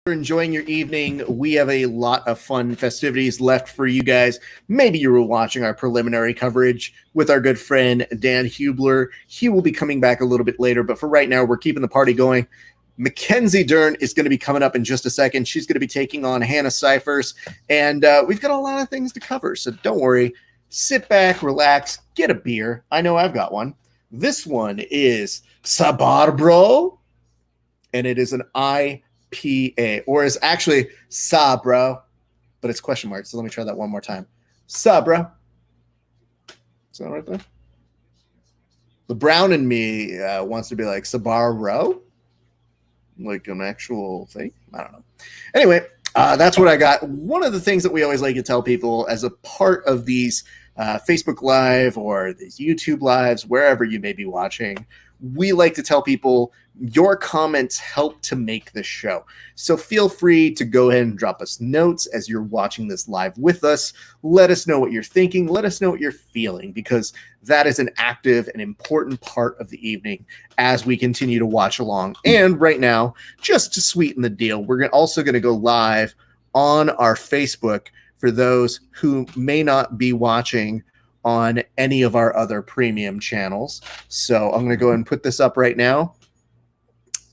you're enjoying your evening. We have a lot of fun festivities left for you guys. Maybe you were watching our preliminary coverage with our good friend Dan Hubler. He will be coming back a little bit later, but for right now, we're keeping the party going. Mackenzie Dern is going to be coming up in just a second. She's going to be taking on Hannah Cyphers, and we've got a lot of things to cover, so don't worry. Sit back, relax, get a beer. I know I've got one. This one is Sabarbro, and it is an IPA, or is actually Sabro, but it's question mark, so let me try that one more time. Sabro. Is that right there? The brown in me wants to be like Sabaro, like an actual thing. I don't know. Anyway, that's what I got. One of the things that we always like to tell people as a part of these Facebook Live or these YouTube Lives, wherever you may be watching, we like to tell people your comments help to make this show. So feel free to go ahead and drop us notes as you're watching this live with us. Let us know what you're thinking. Let us know what you're feeling, because that is an active and important part of the evening as we continue to watch along. And right now, just to sweeten the deal, we're also going to go live on our Facebook for those who may not be watching on any of our other premium channels. So I'm going to go ahead and put this up right now.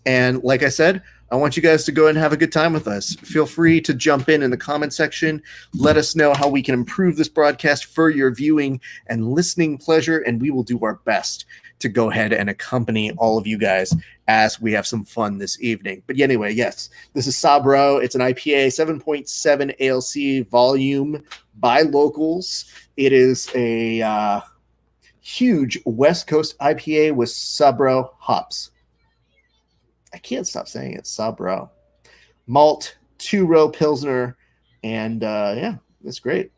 And like I said, I want you guys to go ahead and have a good time with us. Feel free to jump in the comment section. Let us know how we can improve this broadcast for your viewing and listening pleasure, and we will do our best to go ahead and accompany all of you guys as we have some fun this evening. But anyway, yes, this is Sabro. It's an IPA, 7.7 ALC volume by locals. It is a huge West Coast IPA with Sabro hops. I can't stop saying it. Sabro. Malt, 2-row Pilsner, and yeah, it's great.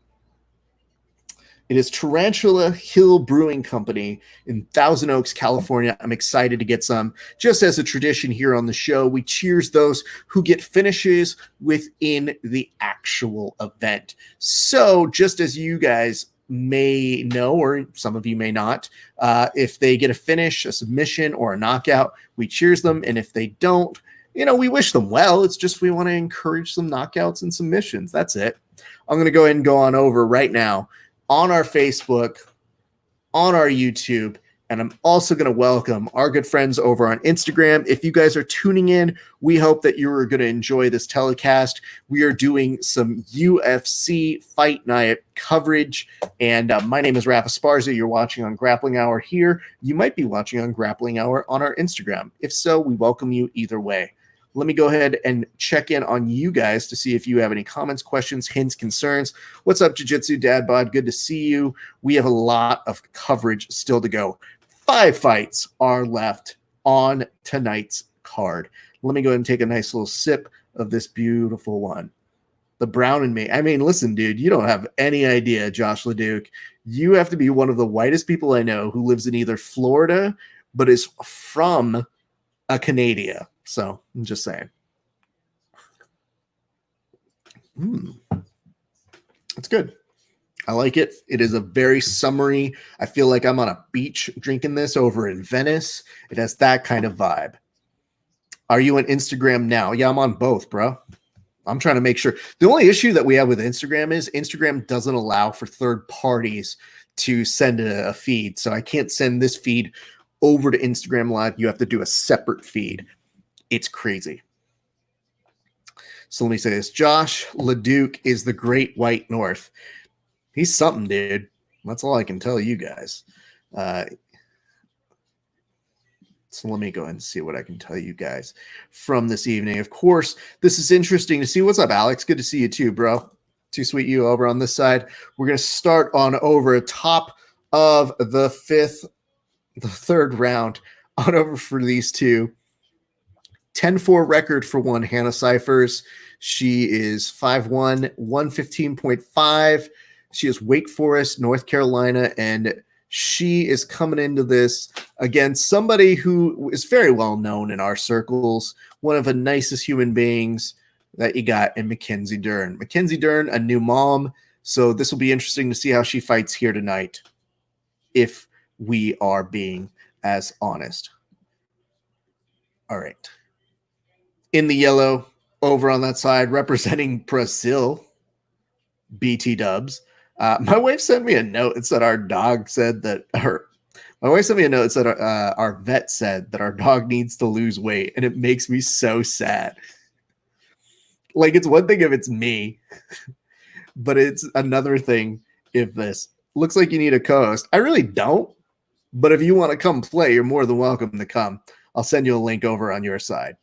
It is Tarantula Hill Brewing Company in Thousand Oaks, California. I'm excited to get some. Just as a tradition here on the show, we cheers those who get finishes within the actual event. So just as you guys may know, or some of you may not, if they get a finish, a submission, or a knockout, we cheers them. And if they don't, we wish them well. It's just we want to encourage some knockouts and submissions. That's it. I'm going to go ahead and go on over right now on our Facebook, on our YouTube, and I'm also going to welcome our good friends over on Instagram. If you guys are tuning in, we hope that you're going to enjoy this telecast. We are doing some UFC Fight Night coverage, and my name is Rafa Sparza. You're watching on Grappling Hour here. You might be watching on Grappling Hour on our Instagram. If so, we welcome you either way. Let me go ahead and check in on you guys to see if you have any comments, questions, hints, concerns. What's up, Jiu-Jitsu Dad Bod? Good to see you. We have a lot of coverage still to go. 5 fights are left on tonight's card. Let me go ahead and take a nice little sip of this beautiful one. The brown in me. I mean, listen, dude, you don't have any idea, Josh LeDuc. You have to be one of the whitest people I know who lives in either Florida, but is from a Canada. So I'm just saying. It's good. I like it. It is a very summery. I feel like I'm on a beach drinking this over in Venice. It has that kind of vibe. Are you on Instagram now? Yeah, I'm on both, bro. I'm trying to make sure. The only issue that we have with Instagram is Instagram doesn't allow for third parties to send a feed. So I can't send this feed over to Instagram Live. You have to do a separate feed. It's crazy. So let me say this. Josh LeDuc is the Great White North. He's something, dude. That's all I can tell you guys. So let me go ahead and see what I can tell you guys from this evening. Of course, this is interesting to see. What's up, Alex? Good to see you too, bro. Too sweet you over on this side. We're going to start on over top of the third round on over for these two. 10-4 record for one, Hannah Cyphers. She is 5'1", 115.5. She is Wake Forest, North Carolina, and she is coming into this against somebody who is very well known in our circles, one of the nicest human beings that you got in Mackenzie Dern. Mackenzie Dern, a new mom, so this will be interesting to see how she fights here tonight, if we are being as honest. All right. In the yellow, over on that side representing Brazil, BT Dubs. My wife sent me a note. It said our dog said that my wife sent me a note that said our vet said that our dog needs to lose weight, and it makes me so sad. Like, it's one thing if it's me, but it's another thing if this looks like you need a co-host. I really don't, but if you want to come play, you're more than welcome to come. I'll send you a link over on your side.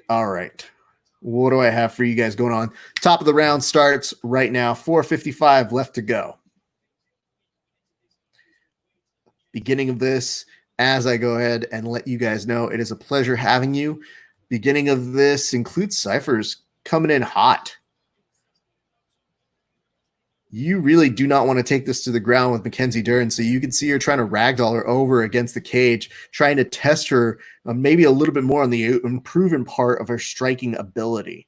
All right. What do I have for you guys going on? Top of the round starts right now. 4:55 left to go. Beginning of this, as I go ahead and let you guys know, it is a pleasure having you. Beginning of this includes Cyphers coming in hot. You really do not want to take this to the ground with Mackenzie Dern. So you can see her trying to ragdoll her over against the cage, trying to test her maybe a little bit more on the unproven part of her striking ability.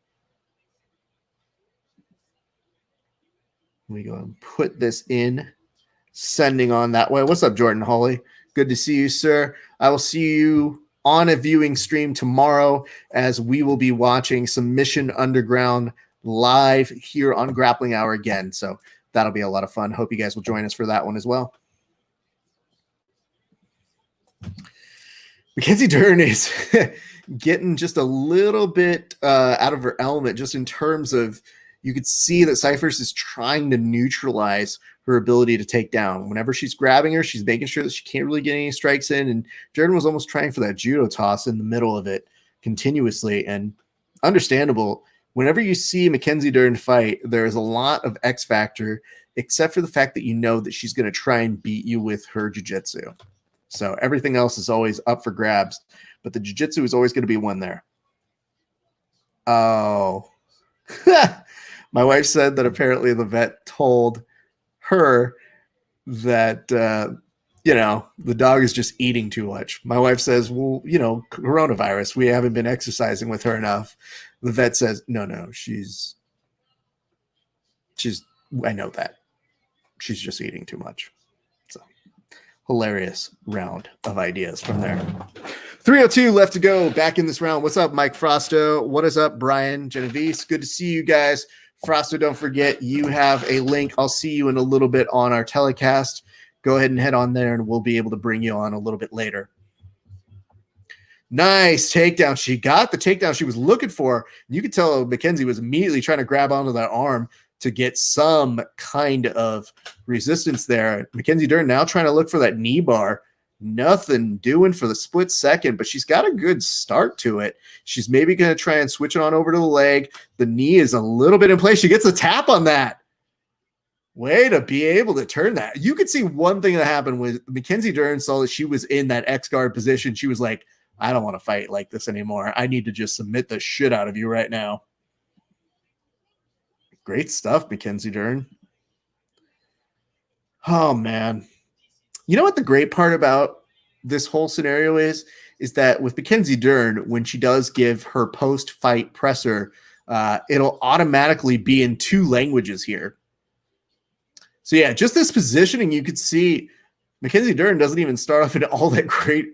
We go and put this in, sending on that way. What's up, Jordan Hawley? Good to see you, sir. I will see you on a viewing stream tomorrow as we will be watching Submission Underground live here on Grappling Hour again. So that'll be a lot of fun. Hope you guys will join us for that one as well. Mackenzie Dern is getting just a little bit out of her element, just in terms of, you could see that Cyphers is trying to neutralize her ability to take down. Whenever she's grabbing her, she's making sure that she can't really get any strikes in. And Jordan was almost trying for that judo toss in the middle of it continuously. And understandable, whenever you see Mackenzie Dern fight, there's a lot of X factor, except for the fact that you know that she's going to try and beat you with her jiu-jitsu. So everything else is always up for grabs, but the jiu-jitsu is always going to be one there. Oh, my wife said that apparently the vet told her that, the dog is just eating too much. My wife says, well, coronavirus, we haven't been exercising with her enough. The vet says, no, she's, I know that. She's just eating too much. So hilarious round of ideas from there. 3:02 left to go back in this round. What's up, Mike Frosto? What is up, Brian Genovese? Good to see you guys. Frosto, don't forget, you have a link. I'll see you in a little bit on our telecast. Go ahead and head on there, and we'll be able to bring you on a little bit later. Nice takedown. She got the takedown she was looking for. You could tell Mackenzie was immediately trying to grab onto that arm to get some kind of resistance there. Mackenzie Dern now trying to look for that knee bar. Nothing doing for the split second, but she's got a good start to it. She's maybe going to try and switch it on over to the leg. The knee is a little bit in place. She gets a tap on that. Way to be able to turn that. You could see one thing that happened with Mackenzie Dern saw that she was in that X guard position. She was like, I don't want to fight like this anymore. I need to just submit the shit out of you right now. Great stuff, Mackenzie Dern. Oh, man. You know what the great part about this whole scenario is that with Mackenzie Dern, when she does give her post-fight presser, it'll automatically be in 2 languages here. So, yeah, just this positioning, you could see Mackenzie Dern doesn't even start off in all that great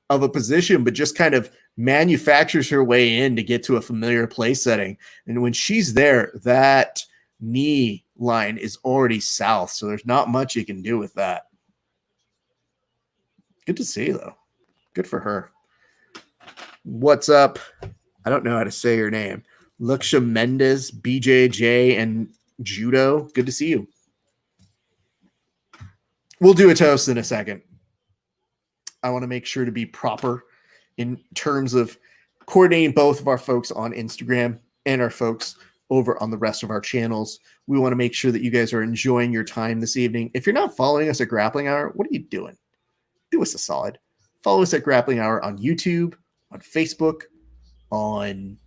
of a position, but just kind of manufactures her way in to get to a familiar play setting. And when she's there, that knee line is already south, so there's not much you can do with that. Good to see, though. Good for her. What's up? I don't know how to say your name. Luxia Mendez, BJJ, and Judo. Good to see you. We'll do a toast in a second. I want to make sure to be proper in terms of coordinating both of our folks on Instagram and our folks over on the rest of our channels. We want to make sure that you guys are enjoying your time this evening. If you're not following us at Grappling Hour, what are you doing? Do us a solid. Follow us at Grappling Hour on YouTube, on Facebook, on,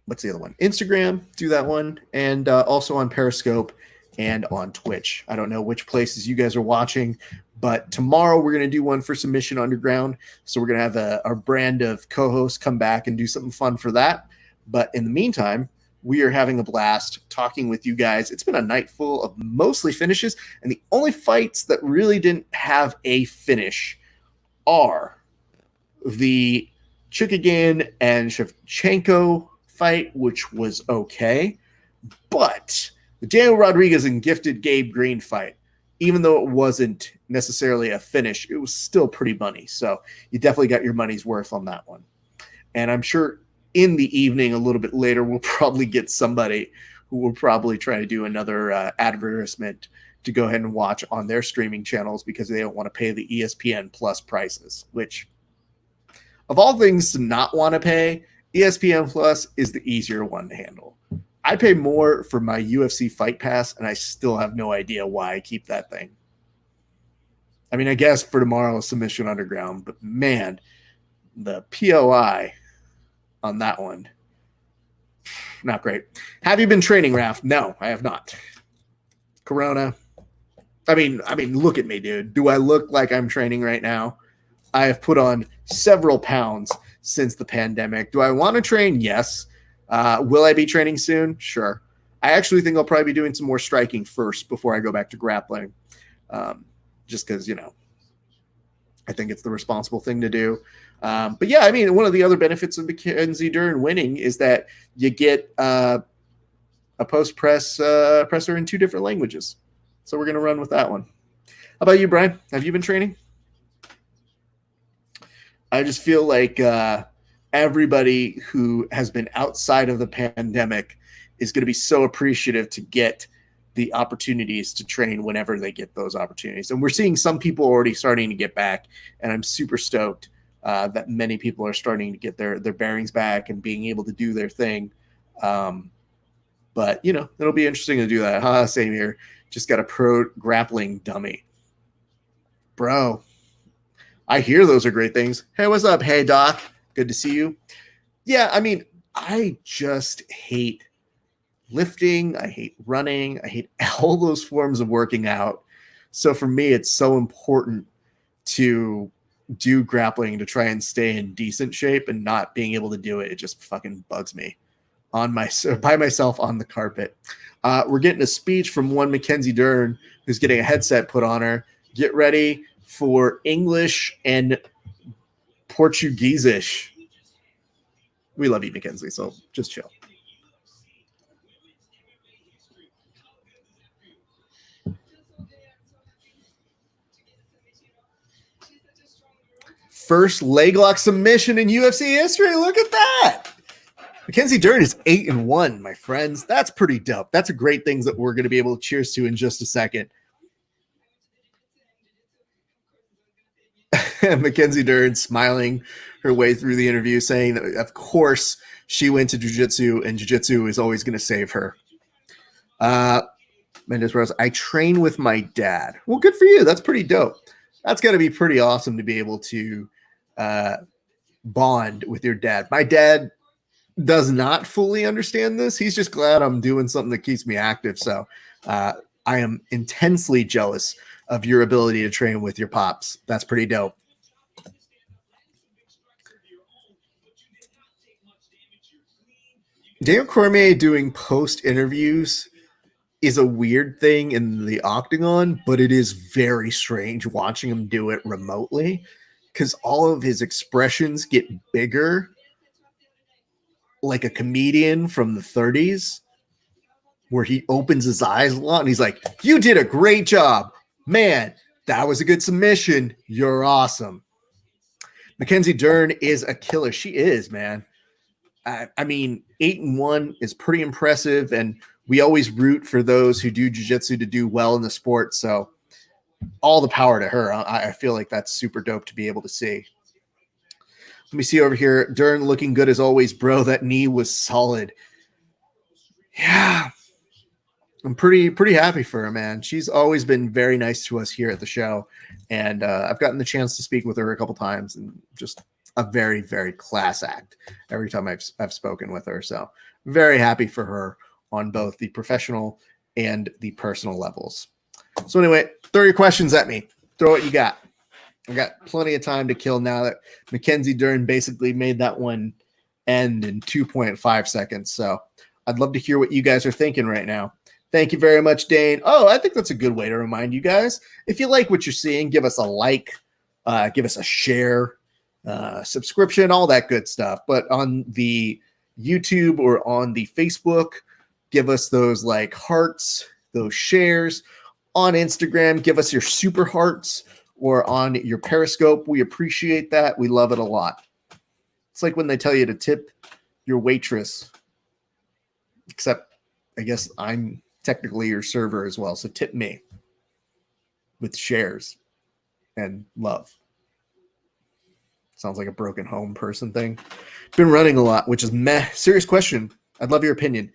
what's the other one? Instagram, do that one, and also on Periscope and on Twitch. I don't know which places you guys are watching, but tomorrow we're going to do one for Submission Underground. So we're going to have our brand of co-hosts come back and do something fun for that. But in the meantime, we are having a blast talking with you guys. It's been a night full of mostly finishes, and the only fights that really didn't have a finish are the Chikagan and Shevchenko fight, which was okay. But the Daniel Rodriguez and Gifted Gabe Green fight, even though it wasn't necessarily a finish, it was still pretty money. So you definitely got your money's worth on that one. And I'm sure in the evening, a little bit later, we'll probably get somebody who will probably try to do another advertisement to go ahead and watch on their streaming channels because they don't want to pay the ESPN Plus prices, which of all things to not want to pay, ESPN Plus is the easier one to handle. I pay more for my UFC Fight Pass, and I still have no idea why I keep that thing. I mean, I guess for tomorrow, Submission Underground, but man, the POI on that one, not great. Have you been training, Raph? No, I have not. Corona. I mean, look at me, dude. Do I look like I'm training right now? I have put on several pounds since the pandemic. Do I want to train? Yes. Will I be training soon? Sure. I actually think I'll probably be doing some more striking first before I go back to grappling. Just because, I think it's the responsible thing to do. But yeah, I mean, one of the other benefits of Mackenzie Dern winning is that you get a presser in 2 different languages. So we're going to run with that one. How about you, Brian? Have you been training? I just feel like everybody who has been outside of the pandemic is going to be so appreciative to get the opportunities to train whenever they get those opportunities. And we're seeing some people already starting to get back, and I'm super stoked that many people are starting to get their bearings back and being able to do their thing. But, it'll be interesting to do that. Same here. Just got a pro grappling dummy. Bro, I hear those are great things. Hey, what's up? Hey, Doc. Good to see you. Yeah, I mean, I just hate lifting. I hate running. I hate all those forms of working out. So for me, it's so important to do grappling to try and stay in decent shape, and not being able to do it. It just fucking bugs me by myself on the carpet. We're getting a speech from one Mackenzie Dern who's getting a headset put on her. Get ready for English and Portuguese-ish. We love you, Mackenzie, so just chill. First leg lock submission in UFC history. Look at that. Mackenzie Dern is 8-1, my friends. That's pretty dope. That's a great thing that we're going to be able to cheers to in just a second. Mackenzie Dern smiling her way through the interview, saying that, of course, she went to jiu-jitsu, and jiu-jitsu is always going to save her. Mendes Rose, I train with my dad. Well, good for you. That's pretty dope. That's got to be pretty awesome to be able to bond with your dad. My dad does not fully understand this. He's just glad I'm doing something that keeps me active. So I am intensely jealous of your ability to train with your pops. That's pretty dope. Daniel Cormier doing post interviews is a weird thing in the octagon, but it is very strange watching him do it remotely because all of his expressions get bigger, like a comedian from the 30s, where he opens his eyes a lot and he's like, "You did a great job, man. That was a good submission. You're awesome." Mackenzie Dern is a killer. She is, man. I mean, 8-1 is pretty impressive, and we always root for those who do jiu-jitsu to do well in the sport. So all the power to her. I feel like that's super dope to be able to see. Let me see over here. Dern looking good as always, bro. That knee was solid. Yeah. I'm pretty happy for her, man. She's always been very nice to us here at the show. And I've gotten the chance to speak with her a couple times, and just a very, very class act every time I've spoken with her. So very happy for her on both the professional and the personal levels. So anyway, throw your questions at me. Throw what you got. I got plenty of time to kill now that Mackenzie Dern basically made that one end in 2.5 seconds. So I'd love to hear what you guys are thinking right now. Thank you very much, Dane. Oh, I think that's a good way to remind you guys. If you like what you're seeing, give us a like, give us a share, subscription, all that good stuff. But on the YouTube or on the Facebook, give us those like hearts, those shares. On Instagram, give us your super hearts, or on your Periscope. We appreciate that. We love it a lot. It's like when they tell you to tip your waitress, except I guess I'm technically your server as well. So tip me with shares and love. Sounds like a broken home person thing. Been running a lot, which is meh. Serious question. I'd love your opinion.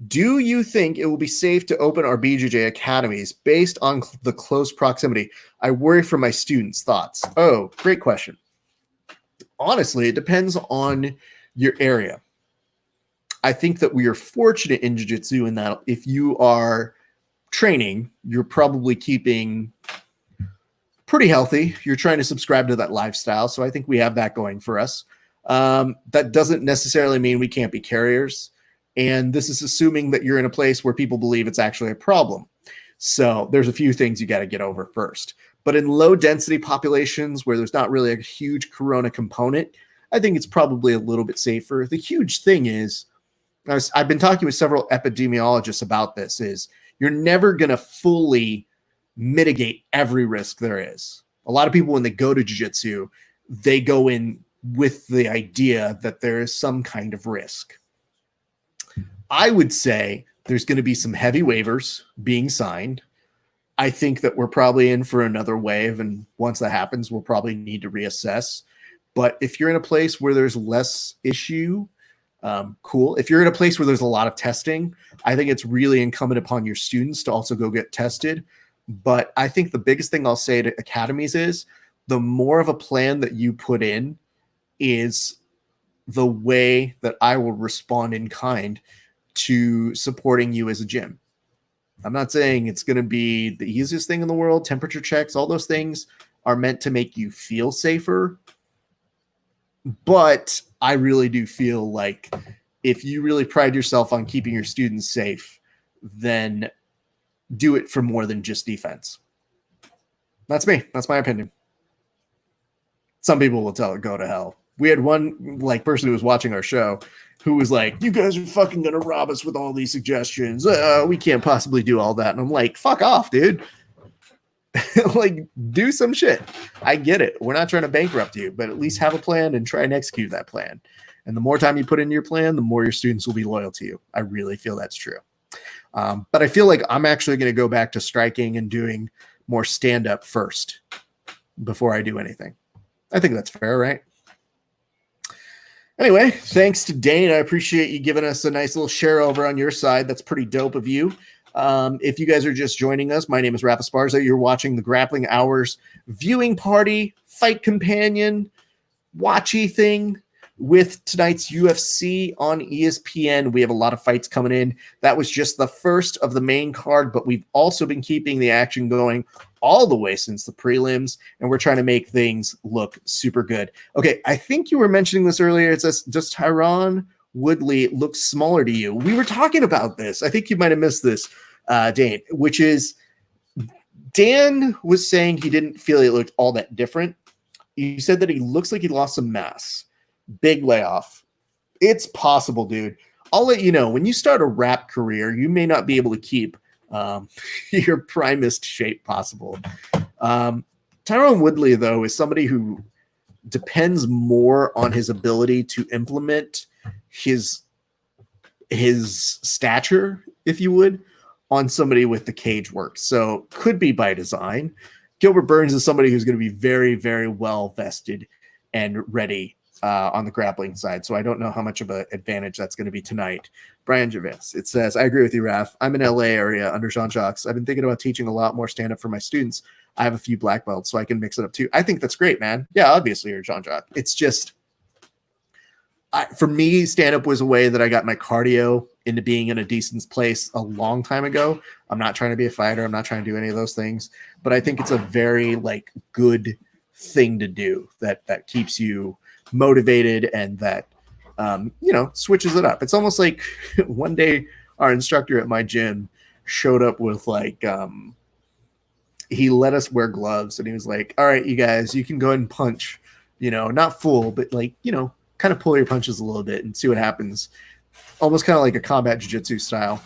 Do you think it will be safe to open our BJJ academies based on the close proximity? I worry for my students' thoughts. Oh, great question. Honestly, it depends on your area. I think that we are fortunate in jiu-jitsu in that if you are training, you're probably keeping pretty healthy. You're trying to subscribe to that lifestyle. So I think we have that going for us. That doesn't necessarily mean we can't be carriers. And this is assuming that you're in a place where people believe it's actually a problem. So there's a few things you got to get over first. But in low density populations where there's not really a huge corona component, I think it's probably a little bit safer. The huge thing is, I've been talking with several epidemiologists about this, is you're never going to fully mitigate every risk there is. A lot of people, when they go to jiu-jitsu, they go in with the idea that there is some kind of risk. I would say there's going to be some heavy waivers being signed. I think that we're probably in for another wave, and once that happens, we'll probably need to reassess. But if you're in a place where there's less issue, cool. If you're in a place where there's a lot of testing, I think it's really incumbent upon your students to also go get tested. But I think the biggest thing I'll say to academies is the more of a plan that you put in is the way that I will respond in kind to supporting you as a gym. I'm not saying it's going to be the easiest thing in the world. Temperature checks, all those things are meant to make you feel safer. But I really do feel like if you really pride yourself on keeping your students safe, then do it for more than just defense. That's me. That's my opinion. Some people will tell it go to hell. We had one like person who was watching our show who was like, you guys are fucking going to rob us with all these suggestions. We can't possibly do all that. And I'm like, fuck off, dude. Like, do some shit. I get it. We're not trying to bankrupt you, but at least have a plan and try and execute that plan. And the more time you put into your plan, the more your students will be loyal to you. I really feel that's true. But I feel like I'm actually going to go back to striking and doing more stand-up first before I do anything. I think that's fair, right? Anyway, thanks to Dane. I appreciate you giving us a nice little share over on your side. That's pretty dope of you. If you guys are just joining us, my name is Rafa Sparza. You're watching the Grappling Hours viewing party, fight companion, watchy thing with tonight's UFC on ESPN. We have a lot of fights coming in. That was just the first of the main card, but we've also been keeping the action going all the way since the prelims, and we're trying to make things look super good. Okay, I think you were mentioning this earlier. It says, does Tyron Woodley looks smaller to you? We were talking about this. I think you might have missed this, Dane, which is Dan was saying he didn't feel it looked all that different. You said that he looks like he lost some mass. Big layoff. It's possible, dude. I'll let you know. When you start a rap career, you may not be able to keep your primest shape possible. Tyron Woodley, though, is somebody who depends more on his ability to implement his stature, if you would, on somebody with the cage work. So could be by design. Gilbert Burns is somebody who's going to be very, very well vested and ready on the grappling side. So I don't know how much of an advantage that's going to be tonight. Brian Gervais, it says, I agree with you, Raf. I'm in LA area under Jean-Jacques. I've been thinking about teaching a lot more stand-up for my students. I have a few black belts, so I can mix it up too. I think that's great, man. Yeah, obviously you're Jean-Jacques. It's just, for me, stand-up was a way that I got my cardio into being in a decent place a long time ago. I'm not trying to be a fighter. I'm not trying to do any of those things, but I think it's a very good thing to do that keeps you motivated and that switches it up. It's almost like one day our instructor at my gym showed up with he let us wear gloves and he was like, all right, you guys, you can go ahead and punch not full, but like, kind of pull your punches a little bit and see what happens. Almost kind of like a combat jiu-jitsu style.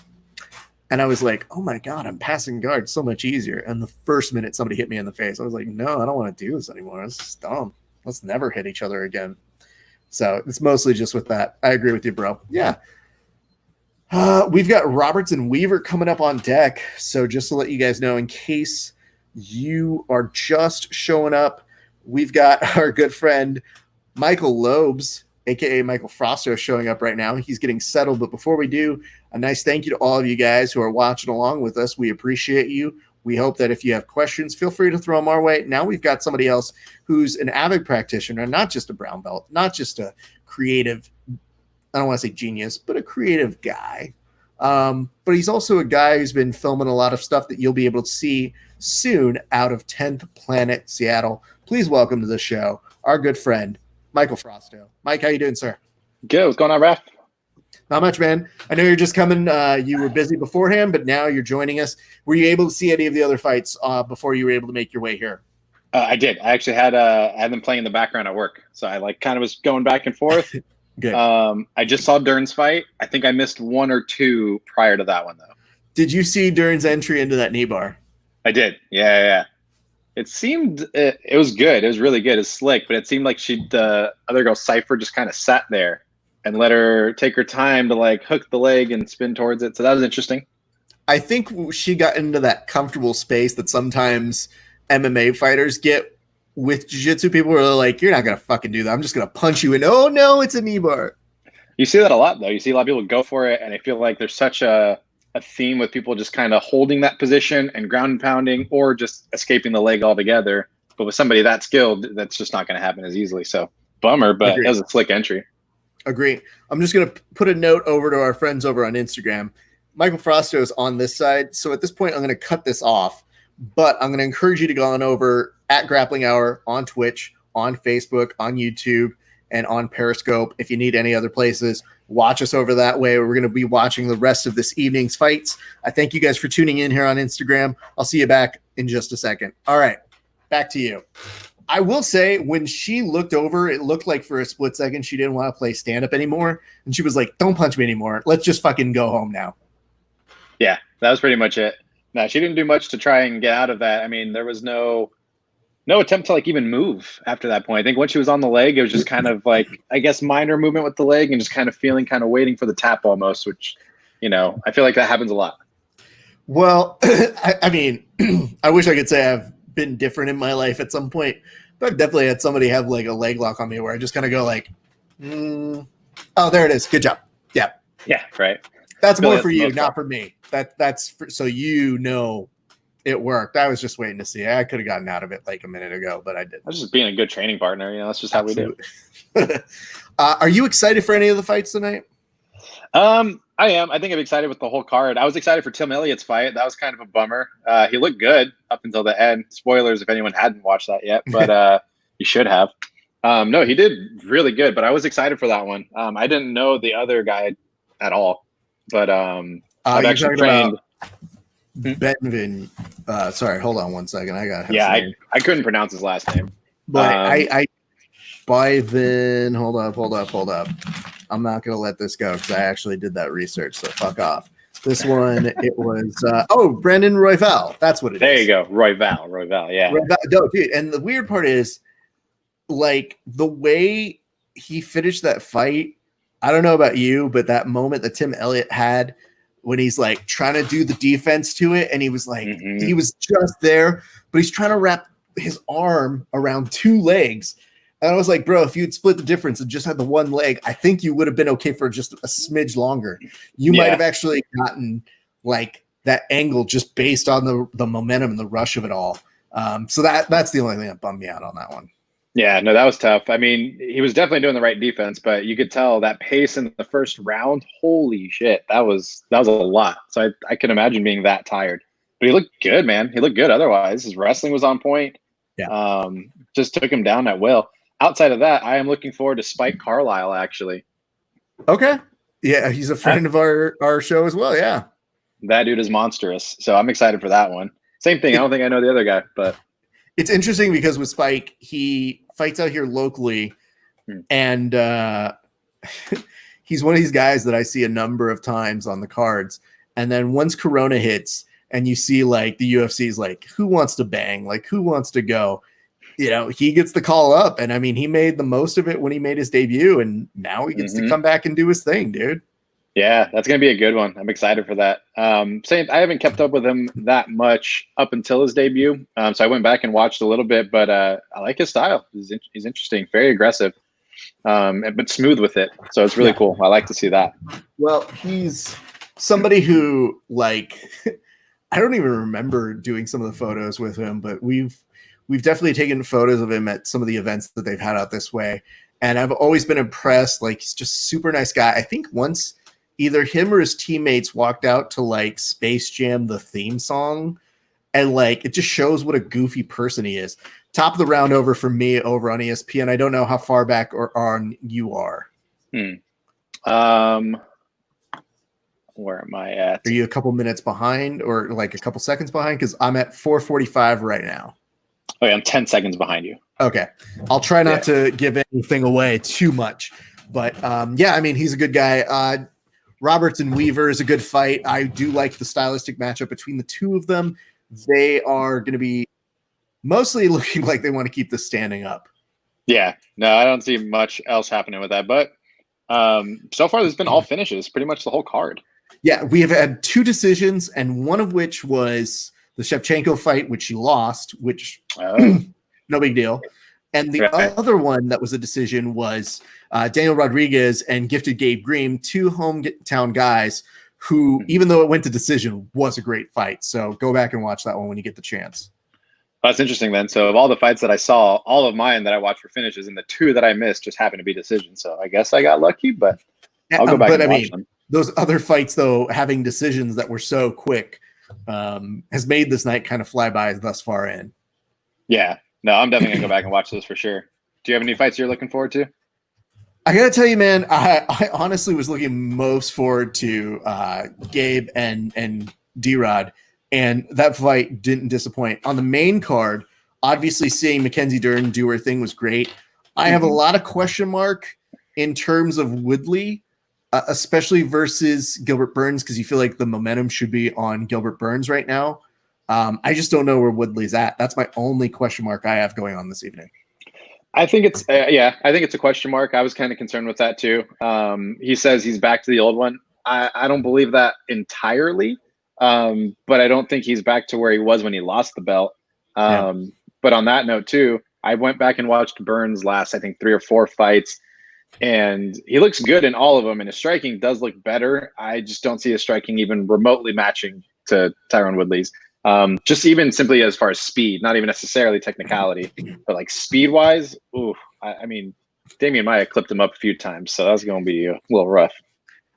And I was like, oh my God, I'm passing guard so much easier. And the first minute somebody hit me in the face, I was like, no, I don't want to do this anymore. This is dumb. Let's never hit each other again. So it's mostly just with that. I agree with you, bro. Yeah. We've got Roberts and Weaver coming up on deck. So just to let you guys know, in case you are just showing up, we've got our good friend Michael Lobes, a.k.a. Michael Frosto, showing up right now. He's getting settled. But before we do, a nice thank you to all of you guys who are watching along with us. We appreciate you. We hope that if you have questions, feel free to throw them our way. Now we've got somebody else who's an avid practitioner, not just a brown belt, not just a creative, I don't want to say genius, but a creative guy. But he's also a guy who's been filming a lot of stuff that you'll be able to see soon out of 10th Planet, Seattle. Please welcome to the show our good friend, Michael Frosto. Mike, how you doing, sir? Good. What's going on, Raph? Not much, man. I know you're just coming. You were busy beforehand, but now you're joining us. Were you able to see any of the other fights before you were able to make your way here? I did. I actually had them playing in the background at work, so I kind of was going back and forth. Good. I just saw Dern's fight. I think I missed one or two prior to that one, though. Did you see Dern's entry into that knee bar? I did. Yeah. It seemed it was good. It was really good. It's slick, but it seemed like the other girl, Cypher, just kind of sat there and let her take her time to hook the leg and spin towards it. So that was interesting. I think she got into that comfortable space that sometimes MMA fighters get with jiu-jitsu people where they're like, you're not going to fucking do that. I'm just going to punch you. And oh no, it's a knee bar. You see that a lot, though. You see a lot of people go for it. And I feel like there's such a theme with people just kind of holding that position and ground and pounding or just escaping the leg altogether. But with somebody that skilled, that's just not going to happen as easily. So bummer, but it was a slick entry. Agree. I'm just going to put a note over to our friends over on Instagram. Michael Frosto is on this side. So at this point, I'm going to cut this off, but I'm going to encourage you to go on over at Grappling Hour on Twitch, on Facebook, on YouTube, and on Periscope. If you need any other places, watch us over that way. We're going to be watching the rest of this evening's fights. I thank you guys for tuning in here on Instagram. I'll see you back in just a second. All right, back to you. I will say when she looked over, it looked like for a split second she didn't want to play stand-up anymore. And she was like, don't punch me anymore. Let's just fucking go home now. Yeah, that was pretty much it. No, she didn't do much to try and get out of that. I mean, there was no attempt to even move after that point. I think once she was on the leg, it was just kind of I guess minor movement with the leg and just kind of waiting for the tap almost, which, I feel like that happens a lot. Well, I mean, I wish I could say I've been different in my life at some point, but I've definitely had somebody have a leg lock on me where I just kind of go oh, there it is. Good job. Yeah. Yeah. Right. That's more for you, not for me. That's so it worked. I was just waiting to see. I could have gotten out of it a minute ago, but I didn't. I was just being a good training partner. That's just how we do. Are you excited for any of the fights tonight? I am. I think I'm excited with the whole card. I was excited for Tim Elliott's fight. That was kind of a bummer. He looked good up until the end. Spoilers if anyone hadn't watched that yet, but you should have. No, he did really good, but I was excited for that one. I didn't know the other guy at all, but I've actually trained. Benvin. Sorry, hold on one second. I couldn't pronounce his last name. But Bivin. Hold up. I'm not going to let this go because I actually did that research, so fuck off. This one, it was, Brandon Royval. That's what it is. There you go. Royval, yeah. No, dude, and the weird part is, the way he finished that fight, I don't know about you, but that moment that Tim Elliott had when he's trying to do the defense to it, and he was he was just there, but he's trying to wrap his arm around two legs. And I was like, bro, if you'd split the difference and just had the one leg, I think you would have been okay for just a smidge longer. You might have actually gotten that angle just based on the momentum and the rush of it all. So that's the only thing that bummed me out on that one. Yeah, no, that was tough. I mean, he was definitely doing the right defense, but you could tell that pace in the first round, holy shit, that was a lot. So I can imagine being that tired. But he looked good, man. He looked good otherwise. His wrestling was on point. Yeah. Just took him down at will. Outside of that, I am looking forward to Spike Carlisle, actually. Okay. Yeah, he's a friend of our show as well, yeah. That dude is monstrous. So I'm excited for that one. Same thing. I don't think I know the other guy, but it's interesting because with Spike, he fights out here locally, Hmm. and he's one of these guys that I see a number of times on the cards. And then once Corona hits and you see like the UFC's like, who wants to bang? Like, who wants to go? You know, he gets the call up. And I mean, he made the most of it when he made his debut. And now he gets to come back and do his thing, dude. Yeah, that's going to be a good one. I'm excited for that. Saying I haven't kept up with him that much up until his debut. So I went back and watched a little bit, but I like his style. He's interesting, very aggressive, but smooth with it. So it's really cool. I like to see that. Well, he's somebody who, like, I don't even remember doing some of the photos with him, but we've definitely taken photos of him at some of the events that they've had out this way. And I've always been impressed. Like, he's just a super nice guy. I think once either him or his teammates walked out to like Space Jam, the theme song, and like, it just shows what a goofy person he is. Top of the round over for me over on ESPN. I don't know how far back or on you are. Where am I at? Are you a couple minutes behind or like a couple seconds behind? Because I'm at 4:45 right now. Oh, yeah, I'm 10 seconds behind you. Okay. I'll try not to give anything away too much. But yeah, I mean, he's a good guy. Roberts and Weaver is a good fight. I do like the stylistic matchup between the two of them. They are going to be mostly looking like they want to keep this standing up. Yeah, no, I don't see much else happening with that. But so far, there's been all finishes, pretty much the whole card. Yeah, we have had 2 decisions, and one of which was the Shevchenko fight, which she lost, which no big deal. And the other one that was a decision was Daniel Rodriguez and Gifted Gabe Green, 2 hometown guys who, even though it went to decision, was a great fight. So go back and watch that one when you get the chance. That's interesting then. So of all the fights that I saw, all of mine that I watched were finishes, and the 2 that I missed just happened to be decisions. So I guess I got lucky, but I'll go back and watch them. Those other fights, though, having decisions that were so quick has made this night kind of fly by thus far in. Yeah. No, I'm definitely going to go back and watch those for sure. Do you have any fights you're looking forward to? I got to tell you, man, I honestly was looking most forward to Gabe and D-Rod, and that fight didn't disappoint. On the main card, obviously seeing Mackenzie Dern do her thing was great. I have a lot of question mark in terms of Woodley, especially versus Gilbert Burns, because you feel like the momentum should be on Gilbert Burns right now. I just don't know where Woodley's at. That's my only question mark I have going on this evening. I think it's I think it's a question mark. I was kind of concerned with that too. He says he's back to the old one. I don't believe that entirely, but I don't think he's back to where he was when he lost the belt. But on that note too, I went back and watched Burns last, I think 3 or 4 fights, and he looks good in all of them, and his striking does look better. I just don't see his striking even remotely matching to Tyron Woodley's. Just even simply as far as speed, not even necessarily technicality, but like speed wise, I mean, Damian Maia clipped him up a few times, so that's going to be a little rough.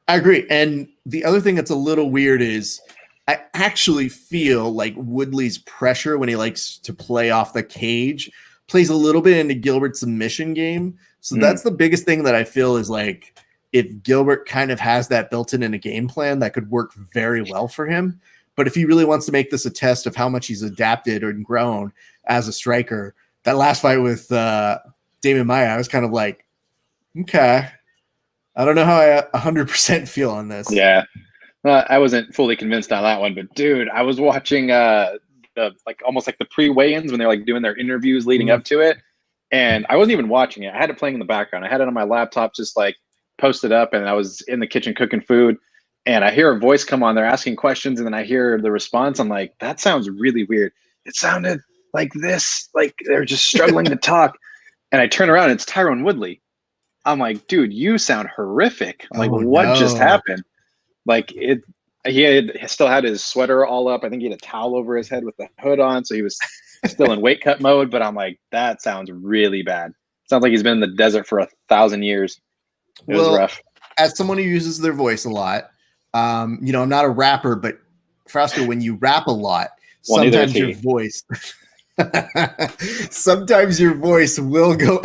I agree. And the other thing that's a little weird is I actually feel like Woodley's pressure when he likes to play off the cage plays a little bit into Gilbert's submission game. So that's the biggest thing that I feel is like if Gilbert kind of has that built in a game plan, that could work very well for him. But if he really wants to make this a test of how much he's adapted and grown as a striker, that last fight with Damian Maia, I was kind of like, okay, I don't know how I 100% feel on this. Yeah, I wasn't fully convinced on that one, but dude, I was watching the almost like the pre-weigh-ins when they're like doing their interviews leading up to it, and I wasn't even watching it. I had it playing in the background. I had it on my laptop, just like posted up, and I was in the kitchen cooking food. And I hear a voice come on, they're asking questions, and then I hear the response. I'm like, that sounds really weird. It sounded like this, like they're just struggling to talk. And I turn around, and it's Tyron Woodley. I'm like, dude, you sound horrific. I'm like, what just happened? Like he still had his sweater all up. I think he had a towel over his head with the hood on. So he was still in weight cut mode. But I'm like, that sounds really bad. Sounds like he's been in the desert for 1,000 years. It was rough. As someone who uses their voice a lot, I'm not a rapper, but Frausto, when you rap a lot, sometimes your voice will go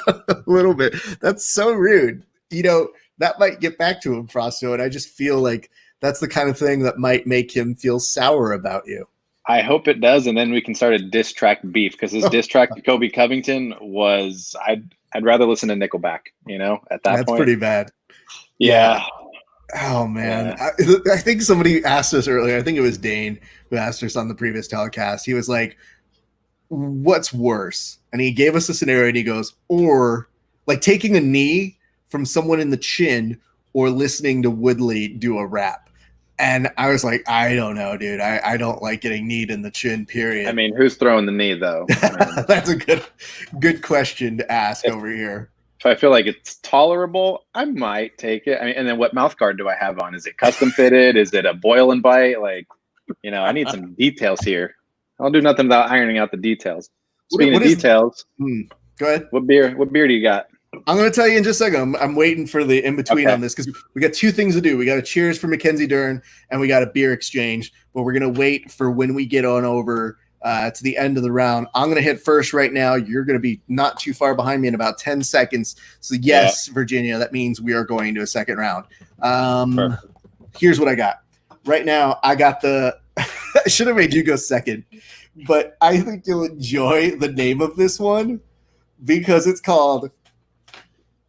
a little bit. That's so rude. That might get back to him, Frausto, and I just feel like that's the kind of thing that might make him feel sour about you. I hope it does, and then we can start a diss track beef because his diss track to Kobe Covington was I'd rather listen to Nickelback. At that That's point, pretty bad. Yeah. Oh man, Yeah. I think somebody asked us earlier. I think it was Dane who asked us on the previous telecast. He was like, "What's worse?" And he gave us a scenario, and he goes, "Or like taking a knee from someone in the chin, or listening to Woodley do a rap." And I was like, I don't know, dude. I don't like getting kneed in the chin, period. I mean, who's throwing the knee, though? That's a good question to ask over here. If I feel like it's tolerable, I might take it. I mean, and then what mouth guard do I have on? Is it custom fitted? Is it a boil and bite? Like, I need some details here. I'll do nothing without ironing out the details. Speaking of details, go ahead. What beer do you got? I'm going to tell you in just a second. I'm waiting for the in-between on this because we got two things to do. We got a cheers for Mackenzie Dern, and we got a beer exchange. But we're going to wait for when we get on over to the end of the round. I'm going to hit first right now. You're going to be not too far behind me in about 10 seconds. So, yes, Virginia, that means we are going to a second round. Here's what I got. Right now, I got the – I should have made you go second. But I think you'll enjoy the name of this one because it's called –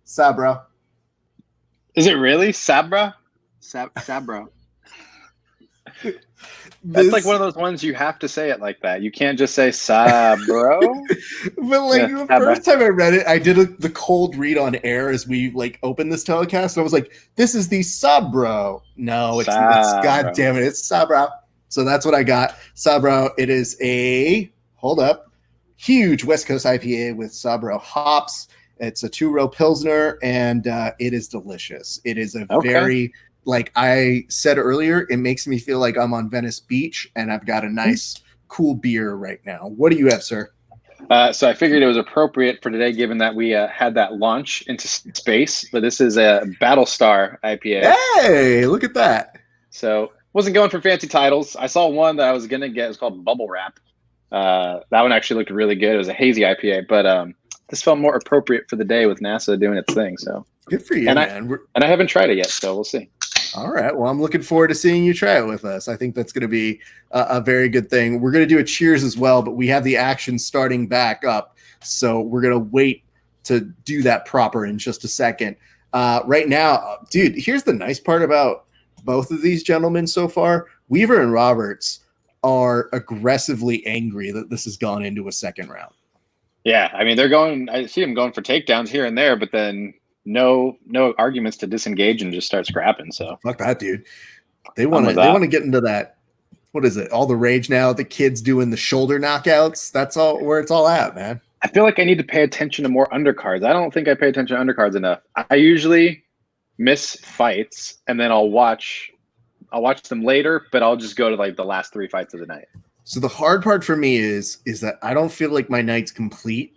Sabra. Is it really Sabra? Sabra. That's like one of those ones you have to say it like that. You can't just say Sabro. But the first time I read it, I did the cold read on air as we opened this telecast. And I was like, "This is the Sabro." No, it's God damn it, it's Sabra. So that's what I got. Sabro. It is a huge West Coast IPA with Sabro hops. It's a 2-row Pilsner, and it is delicious. It is a very, like I said earlier, it makes me feel like I'm on Venice Beach, and I've got a nice, cool beer right now. What do you have, sir? So I figured it was appropriate for today, given that we had that launch into space. But this is a Battlestar IPA. Hey, look at that. So wasn't going for fancy titles. I saw one that I was going to get. It's called Bubble Wrap. That one actually looked really good. It was a hazy IPA, but this felt more appropriate for the day with NASA doing its thing. So good for you, man. I haven't tried it yet, so we'll see. All right. Well, I'm looking forward to seeing you try it with us. I think that's going to be a very good thing. We're going to do a cheers as well, but we have the action starting back up. So we're going to wait to do that proper in just a second. Right now, dude, here's the nice part about both of these gentlemen so far. Weaver and Roberts are aggressively angry that this has gone into a second round. Yeah, I mean, I see them going for takedowns here and there, but then no arguments to disengage and just start scrapping. So fuck that, dude. They want to get into that. What is it? All the rage now. The kids doing the shoulder knockouts. That's all where it's all at, man. I feel like I need to pay attention to more undercards. I don't think I pay attention to undercards enough. I usually miss fights and then I'll watch them later, but I'll just go to the last 3 fights of the night. So the hard part for me is that I don't feel like my night's complete,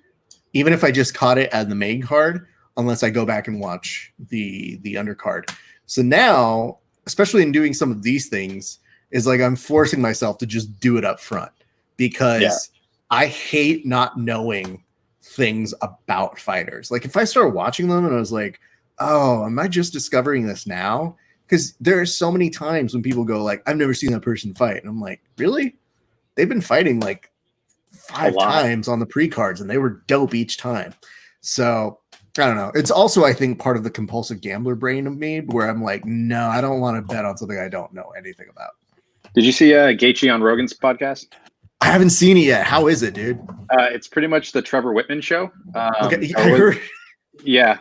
even if I just caught it at the main card, unless I go back and watch the undercard. So now, especially in doing some of these things, is I'm forcing myself to just do it up front because I hate not knowing things about fighters. If I start watching them and I was like, oh, am I just discovering this now? Because there are so many times when people go I've never seen that person fight. And I'm like, really? They've been fighting 5 times on the pre-cards, and they were dope each time. So I don't know. It's also, I think, part of the compulsive gambler brain of me where I'm like, no, I don't want to bet on something I don't know anything about. Did you see Gaethje on Rogan's podcast? I haven't seen it yet. How is it, dude? It's pretty much the Trevor Whitman show. Okay, I heard. Yeah.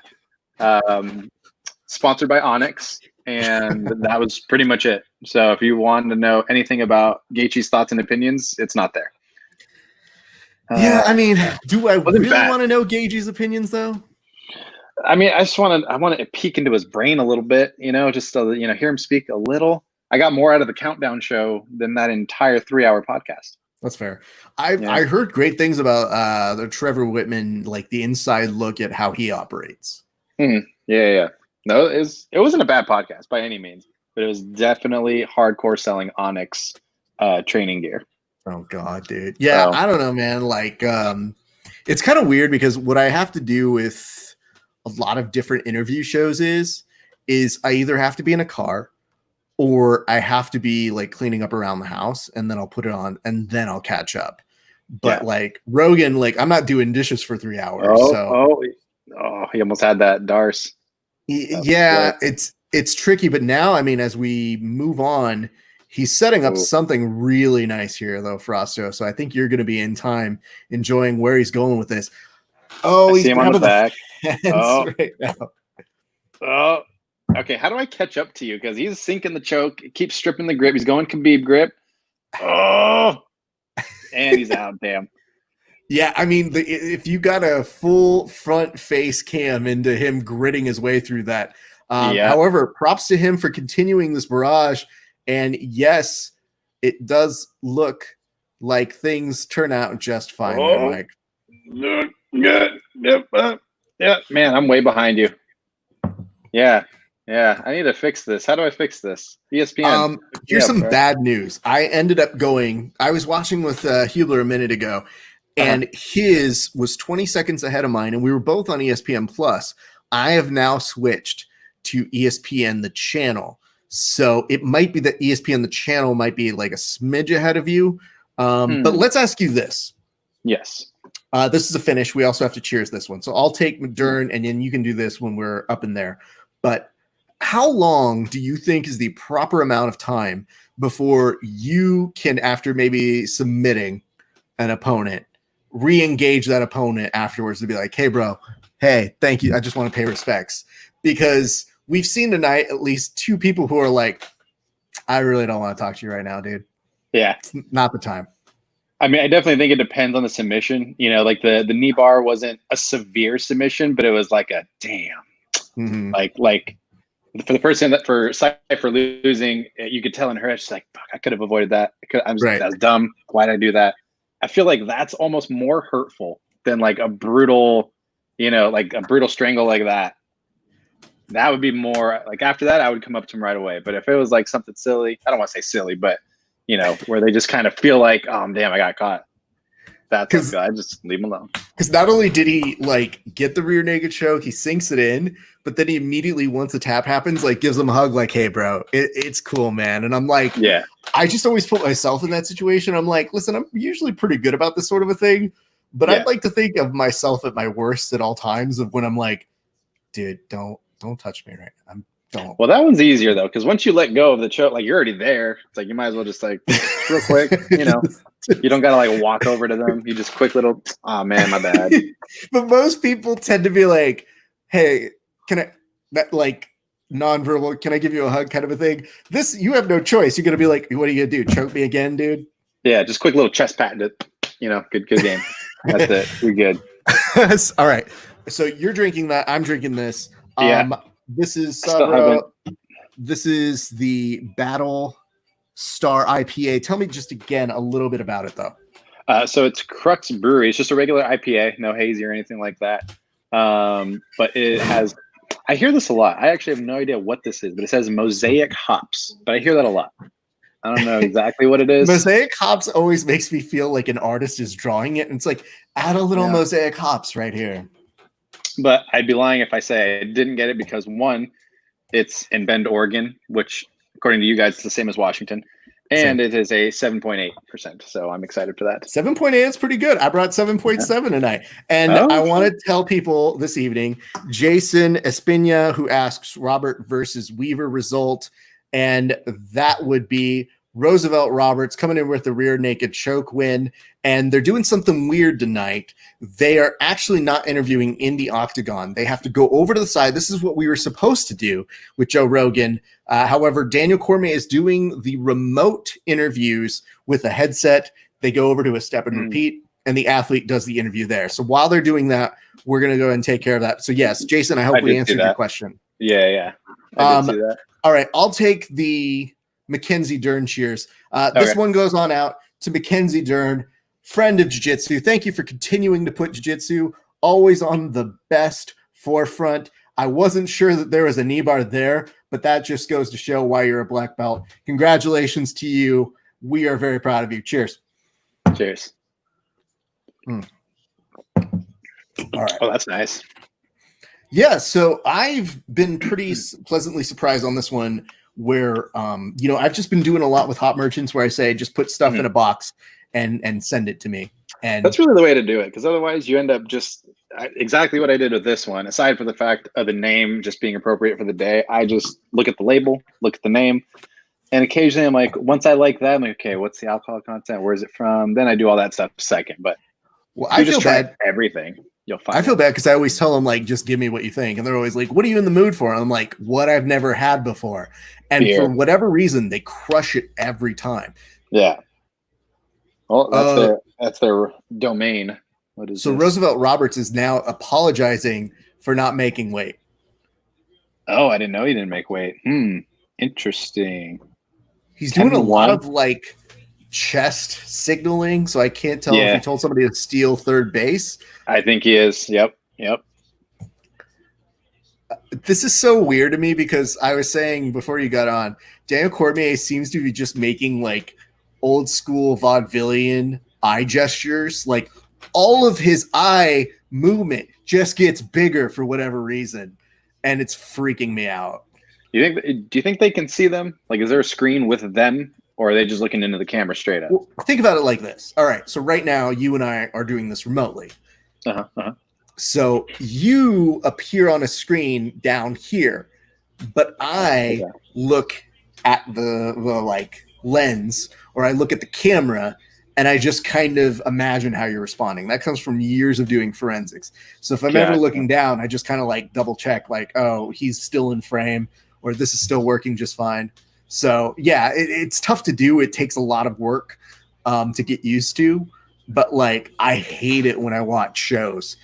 Sponsored by Onyx. And that was pretty much it. So if you want to know anything about Gaethje's thoughts and opinions, it's not there. Yeah, I mean, do I really want to know Gaethje's opinions though? I mean, I want to peek into his brain a little bit, just to hear him speak a little. I got more out of the Countdown show than that entire 3-hour podcast. That's fair. I heard great things about the Trevor Whitman, the inside look at how he operates. Mm-hmm. Yeah. No, it wasn't a bad podcast by any means, but it was definitely hardcore selling Onyx training gear. Oh God, dude. Yeah, so, I don't know, man. It's kind of weird because what I have to do with a lot of different interview shows is I either have to be in a car or I have to be like cleaning up around the house, and then I'll put it on, and then I'll catch up. But like Rogan, like I'm not doing dishes for 3 hours. He almost had that Darce. Yeah, it's tricky. But now, I mean, as we move on, he's setting up something really nice here, though, Frosto. So I think you're going to be in time enjoying where he's going with this. Oh, he's him on the back. Right now. Okay. How do I catch up to you? Because he's sinking the choke, keeps stripping the grip. He's going Khabib grip. Oh, and he's out. Damn. Yeah, I mean, if you got a full front face cam into him gritting his way through that. However, props to him for continuing this barrage. And yes, it does look like things turn out just fine there, Mike. Yeah, man, I'm way behind you. Yeah, I need to fix this. How do I fix this? ESPN. Here's some bad news. I was watching with Hubler a minute ago, and his was 20 seconds ahead of mine, and we were both on ESPN Plus. I have now switched to ESPN, the channel. So it might be that ESPN, the channel, might be like a smidge ahead of you. But let's ask you this. Yes. This is a finish. We also have to cheers this one. So I'll take McDern, and then you can do this when we're up in there. But how long do you think is the proper amount of time before you can, after maybe submitting an opponent, re-engage that opponent afterwards to be like, hey, bro, hey, thank you. I just want to pay respects. Because we've seen tonight at least 2 people who are like, I really don't want to talk to you right now, dude. Yeah. It's not the time. I mean, I definitely think it depends on the submission. You know, like the knee bar wasn't a severe submission, but it was like a damn. Mm-hmm. Like for the person for Cypher losing, you could tell in her head, she's like, fuck, I could have avoided that. That's dumb. Why did I do that? I feel like that's almost more hurtful than like a brutal, like a brutal strangle like that. That would be more like after that, I would come up to him right away. But if it was like something silly, I don't want to say silly, but where they just kind of feel like, oh, damn, I got caught. That's I just leave him alone. Because not only did he like get the rear naked choke, he sinks it in, but then he immediately, once the tap happens, like gives him a hug, like, hey, bro, it's cool, man. And I'm like, yeah, I just always put myself in that situation. I'm like, listen, I'm usually pretty good about this sort of a thing, but I'd like to think of myself at my worst at all times of when I'm like, dude, don't touch me right now. Don't. Well, that one's easier though, because once you let go of the choke, like you're already there. It's like you might as well just like real quick, you don't gotta like walk over to them. You just quick little, oh man, my bad. But most people tend to be like, hey, can I that like nonverbal, can I give you a hug kind of a thing? This you have no choice. You're gonna be like, what are you gonna do? Choke me again, dude? Yeah, just quick little chest pat, good game. That's it. We're good. All right. So you're drinking that, I'm drinking this. This is this is the Battle Star IPA. Tell me just again a little bit about it, though. So it's Crux Brewery. It's just a regular IPA, no hazy or anything like that. But it has. I hear this a lot. I actually have no idea what this is, but it says mosaic hops. But I hear that a lot. I don't know exactly what it is. Mosaic hops always makes me feel like an artist is drawing it, and it's like add a little mosaic hops right here. But I'd be lying if I say I didn't get it because, one, it's in Bend, Oregon, which, according to you guys, is the same as Washington. And it is a 7.8%. So I'm excited for that. 7.8 is pretty good. I brought 7.7 tonight. And I want to tell people this evening, Jason Espina, who asks Robert versus Weaver result. And that would be Roosevelt Roberts coming in with the rear naked choke win. And they're doing something weird tonight. They are actually not interviewing in the octagon. They have to go over to the side. This is what we were supposed to do with Joe Rogan. However, Daniel Cormier is doing the remote interviews with a headset. They go over to a step and repeat, and the athlete does the interview there. So while they're doing that, we're going to go ahead and take care of that. So yes, Jason, I hope we answered your question. Yeah. I did see that. All right, I'll take the Mackenzie Dern cheers. This one goes on out to Mackenzie Dern, friend of jiu-jitsu. Thank you for continuing to put jiu-jitsu always on the best forefront. I wasn't sure that there was a knee bar there, but that just goes to show why you're a black belt. Congratulations to you. We are very proud of you. Cheers. Cheers. All right. Oh, that's nice. Yeah, so I've been pretty pleasantly surprised on this one where I've just been doing a lot with hop merchants where I say just put stuff in a box and send it to me. And that's really the way to do it, because otherwise you end up just exactly what I did with this one. Aside from the fact of the name just being appropriate for the day, I just look at the label, look at the name, and occasionally I'm like, once I like that, I'm like, okay, what's the alcohol content? Where is it from? Then I do all that stuff second. But I feel just try bad. Everything. You'll find. I feel bad because I always tell them, like, just give me what you think. And they're always like, what are you in the mood for? And I'm like, what I've never had before. And for whatever reason, they crush it every time. Yeah. Well, that's their domain. What is so this? Roosevelt Roberts is now apologizing for not making weight. Oh, I didn't know he didn't make weight. Interesting. He's doing a lot of like chest signaling, so I can't tell if he told somebody to steal third base. I think he is. Yep. This is so weird to me because I was saying before you got on, Daniel Cormier seems to be just making like old school vaudevillian eye gestures. Like all of his eye movement just gets bigger for whatever reason, and it's freaking me out. Do you think they can see them? Like, is there a screen with them, or are they just looking into the camera straight up? Well, think about it like this. All right, so right now you and I are doing this remotely. So you appear on a screen down here, but I look at the like lens, or I look at the camera, and I just kind of imagine how you're responding. That comes from years of doing forensics. So if I'm ever looking down, I just kind of like double check, like, oh, he's still in frame, or this is still working just fine. So yeah, it's tough to do. It takes a lot of work to get used to, but like, I hate it when I watch shows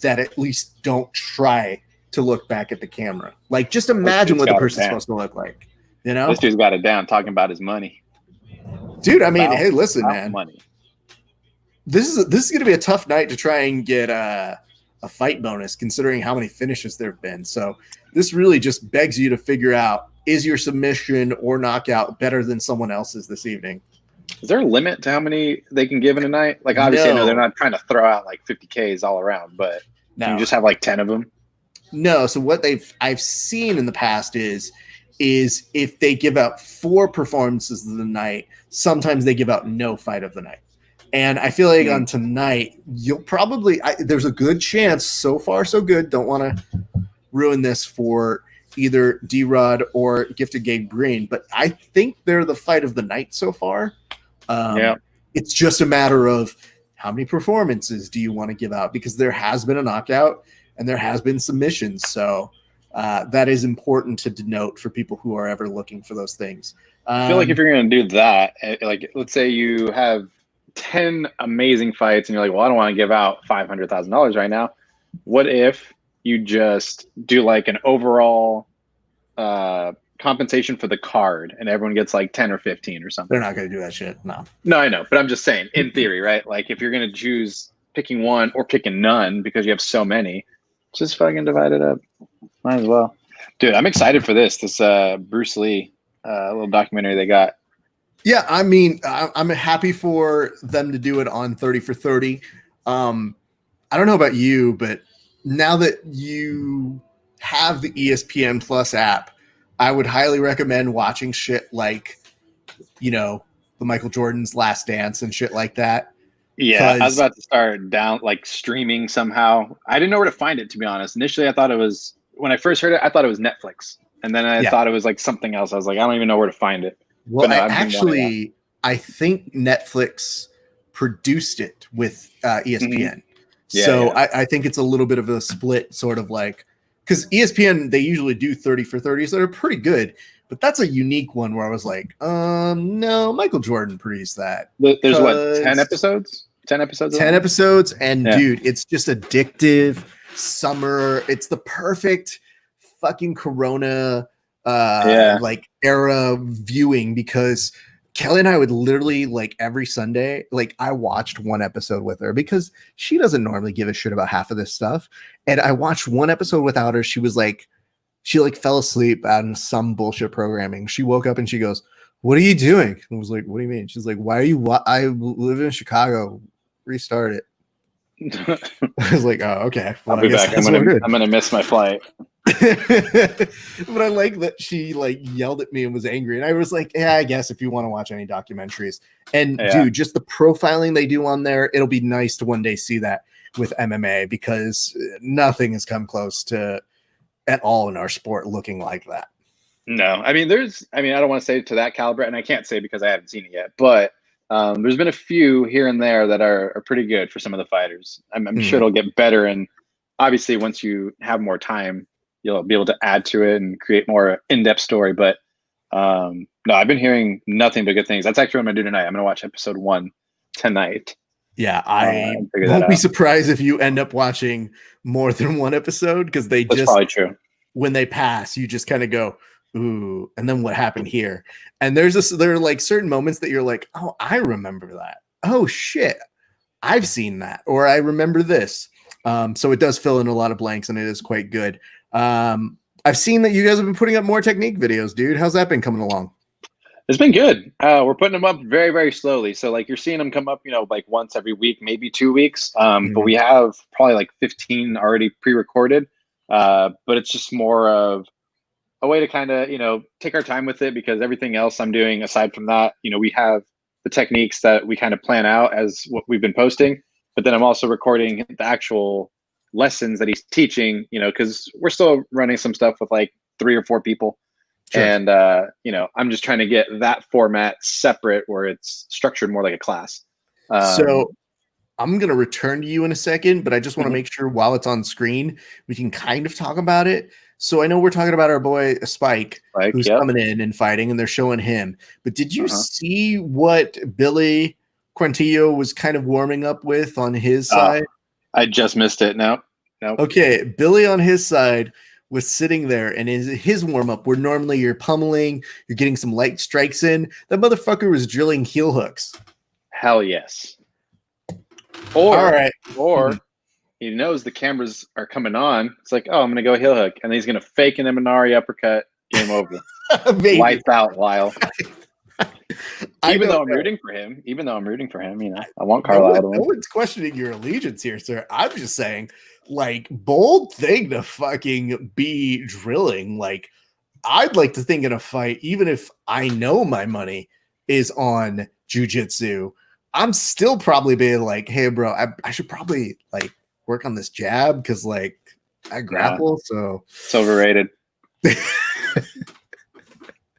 that at least don't try to look back at the camera. Like, just imagine what the person's supposed to look like. You know, this dude's got it down, talking about his money. Dude, I mean, hey, listen, man. Money. This is going to be a tough night to try and get a fight bonus, considering how many finishes there have been. So this really just begs you to figure out, is your submission or knockout better than someone else's this evening? Is there a limit to how many they can give in a night? Like, obviously, no, they're not trying to throw out like 50 Ks all around, but can you just have like 10 of them? No. So what I've seen in the past is if they give out 4 performances of the night, sometimes they give out no fight of the night. And I feel like on tonight, you'll probably there's a good chance. So far, so good. Don't want to ruin this for either D-Rod or Gifted Gabe Green, but I think they're the fight of the night so far. It's just a matter of how many performances do you want to give out, because there has been a knockout and there has been submissions. So that is important to denote for people who are ever looking for those things. I feel like if you're going to do that, like, let's say you have 10 amazing fights and you're like, well, I don't want to give out $500,000 right now. What if you just do like an overall compensation for the card and everyone gets like 10 or 15 or something? They're not going to do that shit. No, I know, but I'm just saying, in theory, right? Like, if you're going to choose picking one or picking none because you have so many, just fucking divide it up. Might as well. Dude, I'm excited for this Bruce Lee little documentary they got. Yeah, I mean, I'm happy for them to do it on 30 for 30. I don't know about you, but now that you have the ESPN Plus app, I would highly recommend watching shit like, the Michael Jordan's Last Dance and shit like that. Yeah, I was about to start streaming somehow. I didn't know where to find it, to be honest. Initially, I thought it was, when I first heard it, I thought it was Netflix. And then I thought it was like something else. I was like, I don't even know where to find it. Well, no, I think Netflix produced it with ESPN. So I think it's a little bit of a split, sort of like, because ESPN, they usually do 30 for 30s that are pretty good, but that's a unique one where I was like, no, Michael Jordan produced that. There's what, 10 episodes? 10 episodes? 10 episodes, and dude, it's just addictive. Summer, it's the perfect fucking Corona like era viewing, because Kelly and I would literally, like, every Sunday, like, I watched one episode with her because she doesn't normally give a shit about half of this stuff. And I watched one episode without her. She fell asleep on some bullshit programming. She woke up and she goes, "What are you doing?" And I was like, "What do you mean?" She's like, "Why are you? I live in Chicago. Restart it." I was like, oh, okay. Well, I'll I be guess back. that's what we're I'm gonna miss my flight. But I like that she like yelled at me and was angry, and I was like, yeah, I guess if you want to watch any documentaries. And Yeah. dude, just the profiling they do on there, it'll be nice to one day see that with MMA, because nothing has come close to at all in our sport looking like that. No, I mean, I don't want to say to that caliber, and I can't say because I haven't seen it yet, but there's been a few here and there that are pretty good for some of the fighters. I'm sure it'll get better, and obviously once you have more time, you'll be able to add to it and create more in-depth story. But no, I've been hearing nothing but good things. That's actually what I'm gonna do tonight. I'm gonna watch episode 1 tonight. Yeah, I won't be surprised if you end up watching more than one episode, because that's probably true. When they pass, you just kind of go, ooh, and then what happened here? And there are like certain moments that you're like, oh, I remember that. Oh shit, I've seen that, or I remember this. So it does fill in a lot of blanks, and it is quite good. I've seen that you guys have been putting up more technique videos, dude. How's that been coming along? It's been good. We're putting them up very, very slowly. So like you're seeing them come up, like once every week, maybe 2 weeks. But we have probably like 15 already pre-recorded. But it's just more of a way to kind of, take our time with it, because everything else I'm doing aside from that, we have the techniques that we kind of plan out as what we've been posting. But then I'm also recording the actual lessons that he's teaching, because we're still running some stuff with like 3 or 4 people. Sure. And, I'm just trying to get that format separate where it's structured more like a class. So I'm going to return to you in a second, but I just want to make sure while it's on screen, we can kind of talk about it. So I know we're talking about our boy Spike who's coming in and fighting, and they're showing him. But did you see what Billy Quintillo was kind of warming up with on his side? I just missed it. No. Okay, Billy on his side was sitting there, and his warm-up, where normally you're pummeling, you're getting some light strikes in, that motherfucker was drilling heel hooks. Hell yes. Or he knows the cameras are coming on. It's like, oh, I'm going to go heel hook, and then he's going to fake an Imanari uppercut. Game over. Lights out, Lyle. Even though I'm rooting for him, I want Carlisle to win. No one's questioning your allegiance here, sir. I'm just saying, like, bold thing to fucking be drilling. Like, I'd like to think in a fight, even if I know my money is on jiu-jitsu, I'm still probably being like, hey, bro, I should probably like work on this jab, because like I grapple. So it's overrated.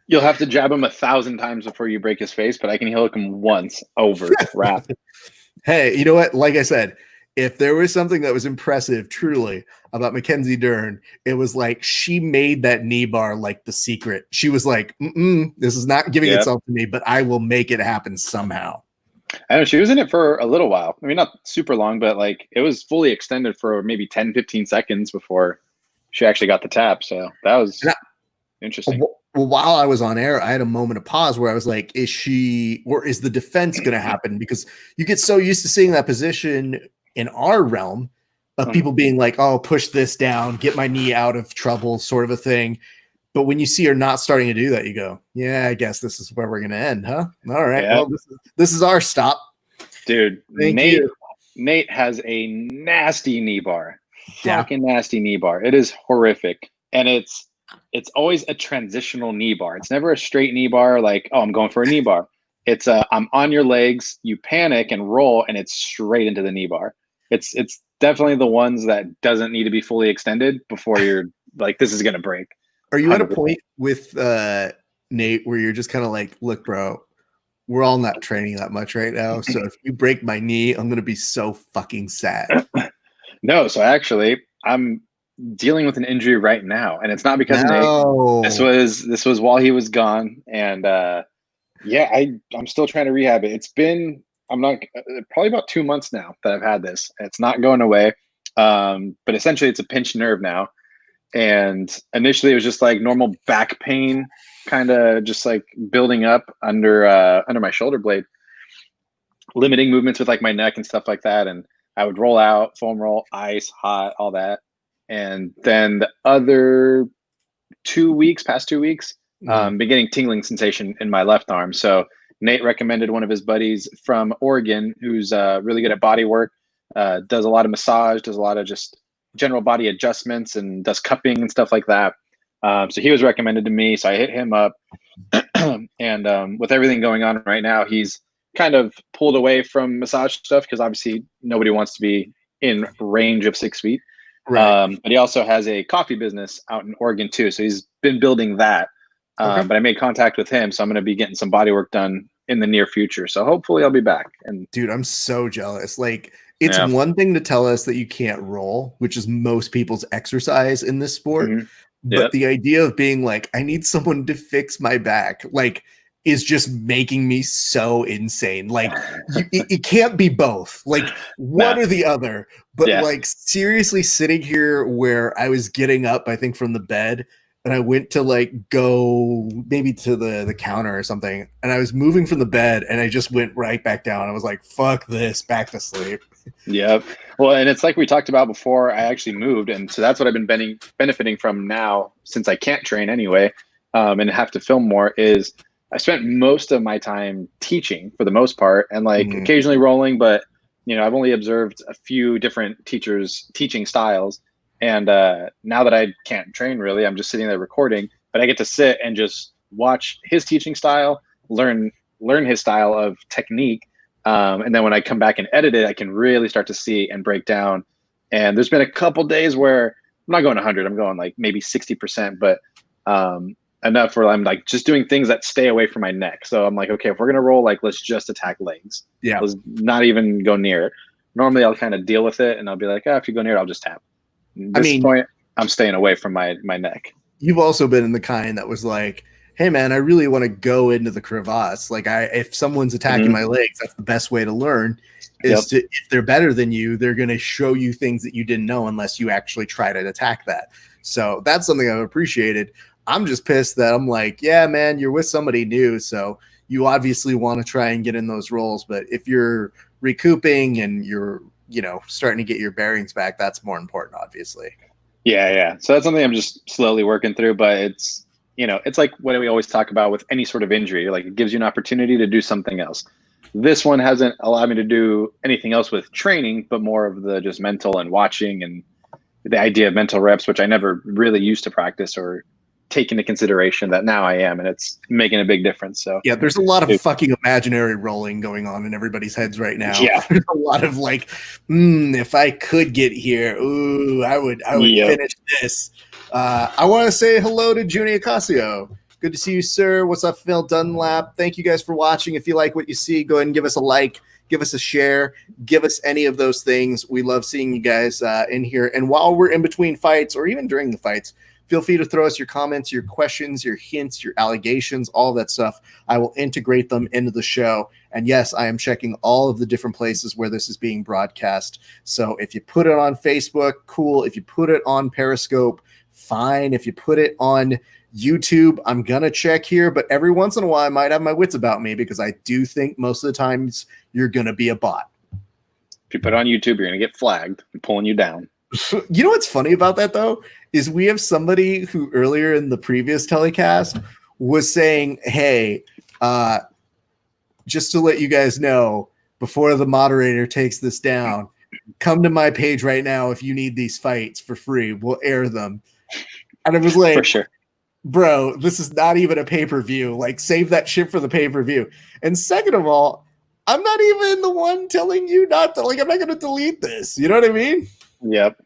You'll have to jab him 1,000 times before you break his face, but I can heel hook him once over. Wrap. Hey, you know what? Like I said, if there was something that was impressive, truly, about Mackenzie Dern, it was like she made that knee bar like the secret. She was like, this is not giving itself to me, but I will make it happen somehow. I know she was in it for a little while. I mean, not super long, but like it was fully extended for maybe 10, 15 seconds before she actually got the tap. So that was interesting. Well, while I was on air, I had a moment of pause where I was like, is the defense going to happen? Because you get so used to seeing that position in our realm of people being like, oh, push this down, get my knee out of trouble, sort of a thing. But when you see her not starting to do that, you go, yeah, I guess this is where we're going to end, huh? All right. Yeah. Well, this is our stop. Dude, Nate has a nasty knee bar. Fucking nasty knee bar. It is horrific. And it's always a transitional knee bar. It's never a straight knee bar like, oh, I'm going for a knee bar. It's I'm on your legs, you panic and roll, and it's straight into the knee bar. It's definitely the ones that doesn't need to be fully extended before you're like, this is going to break. Are you 100%. At a point with Nate where you're just kind of like, look, bro, we're all not training that much right now. So if you break my knee, I'm going to be so fucking sad. No. So actually, I'm dealing with an injury right now, and it's not because of Nate. This was while he was gone. And I'm still trying to rehab it. It's been, probably about 2 months now that I've had this. It's not going away. But essentially it's a pinched nerve now. And initially it was just like normal back pain, kind of just like building up under my shoulder blade, limiting movements with like my neck and stuff like that. And I would roll out, foam roll, ice, hot, all that. And then the other past 2 weeks, been getting tingling sensation in my left arm. So Nate recommended one of his buddies from Oregon who's really good at body work. does a lot of massage, does a lot of just general body adjustments, and does cupping and stuff like that. So he was recommended to me, so I hit him up. And with everything going on right now, he's kind of pulled away from massage stuff because obviously nobody wants to be in range of 6 feet. Right. But he also has a coffee business out in Oregon too, so he's been building that. Okay. But I made contact with him, so I'm going to be getting some body work done in the near future. So hopefully I'll be back. And Dude, I'm so jealous. Like, it's yeah, one thing to tell us that you can't roll, which is most people's exercise in this sport. mhm. But Yep. the idea of being like, I need someone to fix my back, like, is just making me so insane. Like, it can't be both. Like, one Nah. or the other. But Yeah. like, seriously, sitting here where I was getting up, I think, from the bed, and I went to like go maybe to the counter or something, and I was moving from the bed, and I just went right back down. I was like, "Fuck this," back to sleep. Yep. Well, and it's like we talked about before. I actually moved, and so that's what I've been benefiting from now, since I can't train anyway, and have to film more. Is I spent most of my time teaching for the most part, and like occasionally rolling, but I've only observed a few different teachers' teaching styles. And now that I can't train really, I'm just sitting there recording, but I get to sit and just watch his teaching style, learn his style of technique. And then when I come back and edit it, I can really start to see and break down. And there's been a couple days where I'm not going 100, I'm going like maybe 60%, but enough where I'm like just doing things that stay away from my neck. So I'm like, okay, if we're going to roll, like, let's just attack legs. Yeah. Let's not even go near it. Normally I'll kind of deal with it and I'll be like, if you go near it, I'll just tap. At this point, I'm staying away from my neck. You've also been in the kind that was like, hey man, I really want to go into the crevasse. Like, if someone's attacking my legs, that's the best way to learn. Is if they're better than you, they're going to show you things that you didn't know unless you actually try to attack that. So that's something I've appreciated. I'm just pissed that I'm like, yeah, man, you're with somebody new, so you obviously want to try and get in those roles. But if you're recouping and you're starting to get your bearings back, that's more important, obviously. Yeah. So that's something I'm just slowly working through, but it's like what we always talk about with any sort of injury. Like, it gives you an opportunity to do something else. This one hasn't allowed me to do anything else with training, but more of the just mental and watching and the idea of mental reps, which I never really used to practice or take into consideration, that now I am, and it's making a big difference. So yeah, there's a lot of fucking imaginary rolling going on in everybody's heads right now. Yeah. There's a lot of like, if I could get here, I would finish this. I want to say hello to Junie Ocasio. Good to see you, sir. What's up, Phil Dunlap? Thank you guys for watching. If you like what you see, go ahead and give us a like, give us a share, give us any of those things. We love seeing you guys in here. And while we're in between fights, or even during the fights, feel free to throw us your comments, your questions, your hints, your allegations, all that stuff. I will integrate them into the show. And yes, I am checking all of the different places where this is being broadcast. So if you put it on Facebook, cool. If you put it on Periscope, fine. If you put it on YouTube, I'm going to check here. But every once in a while, I might have my wits about me, because I do think most of the times you're going to be a bot. If you put it on YouTube, you're going to get flagged and pulling you down. You know what's funny about that, though, is we have somebody who earlier in the previous telecast was saying, hey, just to let you guys know, before the moderator takes this down, come to my page right now if you need these fights for free. We'll air them. And I was like, For sure. Bro, this is not even a pay-per-view. Like, save that shit for the pay-per-view. And second of all, I'm not even the one telling you not to. Like, I'm not going to delete this. You know what I mean? Yep.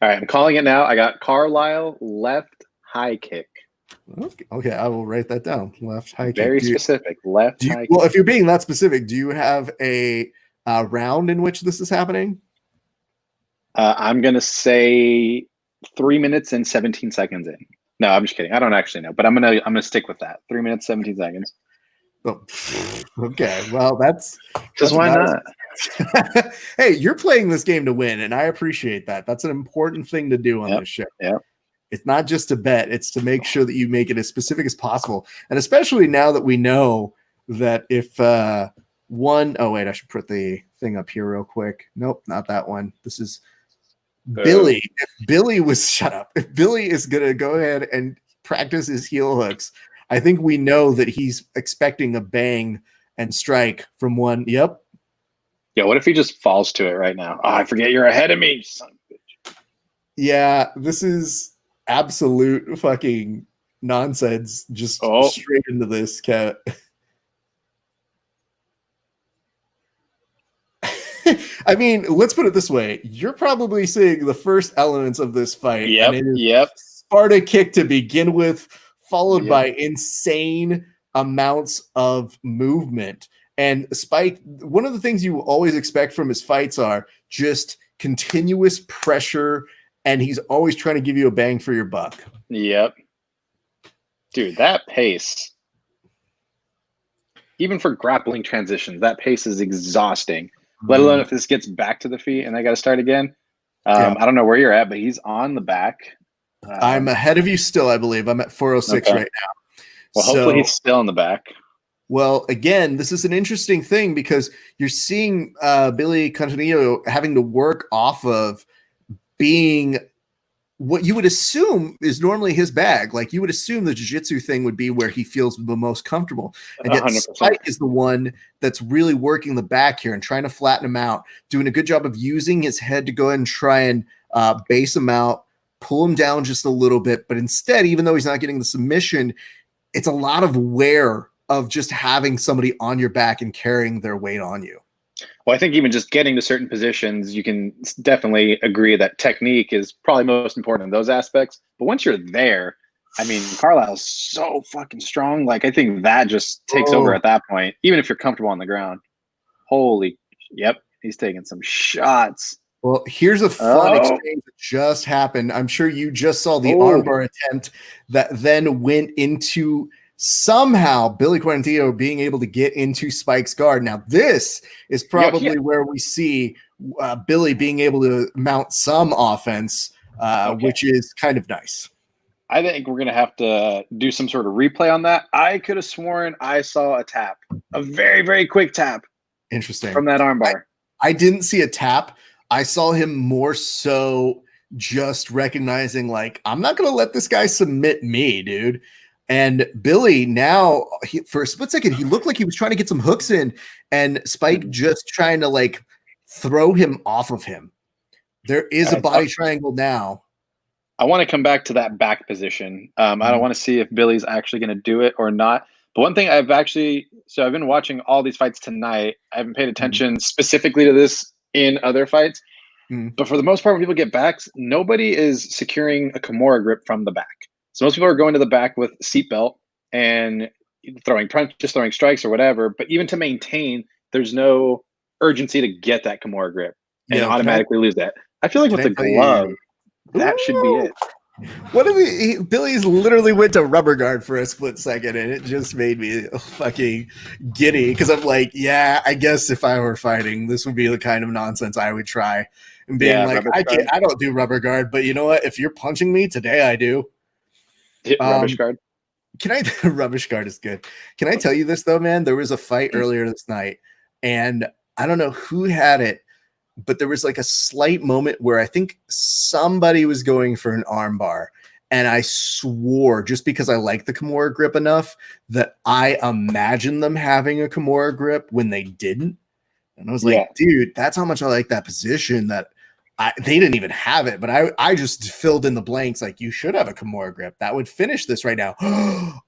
All right, I'm calling it now. I got Carlisle left high kick. Okay, I will write that down. Left high kick. Very specific. Left high kick. Well, if you're being that specific, do you have a round in which this is happening? I'm going to say 3 minutes and 17 seconds in. No, I'm just kidding. I don't actually know, but I'm gonna stick with that. 3 minutes, 17 seconds. Oh, okay. Well, that's why not? Hey, you're playing this game to win, and I appreciate that. That's an important thing to do on this show. Yeah. It's not just to bet; it's to make sure that you make it as specific as possible, and especially now that we know that if one, oh wait, I should put the thing up here real quick. Nope, not that one. This is Billy. If Billy was shut up. If Billy is gonna go ahead and practice his heel hooks, I think we know that he's expecting a bang and strike from one. Yep. Yeah, what if he just falls to it right now? Oh, I forget you're ahead of me, son of a bitch. Yeah, this is absolute fucking nonsense. Just Oh, straight into this cat. I mean, let's put it this way. You're probably seeing the first elements of this fight, and yep, it is yep, Sparta kick to begin with, followed yep. by insane amounts of movement. And Spike, one of the things you always expect from his fights are just continuous pressure, and he's always trying to give you a bang for your buck. Yep. Dude, that pace, even for grappling transitions, that pace is exhausting. Let alone if this gets back to the feet and they got to start again. Yeah. I don't know where you're at, but he's on the back. I'm ahead of you still, I believe. I'm at 406 Okay. right now. Well, hopefully he's still in the back. Well, again, this is an interesting thing because you're seeing Billy Continillo having to work off of being what you would assume is normally his bag. Like you would assume the jiu-jitsu thing would be where he feels the most comfortable. And yet 100%. Spike is the one that's really working the back here and trying to flatten him out, doing a good job of using his head to go ahead and try and base him out, pull him down just a little bit. But instead, even though he's not getting the submission, it's a lot of wear of just having somebody on your back and carrying their weight on you. Well, I think even just getting to certain positions, you can definitely agree that technique is probably most important in those aspects. But once you're there, I mean, Carlisle's so fucking strong. Like, I think that just takes over at that point, even if you're comfortable on the ground. Holy, yep, he's taking some shots. Well, here's a fun exchange that just happened. I'm sure you just saw the armbar attempt that then went into somehow Billy Quarantillo being able to get into Spike's guard. Now, this is probably where we see Billy being able to mount some offense, which is kind of nice. I think we're going to have to do some sort of replay on that. I could have sworn I saw a tap, a very, very quick tap. Interesting. From that armbar. I didn't see a tap. I saw him more so just recognizing, like, I'm not going to let this guy submit me, dude. And Billy now, for a split second, he looked like he was trying to get some hooks in, and Spike just trying to, like, throw him off of him. There is a body triangle now. I want to come back to that back position. I don't want to see if Billy's actually going to do it or not. But one thing I've been watching all these fights tonight. I haven't paid attention specifically to this in other fights. But for the most part, when people get backs, nobody is securing a Kimura grip from the back. So most people are going to the back with seatbelt and throwing punches, throwing strikes or whatever. But even to maintain, there's no urgency to get that Kimura grip and automatically lose that. I feel like with the glove, that should be it. What if Billy's literally went to rubber guard for a split second, and it just made me fucking giddy because I'm like, yeah, I guess if I were fighting, this would be the kind of nonsense I would try. And being like, I don't do rubber guard, but you know what? If you're punching me today, I do. Rubbish guard. Rubbish guard is good. Can I tell you this though, man? There was a fight earlier this night, and I don't know who had it, but there was like a slight moment where I think somebody was going for an arm bar, and I swore, just because I like the Kimura grip enough, that I imagined them having a Kimura grip when they didn't. And I was like, dude, that's how much I like that position, that they didn't even have it. But I just filled in the blanks like, you should have a Kimura grip. That would finish this right now.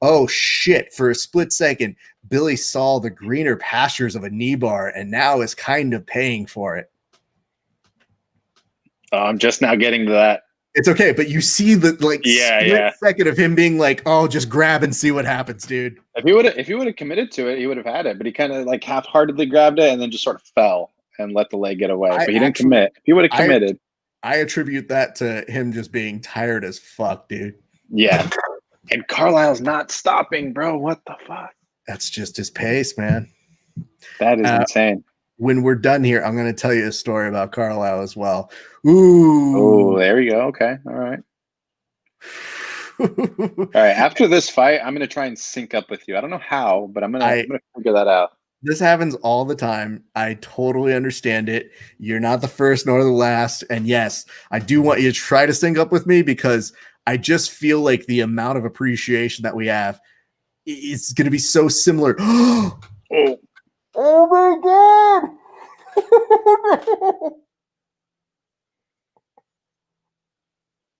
Oh, shit. For a split second, Billy saw the greener pastures of a knee bar and now is kind of paying for it. I'm just now getting to that. It's okay, but you see the split second of him being like, "Oh, just grab and see what happens, dude." If he would have committed to it, he would have had it. But he kind of like half-heartedly grabbed it and then just sort of fell and let the leg get away. But he didn't commit. If he would have committed, I attribute that to him just being tired as fuck, dude. Yeah, and Carlisle's not stopping, bro. What the fuck? That's just his pace, man. That is insane. When we're done here, I'm going to tell you a story about Carlisle as well. Ooh. Oh, there we go. Okay. All right. All right. After this fight, I'm going to try and sync up with you. I don't know how, but I'm going to figure that out. This happens all the time. I totally understand it. You're not the first nor the last. And yes, I do want you to try to sync up with me because I just feel like the amount of appreciation that we have is going to be so similar. Oh my God. no.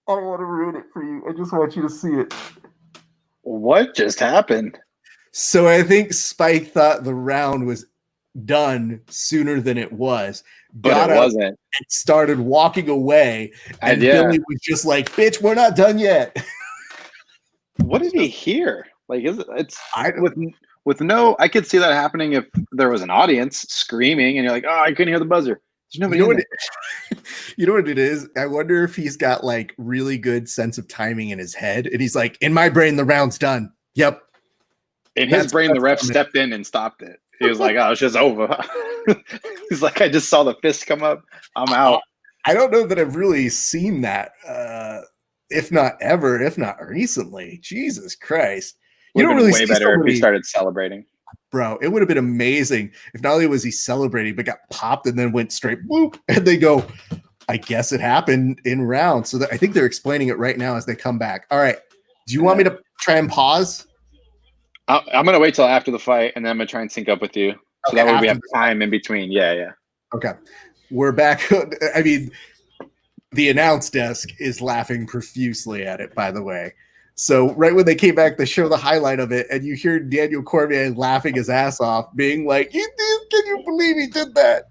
I don't want to ruin it for you. I just want you to see it. What just happened? So I think Spike thought the round was done sooner than it was. But it wasn't. And started walking away. And Billy was just like, bitch, we're not done yet. What did he hear? Like, it's with no, I could see that happening if there was an audience screaming and you're like, oh, I couldn't hear the buzzer. There's nobody in there. You know what it is? I wonder if he's got like really good sense of timing in his head. And he's like, in my brain, the round's done. Yep. In his brain, the ref stepped in and stopped it. He was like, oh, it's just over. He's like, I just saw the fist come up. I'm out. I don't know that I've really seen that. If not ever, if not recently. Jesus Christ. You don't really way better if he started celebrating. Bro, it would have been amazing if not only was he celebrating, but got popped and then went straight whoop. And they go, I guess it happened in rounds. So I think they're explaining it right now as they come back. All right. Do you want me to try and pause? I'm going to wait till after the fight, and then I'm going to try and sync up with you. So that way we have time in between. Yeah. Okay. We're back. I mean, the announce desk is laughing profusely at it, by the way. So right when they came back, they show the highlight of it, and you hear Daniel Cormier laughing his ass off, being like, can you believe he did that?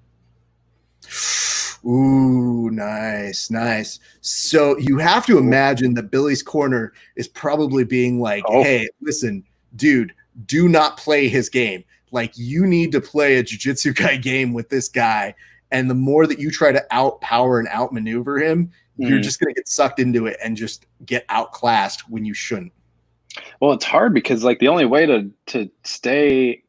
Ooh, nice. So you have to imagine that Billy's corner is probably being like, hey, listen, dude, do not play his game. Like, you need to play a jiu-jitsu guy game with this guy. And the more that you try to outpower and outmaneuver him, you're just going to get sucked into it and just get outclassed when you shouldn't. Well, it's hard because like the only way to stay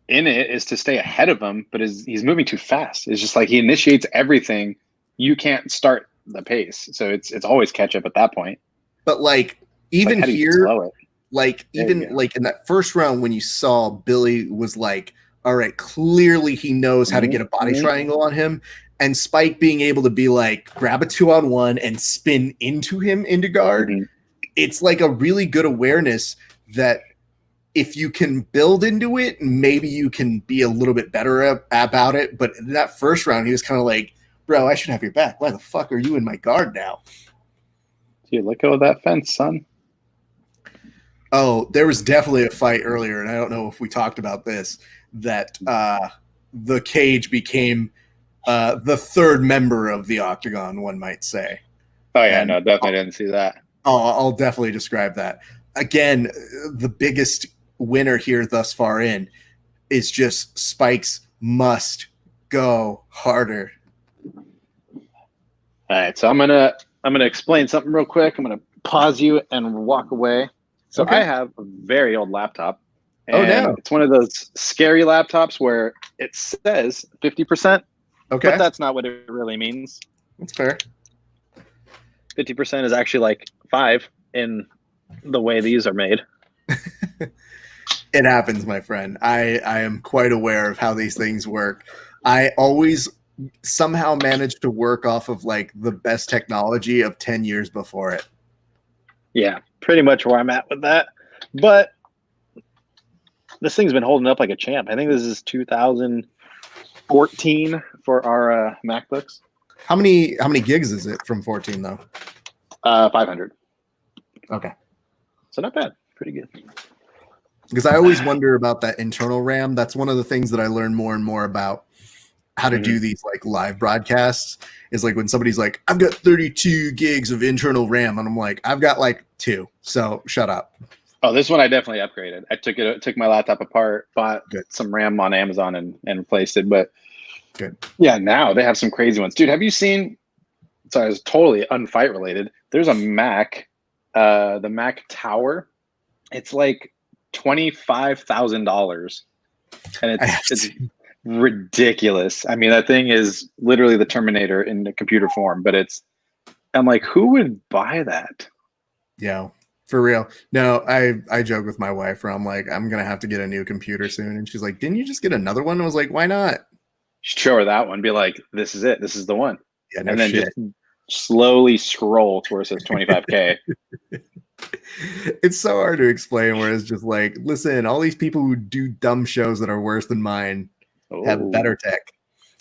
in it is to stay ahead of him, but he's moving too fast. It's just like he initiates everything. You can't start the pace. So it's always catch up at that point. But like even here, like even like in that first round when you saw Billy was like, all right, clearly he knows how to get a body triangle on him. And Spike being able to be like, grab a 2-on-1 and spin into him into guard. It's like a really good awareness that if you can build into it, maybe you can be a little bit better about it. But in that first round, he was kind of like, bro, I should have your back. Why the fuck are you in my guard now? Dude, let go of that fence, son. Oh, there was definitely a fight earlier, and I don't know if we talked about this, that the cage became the third member of the octagon, one might say. Oh, yeah, no, definitely didn't see that. Oh, I'll definitely describe that. Again, the biggest winner here thus far in is just Spike's must go harder. All right, so I'm gonna explain something real quick. I'm gonna pause you and walk away. So I have a very old laptop. And it's one of those scary laptops where it says 50%. Okay. But that's not what it really means. That's fair. 50% is actually like 5 in the way these are made. It happens, my friend. I am quite aware of how these things work. I always somehow manage to work off of like the best technology of 10 years before it. Yeah, pretty much where I'm at with that. But this thing's been holding up like a champ. I think this is 2014 for our MacBooks. How many gigs is it from 14 though? 500. Okay. So not bad. Pretty good. Because I always wonder about that internal RAM. That's one of the things that I learn more and more about how to do these like live broadcasts is like when somebody's like, I've got 32 gigs of internal RAM. And I'm like, I've got like 2. So shut up. Oh, this one I definitely upgraded. I took my laptop apart, bought some RAM on Amazon and replaced it. But yeah, now they have some crazy ones. Dude, have you seen, sorry, it's totally unfight related. There's a Mac, the Mac Tower. It's like $25,000. And it's ridiculous. I mean, that thing is literally the Terminator in the computer form, but I'm like, who would buy that? Yeah, for real. No, I joke with my wife where I'm like, I'm going to have to get a new computer soon. And she's like, didn't you just get another one? I was like, why not? Show her that one. Be like, this is it. This is the one. Yeah, no and then shit. Just slowly scroll to where it says 25K. It's so hard to explain where it's just like, listen, all these people who do dumb shows that are worse than mine have better tech.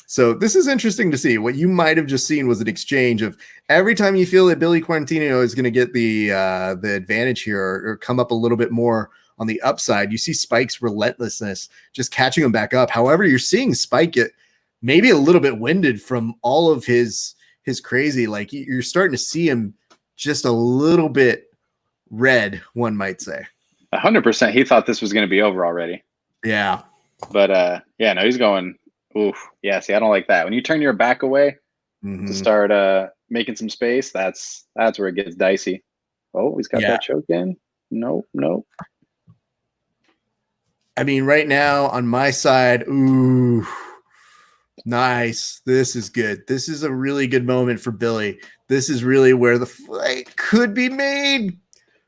So this is interesting to see. What you might have just seen was an exchange of every time you feel that Billy Quarantino is going to get the advantage here or come up a little bit more on the upside, you see Spike's relentlessness just catching him back up. However, you're seeing Spike get maybe a little bit winded from all of his crazy. Like you're starting to see him just a little bit red, one might say. 100%. He thought this was going to be over already. Yeah. But yeah, no, he's going, oof. Yeah, see, I don't like that. When you turn your back away to start making some space, that's where it gets dicey. Oh, he's got that choke in. Nope. I mean, right now on my side, ooh, nice. This is good. This is a really good moment for Billy. This is really where the fight could be made.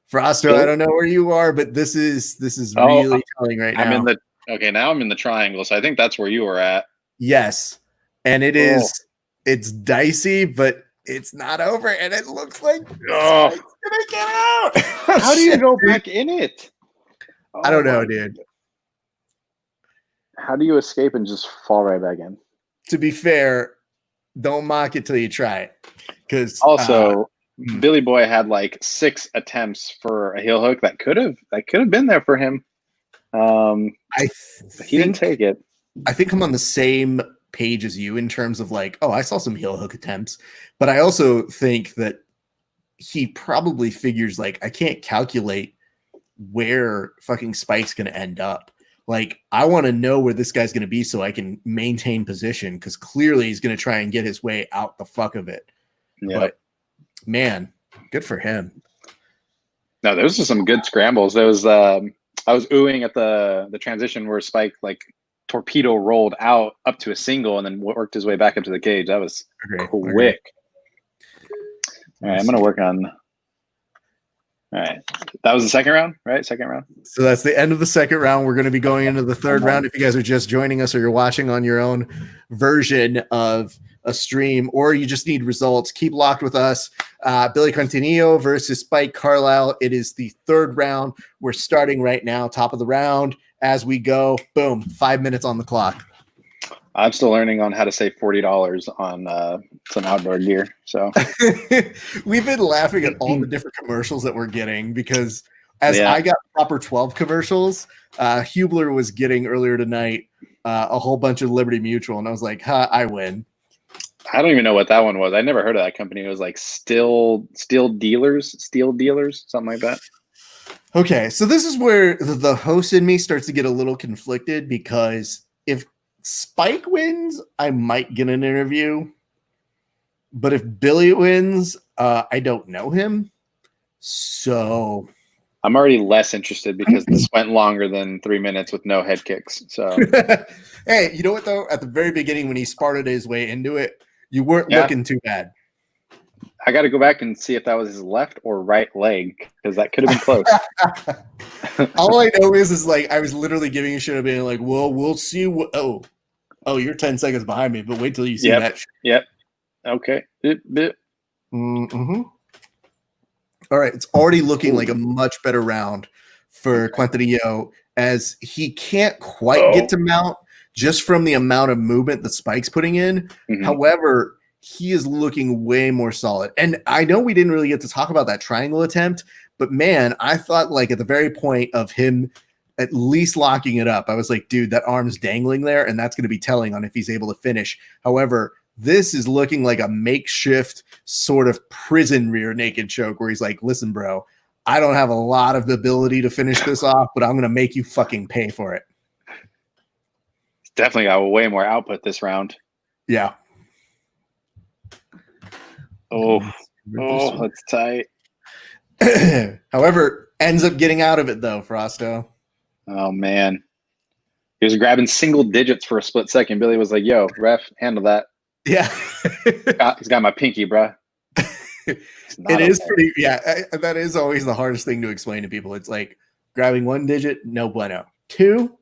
Frosto, I don't know where you are, but this is really telling right now. Now I'm in the triangle, so I think that's where you were at. Yes. And it's dicey, but it's not over, and it looks like it's gonna get out. How do you go back in it? I don't know, dude. How do you escape and just fall right back in? To be fair, don't mock it till you try it. Because also, Billy Boy had like 6 attempts for a heel hook that could have been there for him. He didn't take it. I think I'm on the same page as you in terms of like, I saw some heel hook attempts, but I also think that he probably figures like I can't calculate where fucking Spike's going to end up. Like, I want to know where this guy's going to be so I can maintain position, because clearly he's going to try and get his way out the fuck of it. Yep. But, man, good for him. No, those are some good scrambles. There was I was oohing at the transition where Spike, like, torpedo rolled out up to a single and then worked his way back up to the cage. That was quick. All right, I'm going to work on... All right. That was the second round, right? Second round. So that's the end of the second round. We're going to be going into the third round. If you guys are just joining us or you're watching on your own version of a stream, or you just need results, keep locked with us. Billy Quarantino versus Spike Carlisle. It is the third round. We're starting right now, top of the round. As we go, boom, 5 minutes on the clock. I'm still learning on how to save $40 on some outdoor gear. So we've been laughing at all the different commercials that we're getting, because as I got proper 12 commercials, Hubler was getting earlier tonight a whole bunch of Liberty Mutual, and I was like, I win. I don't even know what that one was. I never heard of that company. It was like steel dealers, something like that. Okay, so this is where the host in me starts to get a little conflicted, because if Spike wins, I might get an interview. But if Billy wins, I don't know him. So I'm already less interested, because this went longer than 3 minutes with no head kicks. So hey, you know what though? At the very beginning, when he sparted his way into it, you weren't looking too bad. I got to go back and see if that was his left or right leg, because that could have been close. All I know is like I was literally giving a shit of being like, well, we'll see. Oh, you're 10 seconds behind me, but wait till you see that shit. Yep. Okay. Mm-hmm. All right. It's already looking like a much better round for Quarantino, as he can't quite get to mount just from the amount of movement that Spike's putting in. Mm-hmm. However, he is looking way more solid. And I know we didn't really get to talk about that triangle attempt, but man, I thought like at the very point of him at least locking it up, I was like, dude, that arm's dangling there, and that's going to be telling on if he's able to finish. However, this is looking like a makeshift sort of prison rear naked choke where he's like, listen, bro, I don't have a lot of the ability to finish this off, but I'm going to make you fucking pay for it. He's definitely got way more output this round. Yeah. Oh, that's tight. However, ends up getting out of it though, Frosto. Oh man, he was grabbing single digits for a split second. Billy was like, "Yo, ref, handle that." Yeah, he's got my pinky, bro. It is pretty. Yeah, that is always the hardest thing to explain to people. It's like grabbing one digit, no bueno. 2,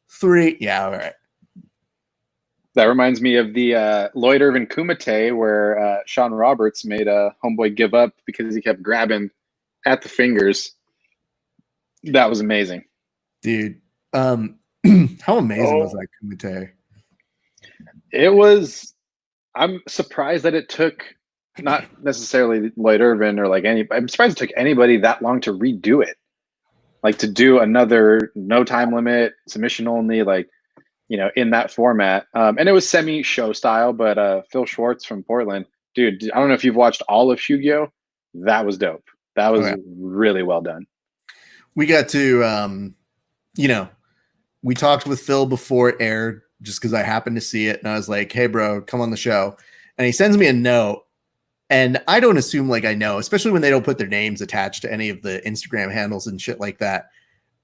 3, yeah, all right. That reminds me of the Lloyd Irvin Kumite, where Sean Roberts made a homeboy give up because he kept grabbing at the fingers. That was amazing, dude. How amazing was that Kumite? I'm surprised that it took not necessarily Lloyd Irvin or I'm surprised it took anybody that long to redo it. Like to do another no time limit, submission only, in that format. And it was semi-show style, but Phil Schwartz from Portland, dude, I don't know if you've watched all of Shugyo. That was dope. That was really well done. We got to, we talked with Phil before it aired just because I happened to see it. And I was like, hey, bro, come on the show. And he sends me a note. And I don't assume like I know, especially when they don't put their names attached to any of the Instagram handles and shit like that.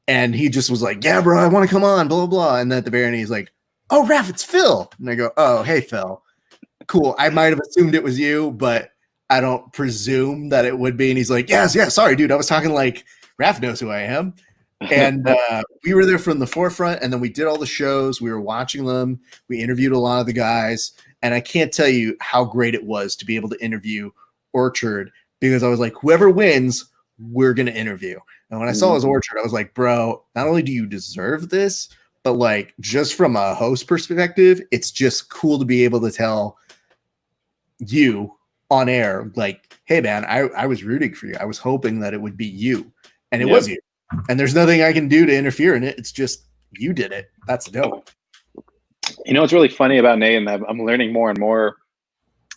And he just was like, yeah, bro, I want to come on, blah, blah, blah. And then at the very end, he's like, oh, Raph, it's Phil. And I go, oh, hey, Phil. Cool. I might have assumed it was you, but I don't presume that it would be. And he's like, yeah, sorry, dude. I was talking like Raph knows who I am. And we were there from the forefront, and then we did all the shows. We were watching them. We interviewed a lot of the guys. And I can't tell you how great it was to be able to interview Orchard, because I was like, whoever wins, we're going to interview. And when I saw his Orchard, I was like, bro, not only do you deserve this, but like just from a host perspective, it's just cool to be able to tell you on air, like, hey, man, I was rooting for you. I was hoping that it would be you. And it was you. And there's nothing I can do to interfere in it. It's just you did it. That's dope. You know what's really funny about Nate, and I'm learning more and more,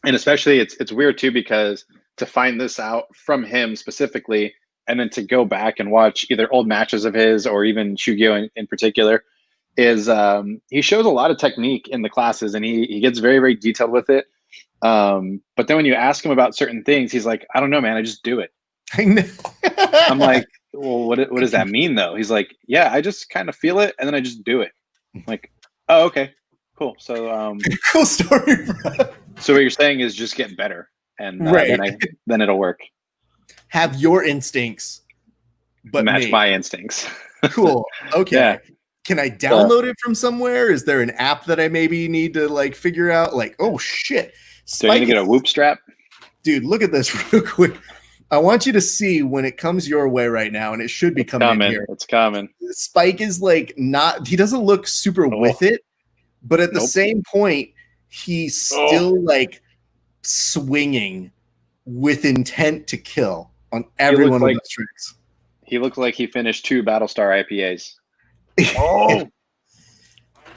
and especially it's weird too, because to find this out from him specifically, and then to go back and watch either old matches of his or even Shugyo in particular, is he shows a lot of technique in the classes, and he gets very, very detailed with it. But then when you ask him about certain things, he's like, I don't know, man, I just do it. I'm like, well, what does that mean though? He's like, yeah, I just kind of feel it, and then I just do it. I'm like, oh, okay. Cool. So, cool story, bro. So what you're saying is just get better, and then it'll work. Have your instincts, but match my instincts. Cool. Okay. Yeah. Can I download it from somewhere? Is there an app that I maybe need to like figure out? Like, oh shit! Do you need to get a Whoop strap? Dude, look at this real quick. I want you to see when it comes your way right now, and it should be coming in here. It's coming. Spike is like he doesn't look super with it. But at the same point, he's still like swinging with intent to kill on every one of those tricks. He looks like he finished 2 Battlestar IPAs.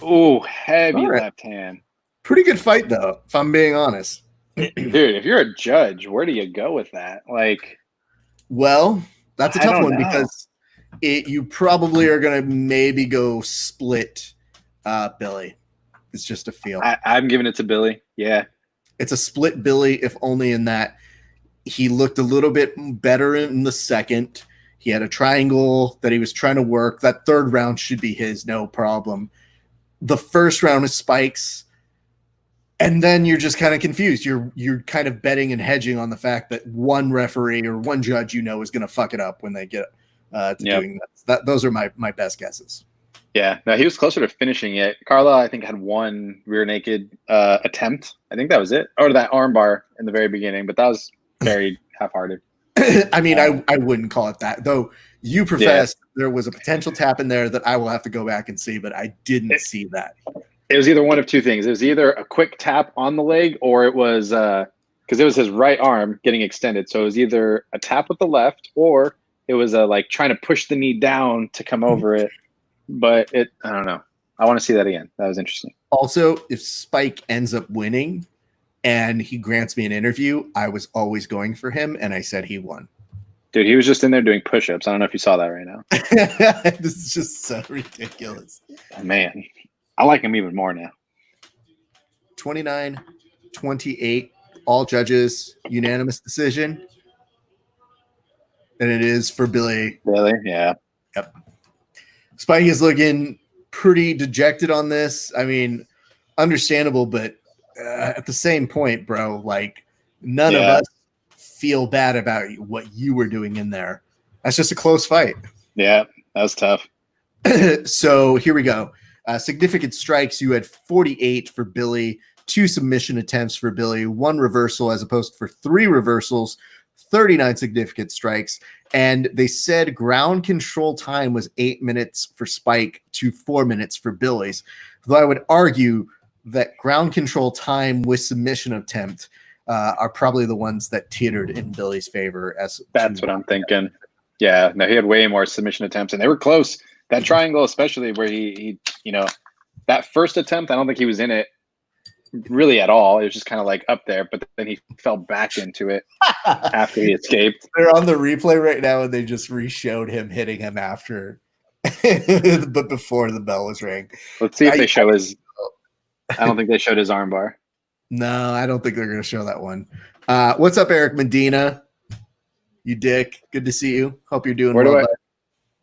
Oh, heavy left hand. Pretty good fight, though, if I'm being honest. Dude, if you're a judge, where do you go with that? Well, that's a tough one because you probably are going to maybe go split Billy. It's just a feel. I'm giving it to Billy. Yeah. It's a split Billy, if only in that he looked a little bit better in the second. He had a triangle that he was trying to work. That third round should be his, no problem. The first round is Spike's. And then you're just kind of confused. You're kind of betting and hedging on the fact that one referee or one judge is going to fuck it up when they get to doing that. Those are my best guesses. Yeah, no, he was closer to finishing it. Carla, I think, had one rear naked attempt. I think that was it. Or that arm bar in the very beginning, but that was very half-hearted. I mean, I wouldn't call it that. Though you professed there was a potential tap in there that I will have to go back and see, but I didn't see that. It was either one of two things. It was either a quick tap on the leg, or it was because it was his right arm getting extended. So it was either a tap with the left, or it was like trying to push the knee down to come over it. But I don't know. I want to see that again. That was interesting. Also, if Spike ends up winning and he grants me an interview, I was always going for him, and I said he won. Dude, he was just in there doing push-ups. I don't know if you saw that right now. This is just so ridiculous. Man, I like him even more now. 29-28, all judges, unanimous decision. And it is for Billy. Billy, yeah. Yep. Spike is looking pretty dejected on this. I mean, understandable, but at the same point, bro, like none of us feel bad about what you were doing in there. That's just a close fight. Yeah, that was tough. So here we go. Significant strikes. You had 48 for Billy, 2 submission attempts for Billy, 1 reversal as opposed for 3 reversals, 39 significant strikes. And they said ground control time was 8 minutes for Spike to 4 minutes for Billy's. Though I would argue that ground control time with submission attempt are probably the ones that teetered in Billy's favor. That's what I'm thinking. Yeah, no, he had way more submission attempts, and they were close. That triangle, especially where he that first attempt, I don't think he was in it really at all. It was just kind of like up there, but then he fell back into it after he escaped. They're on the replay right now, and they just re-showed him hitting him after, but before the bell was rang. Let's see if they show his. I don't think they showed his armbar. No, I don't think they're going to show that one. What's up, Eric Medina? You dick. Good to see you. Hope you're doing well.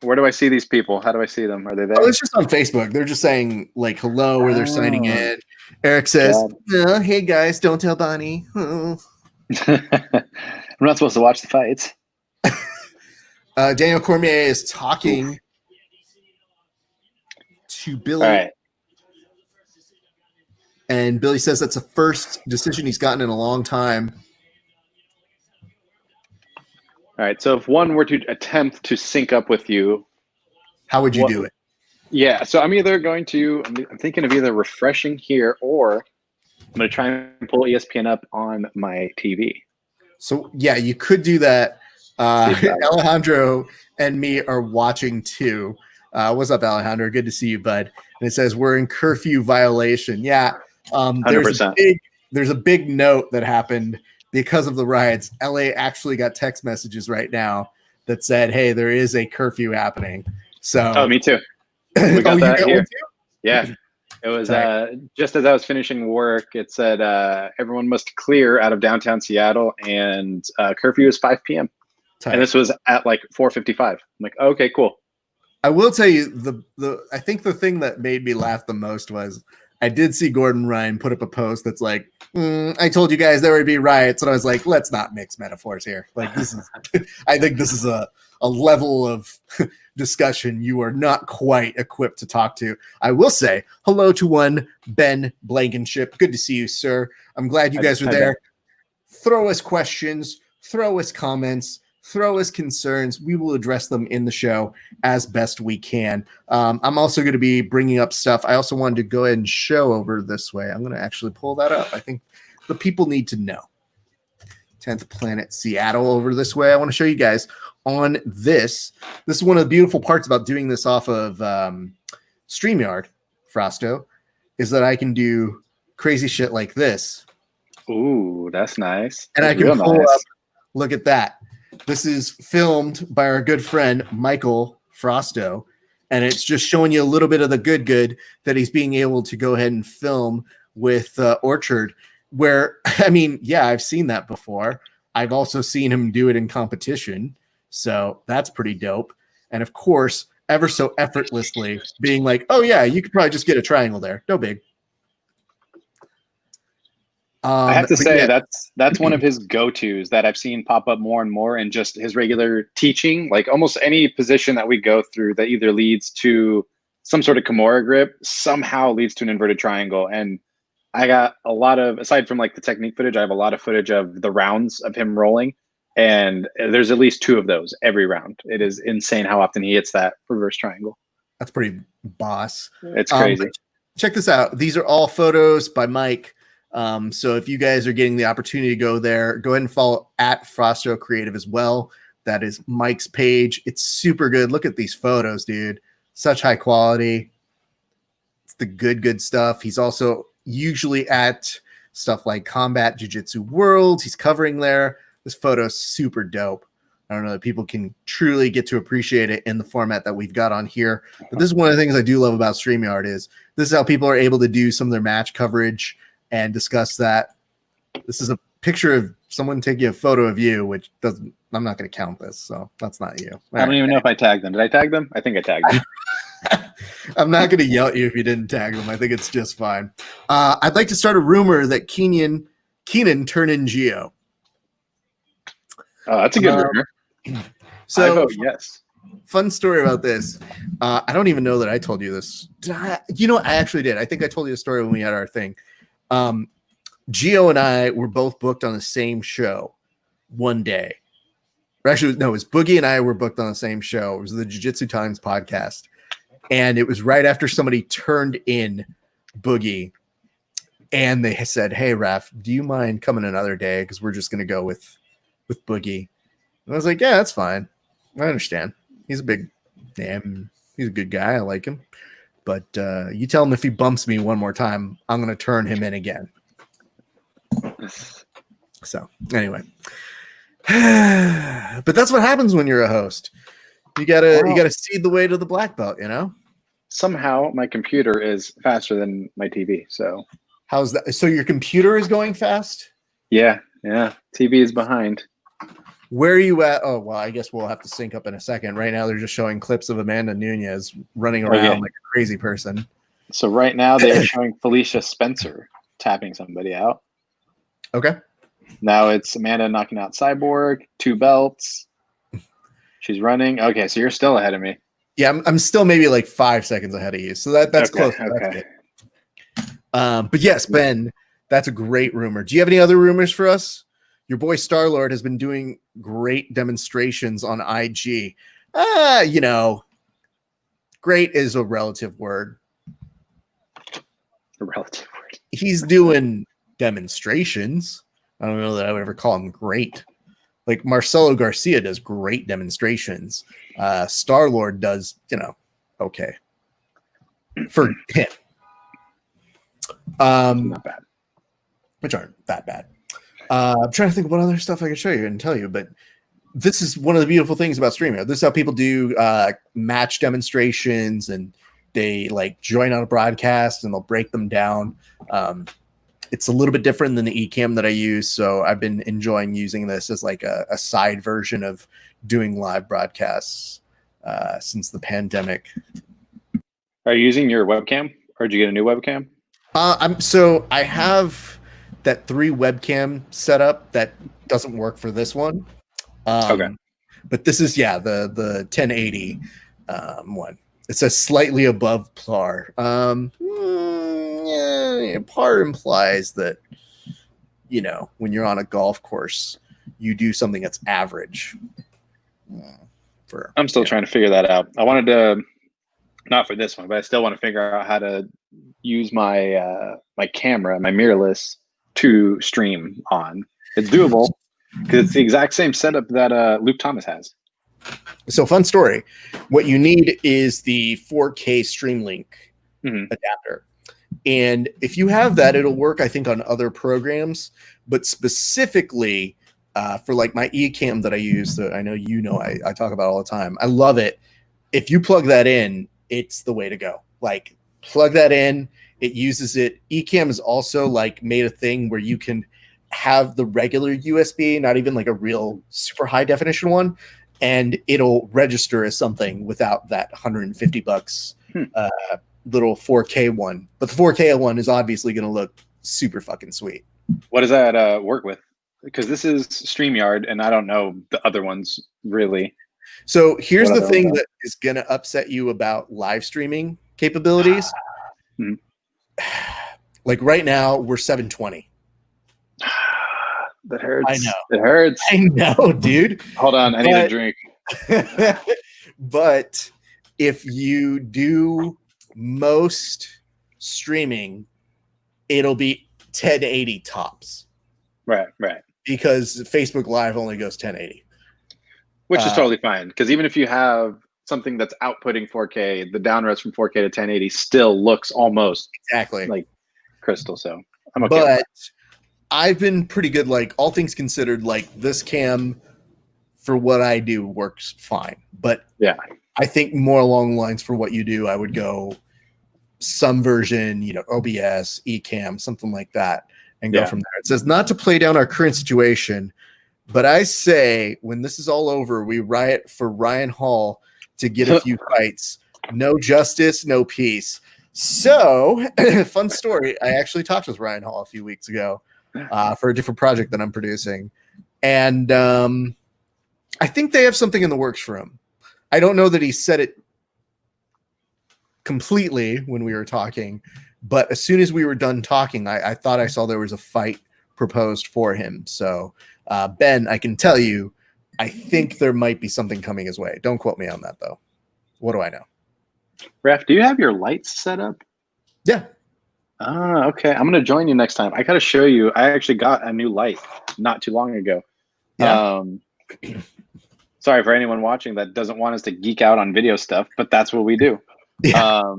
Where do I see these people? How do I see them? Are they there? Oh, it's just on Facebook. They're just saying like hello, or they're signing in. Eric says, "Hey guys, don't tell Bonnie." Oh. I'm not supposed to watch the fights. Daniel Cormier is talking to Billy. All right. And Billy says that's the first decision he's gotten in a long time. All right. So if one were to attempt to sync up with you, how would you do it? Yeah. So I'm thinking of either refreshing here, or I'm going to try and pull ESPN up on my TV. So yeah, you could do that. Alejandro and me are watching too. What's up, Alejandro? Good to see you, bud. And it says we're in curfew violation. Yeah. 100%. There's a big note that happened because of the riots. LA actually got text messages right now that said, "Hey, there is a curfew happening." So, me too. We got that here. Too? Yeah, it was just as I was finishing work. It said everyone must clear out of downtown Seattle, and curfew is 5 p.m. Tight. And this was at like 4:55. I'm like, oh, okay, cool. I will tell you I think the thing that made me laugh the most was I did see Gordon Ryan put up a post that's like, I told you guys there would be riots. And I was like, let's not mix metaphors here. Like this is, I think this is a level of discussion you are not quite equipped to talk to. I will say hello to one Ben Blankenship. Good to see you, sir. I'm glad you guys are there. Throw us questions, throw us comments, throw us concerns. We will address them in the show as best we can. I'm also going to be bringing up stuff. I also wanted to go ahead and show over this way. I'm going to actually pull that up. I think the people need to know. 10th Planet Seattle over this way. I want to show you guys on this. This is one of the beautiful parts about doing this off of StreamYard, Frosto, is that I can do crazy shit like this. Ooh, that's nice. And I can pull up, look at that. This is filmed by our good friend, Michael Frosto, and it's just showing you a little bit of the good that he's being able to go ahead and film with Orchard, where, I mean, yeah, I've seen that before. I've also seen him do it in competition, so that's pretty dope. And of course, ever so effortlessly being like, oh yeah, you could probably just get a triangle there. No big. I have to say that's one of his go-tos that I've seen pop up more and more in just his regular teaching. Like almost any position that we go through that either leads to some sort of Kimura grip somehow leads to an inverted triangle. And I got a lot of, aside from like the technique footage, I have a lot of footage of the rounds of him rolling. And there's at least 2 of those every round. It is insane how often he hits that reverse triangle. That's pretty boss. It's crazy. Check this out. These are all photos by Mike. So if you guys are getting the opportunity to go there, go ahead and follow at Frosto Creative as well. That is Mike's page. It's super good. Look at these photos, dude. Such high quality. It's the good stuff. He's also usually at stuff like Combat Jiu-Jitsu Worlds. He's covering there. This photo is super dope. I don't know that people can truly get to appreciate it in the format that we've got on here. But this is one of the things I do love about StreamYard is this is how people are able to do some of their match coverage and discuss that. This is a picture of someone taking a photo of you, which doesn't, I'm not going to count this, so that's not you. I don't even know if I tagged them. Did I tag them? I think I tagged them. I'm not going to yell at you if you didn't tag them. I think it's just fine. I'd like to start a rumor that Keenan turned in Gio. Oh, that's a good rumor. So I vote yes. Fun story about this. I don't even know that I told you this. I actually did. I think I told you the story when we had our thing. Gio and I were both booked on the same show one day. Or actually, no, it was Boogie and I were booked on the same show. It was the Jiu-Jitsu Times podcast. And it was right after somebody turned in Boogie. And they said, "Hey, Raf, do you mind coming another day? Because we're just going to go with Boogie." And I was like, "Yeah, that's fine. I understand. He's a big damn. He's a good guy. I like him. But you tell him if he bumps me one more time, I'm going to turn him in again." So anyway, but that's what happens when you're a host. You gotta seed the way to the black belt, you know. Somehow my computer is faster than my TV. So how's that? So your computer is going fast? Yeah. TV is behind. Where are you at? Oh, well, I guess we'll have to sync up in a second. Right now, they're just showing clips of Amanda Nunes running around like a crazy person. So right now they're showing Felicia Spencer tapping somebody out. Okay. Now it's Amanda knocking out Cyborg, 2 belts. She's running. Okay, so you're still ahead of me. Yeah, I'm still maybe like 5 seconds ahead of you. So that's close. Okay. But yes, Ben, that's a great rumor. Do you have any other rumors for us? Your boy Star-Lord has been doing great demonstrations on IG. You know, great is a relative word. A relative word. He's doing demonstrations. I don't know that I would ever call him great. Like Marcelo Garcia does great demonstrations. Star-Lord does, you know, okay. For him. Not bad. Which aren't that bad. I'm trying to think of what other stuff I can show you and tell you, but this is one of the beautiful things about streaming. This is how people do match demonstrations, and they like join on a broadcast and they'll break them down. It's a little bit different than the eCam that I use, so I've been enjoying using this as like a side version of doing live broadcasts since the pandemic. Are you using your webcam, or did you get a new webcam? I have that 3 webcam setup that doesn't work for this one. Okay. But this is the 1080 one. It says slightly above par. Par implies that, you know, when you're on a golf course, you do something that's average. I'm still trying to figure that out. I wanted to, not for this one, but I still want to figure out how to use my my camera, my mirrorless, to stream on. It's doable because it's the exact same setup that Luke Thomas has. So fun story. What you need is the 4K Streamlink adapter. And if you have that, it'll work, I think, on other programs, but specifically for like my eCam that I use that I know I talk about all the time. I love it. If you plug that in, it's the way to go. Like plug that in, it uses it. eCam is also like made a thing where you can have the regular USB, not even like a real super high definition one, and it'll register as something without that $150 little 4K one. But the 4K one is obviously going to look super fucking sweet. What does that work with? Because this is StreamYard, and I don't know the other ones really. So here's the thing that is going to upset you about live streaming capabilities. Like right now, we're 720. That hurts. I know. It hurts. I know, dude. Hold on. I need a drink. But if you do most streaming, it'll be 1080 tops. Right. Because Facebook Live only goes 1080. Which is totally fine. Because even if you have something that's outputting 4K, the downres from 4K to 1080 still looks almost exactly like crystal. So I'm okay. But I've been pretty good, like all things considered, like this cam for what I do works fine. But yeah, I think more along the lines for what you do, I would go some version, you know, OBS, eCam, something like that, and go from there. It says not to play down our current situation, but I say when this is all over, we riot for Ryan Hall to get a few fights. No justice, no peace. So, fun story. I actually talked with Ryan Hall a few weeks ago for a different project that I'm producing. And I think they have something in the works for him. I don't know that he said it completely when we were talking, but as soon as we were done talking, I thought I saw there was a fight proposed for him. So, Ben, I can tell you, I think there might be something coming his way. Don't quote me on that, though. What do I know? Raf, do you have your lights set up? Yeah. Okay. I'm gonna join you next time. I gotta show you. I actually got a new light not too long ago. Yeah. Um, sorry for anyone watching that doesn't want us to geek out on video stuff, but that's what we do. Yeah.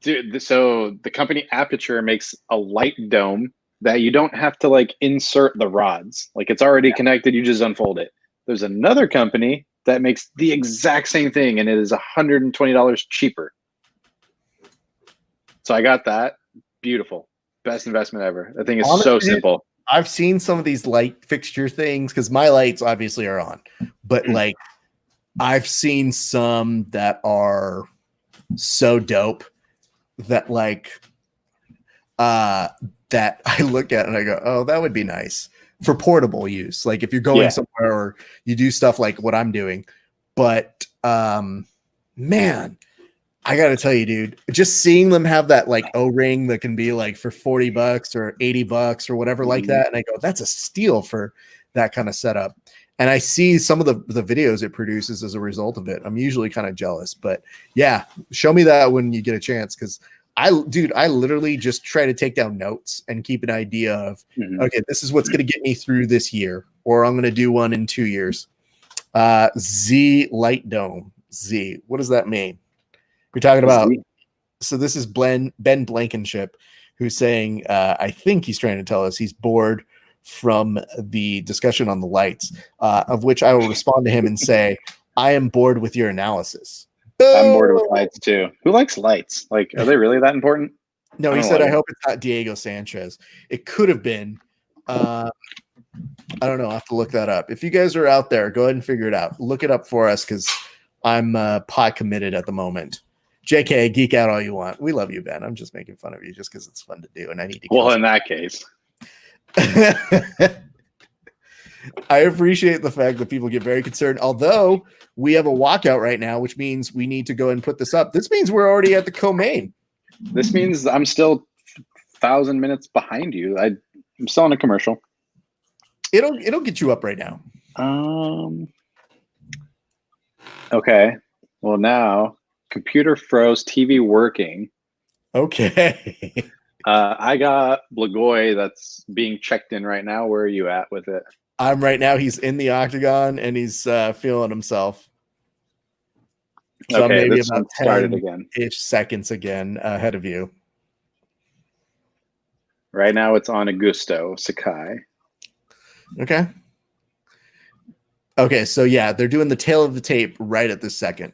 Dude, so the company Aperture makes a light dome that you don't have to like insert the rods. Like it's already connected, you just unfold it. There's another company that makes the exact same thing and it is $120 cheaper. So I got that. Beautiful. Best investment ever. That thing is so Honestly, simple. I've seen some of these light fixture things because my lights obviously are on, but like I've seen some that are so dope that like that I look at and I go, oh, that would be nice for portable use. Like if you're going somewhere or you do stuff like what I'm doing. But man, I gotta tell you, dude, just seeing them have that like O-ring that can be like for $40 or $80 or whatever like that. And I go, that's a steal for that kind of setup. And I see some of the videos it produces as a result of it. I'm usually kind of jealous, but yeah, show me that when you get a chance. Cause I literally just try to take down notes and keep an idea of, okay, this is what's going to get me through this year, or I'm going to do one in 2 years. Z Light Dome. Z. What does that mean? We're talking about, so this is Ben Blankenship, who's saying, I think he's trying to tell us he's bored from the discussion on the lights, of which I will respond to him and say, I am bored with your analysis. I'm bored with lights too. Who likes lights? Like, are they really that important? No, he said, I hope it's not Diego Sanchez. It could have been. I don't know. I'll have to look that up. If you guys are out there, go ahead and figure it out. Look it up for us because I'm pot committed at the moment. JK, geek out all you want. We love you, Ben. I'm just making fun of you just because it's fun to do, and I need to. Well, in that case, I appreciate the fact that people get very concerned. Although we have a walkout right now, which means we need to go and put this up. This means we're already at the co-main. This means I'm still 1,000 minutes behind you. I'm still in a commercial. It'll get you up right now. Okay. Well, now computer froze, TV working. Okay. I got Blagoy that's being checked in right now. Where are you at with it? I'm right now. He's in the octagon and he's feeling himself. So okay, maybe this about one started again. Ish seconds again ahead of you. Right now it's on Augusto Sakai. Okay. Okay, so yeah, they're doing the tail of the tape right at this second.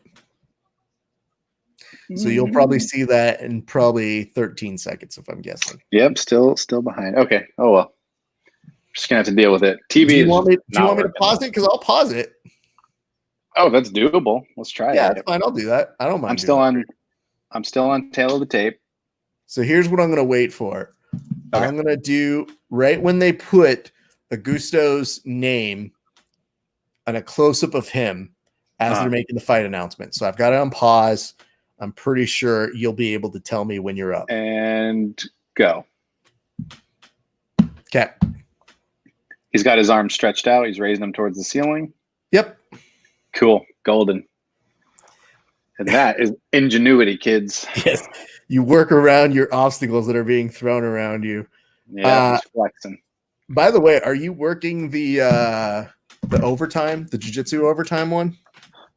So you'll probably see that in probably 13 seconds, if I'm guessing. Yep, still behind. Okay. Oh well. Just gonna have to deal with it. TV. Do you want me to pause it? Because I'll pause it. Oh, that's doable. Let's try it. Yeah, it's fine. I'll do that. I don't mind. I'm still on tail of the tape. So here's what I'm gonna wait for. Okay. I'm gonna do right when they put Augusto's name and a close-up of him as they're making the fight announcement. So I've got it on pause. I'm pretty sure you'll be able to tell me when you're up. And go. Okay. He's got his arms stretched out. He's raising them towards the ceiling. Yep. Cool. Golden. And that is ingenuity, kids. Yes. You work around your obstacles that are being thrown around you. Yeah, he's flexing. By the way, are you working the overtime, the jiu-jitsu overtime one?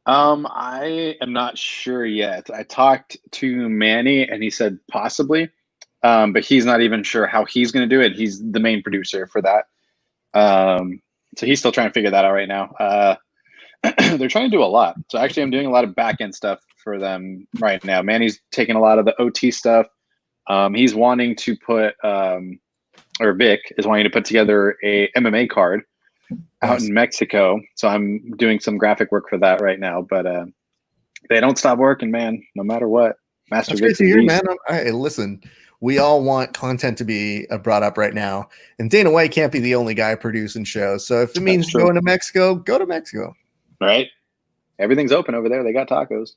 I am not sure yet. I talked to Manny and he said possibly, but he's not even sure how he's going to do it. He's the main producer for that. So he's still trying to figure that out right now. They're trying to do a lot. So actually I'm doing a lot of back end stuff for them right now. Manny's taking a lot of the OT stuff. He's wanting to put, or Vic is wanting to put together a MMA card out in Mexico. So I'm doing some graphic work for that right now, but they don't stop working, man, no matter what. Master Vic's here, man. Listen, we all want content to be brought up right now, and Dana White can't be the only guy producing shows. So if it means going to Mexico, go to Mexico. Right. Everything's open over there. They got tacos.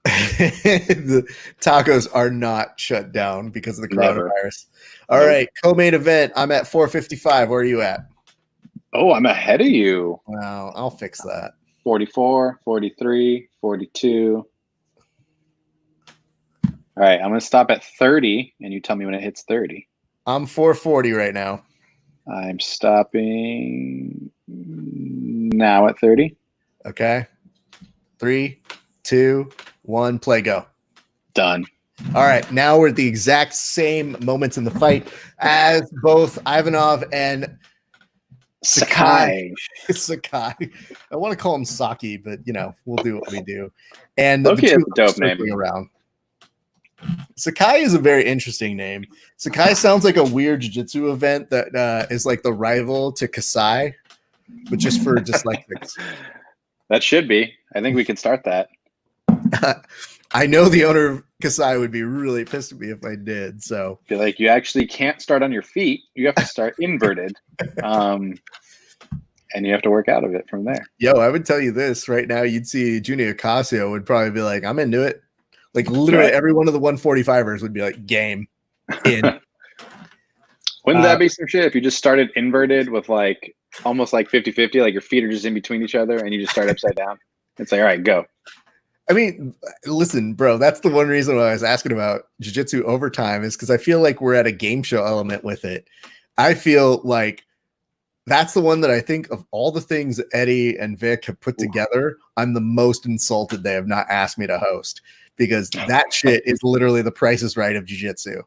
The tacos are not shut down because of the coronavirus. All right, co-main event. I'm at 455. Where are you at? Oh, I'm ahead of you. Wow, I'll fix that. 44, 43, 42. All right, I'm going to stop at 30, and you tell me when it hits 30. I'm 440 right now. I'm stopping now at 30. Okay. 3, 2, 1, play, go. Done. All right, now we're at the exact same moments in the fight as both Ivanov and Sakai. Sakai. I want to call him Saki, but we'll do what we do. And the Loki two is a dope name. around. Sakai is a very interesting name. Sakai sounds like a weird jiu-jitsu event that is like the rival to Kasai, but just for dyslexics. That should be. I think we could start that. I know the owner of Kasai would be really pissed at me if I did. So be like, you actually can't start on your feet. You have to start inverted. And you have to work out of it from there. Yo, I would tell you this right now. You'd see Junior Ocasio would probably be like, I'm into it. Like literally every one of the 145ers would be like, game in. Wouldn't that be some shit if you just started inverted with like almost like 50-50, like your feet are just in between each other and you just start upside down? It's like, all right, go. I mean, listen, bro, that's the one reason why I was asking about jiu-jitsu overtime is because I feel like we're at a game show element with it. I feel like that's the one that I think of all the things that Eddie and Vic have put together, I'm the most insulted they have not asked me to host because that shit is literally the Price is Right of jiu-jitsu.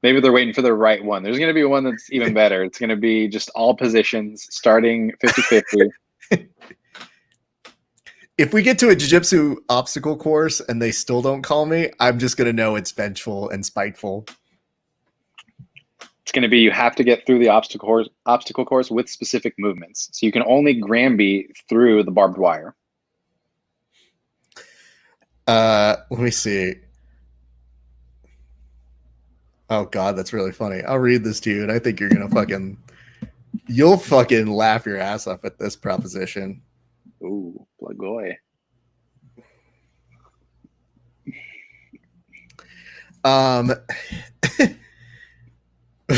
Maybe they're waiting for the right one. There's going to be one that's even better. It's going to be just all positions starting 50-50. If we get to a jiu-jitsu obstacle course and they still don't call me, I'm just going to know it's vengeful and spiteful. It's going to be you have to get through the obstacle course with specific movements. So you can only Granby through the barbed wire. Let me see. Oh, God, that's really funny. I'll read this to you, and I think you're going to you'll fucking laugh your ass off at this proposition. Ooh, Blagoy.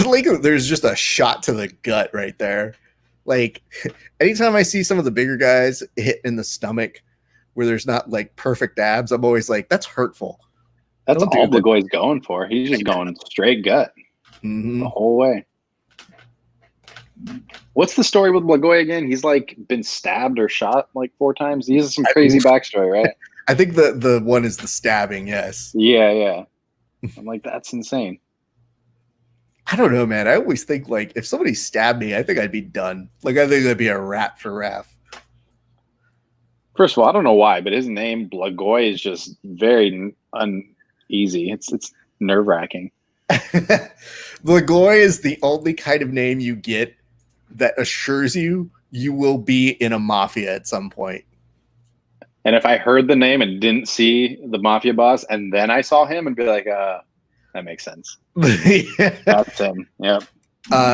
Like there's just a shot to the gut right there. Like anytime I see some of the bigger guys hit in the stomach where there's not like perfect abs, I'm always like, that's hurtful. That's all Blagoy's going for. He's just going straight gut the whole way. What's the story with Blagoy again? He's like been stabbed or shot like 4 times. He has some crazy backstory, right? I think the one is the stabbing. Yes. Yeah. I'm like, that's insane. I don't know, man. I always think like if somebody stabbed me, I think I'd be done. Like I think that'd be a wrap for Raph. First of all, I don't know why, but his name Blagoy is just very uneasy. It's nerve-wracking. Blagoy is the only kind of name you get that assures you will be in a mafia at some point. And if I heard the name and didn't see the mafia boss and then I saw him and be like, that makes sense. Yeah. That's him. Yep.